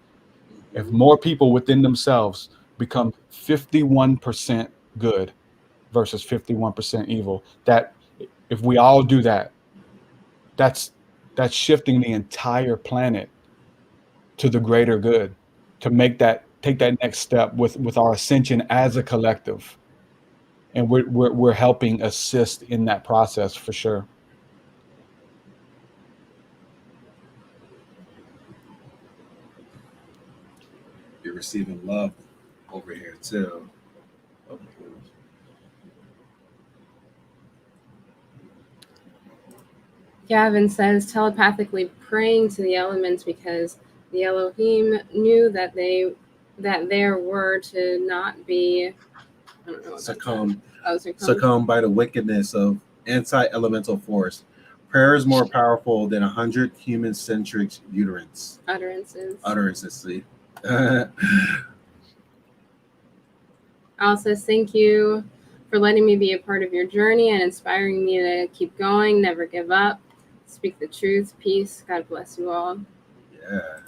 If more people within themselves become 51% good versus 51% evil, that if we all do that, that's shifting the entire planet to the greater good, to take that next step with our ascension as a collective. And we're helping assist in that process for sure. You're receiving love over here too. Gavin says telepathically praying to the elements because the Elohim knew that there were to not be, I don't know, succumb by the wickedness of anti-elemental force. Prayer is more powerful than 100 human-centric utterances. See. Al says, thank you for letting me be a part of your journey and inspiring me to keep going, never give up, speak the truth, peace. God bless you all. Yeah.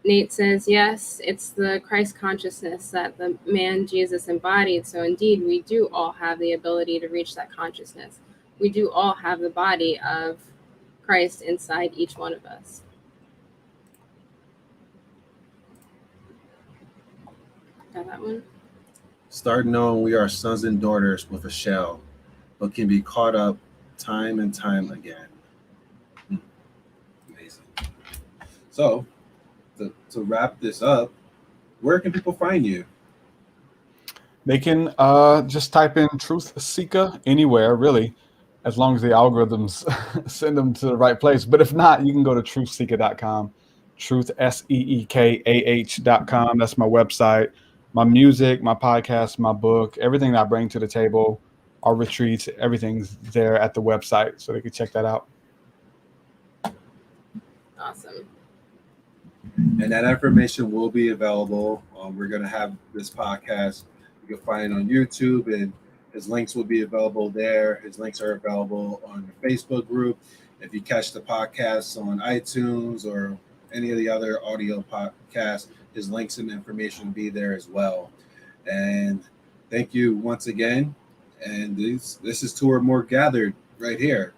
Nate says, yes, it's the Christ consciousness that the man Jesus embodied. So indeed, we do all have the ability to reach that consciousness. We do all have the body of Christ inside each one of us. Got that one? Start knowing we are sons and daughters with a shell, but can be caught up time and time again. Amazing. So, to wrap this up, where can people find you? They can just type in TruthSeekah anywhere, really, as long as the algorithms send them to the right place. But if not, you can go to TruthSeekah.com, TruthSeekah.com. That's my website. My music, my podcast, my book, everything that I bring to the table, our retreats, everything's there at the website, so they can check that out. Awesome. And that information will be available. We're going to have this podcast. You can find it on YouTube, and his links will be available there. His links are available on the Facebook group. If you catch the podcast on iTunes or any of the other audio podcasts, his links and information will be there as well. And thank you once again. And this is two or more gathered right here.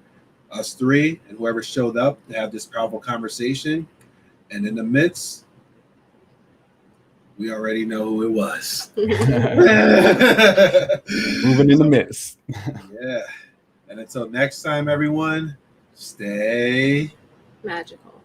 Us three and whoever showed up to have this powerful conversation. And in the midst, we already know who it was. Moving in the midst. Yeah. And until next time, everyone, stay magical.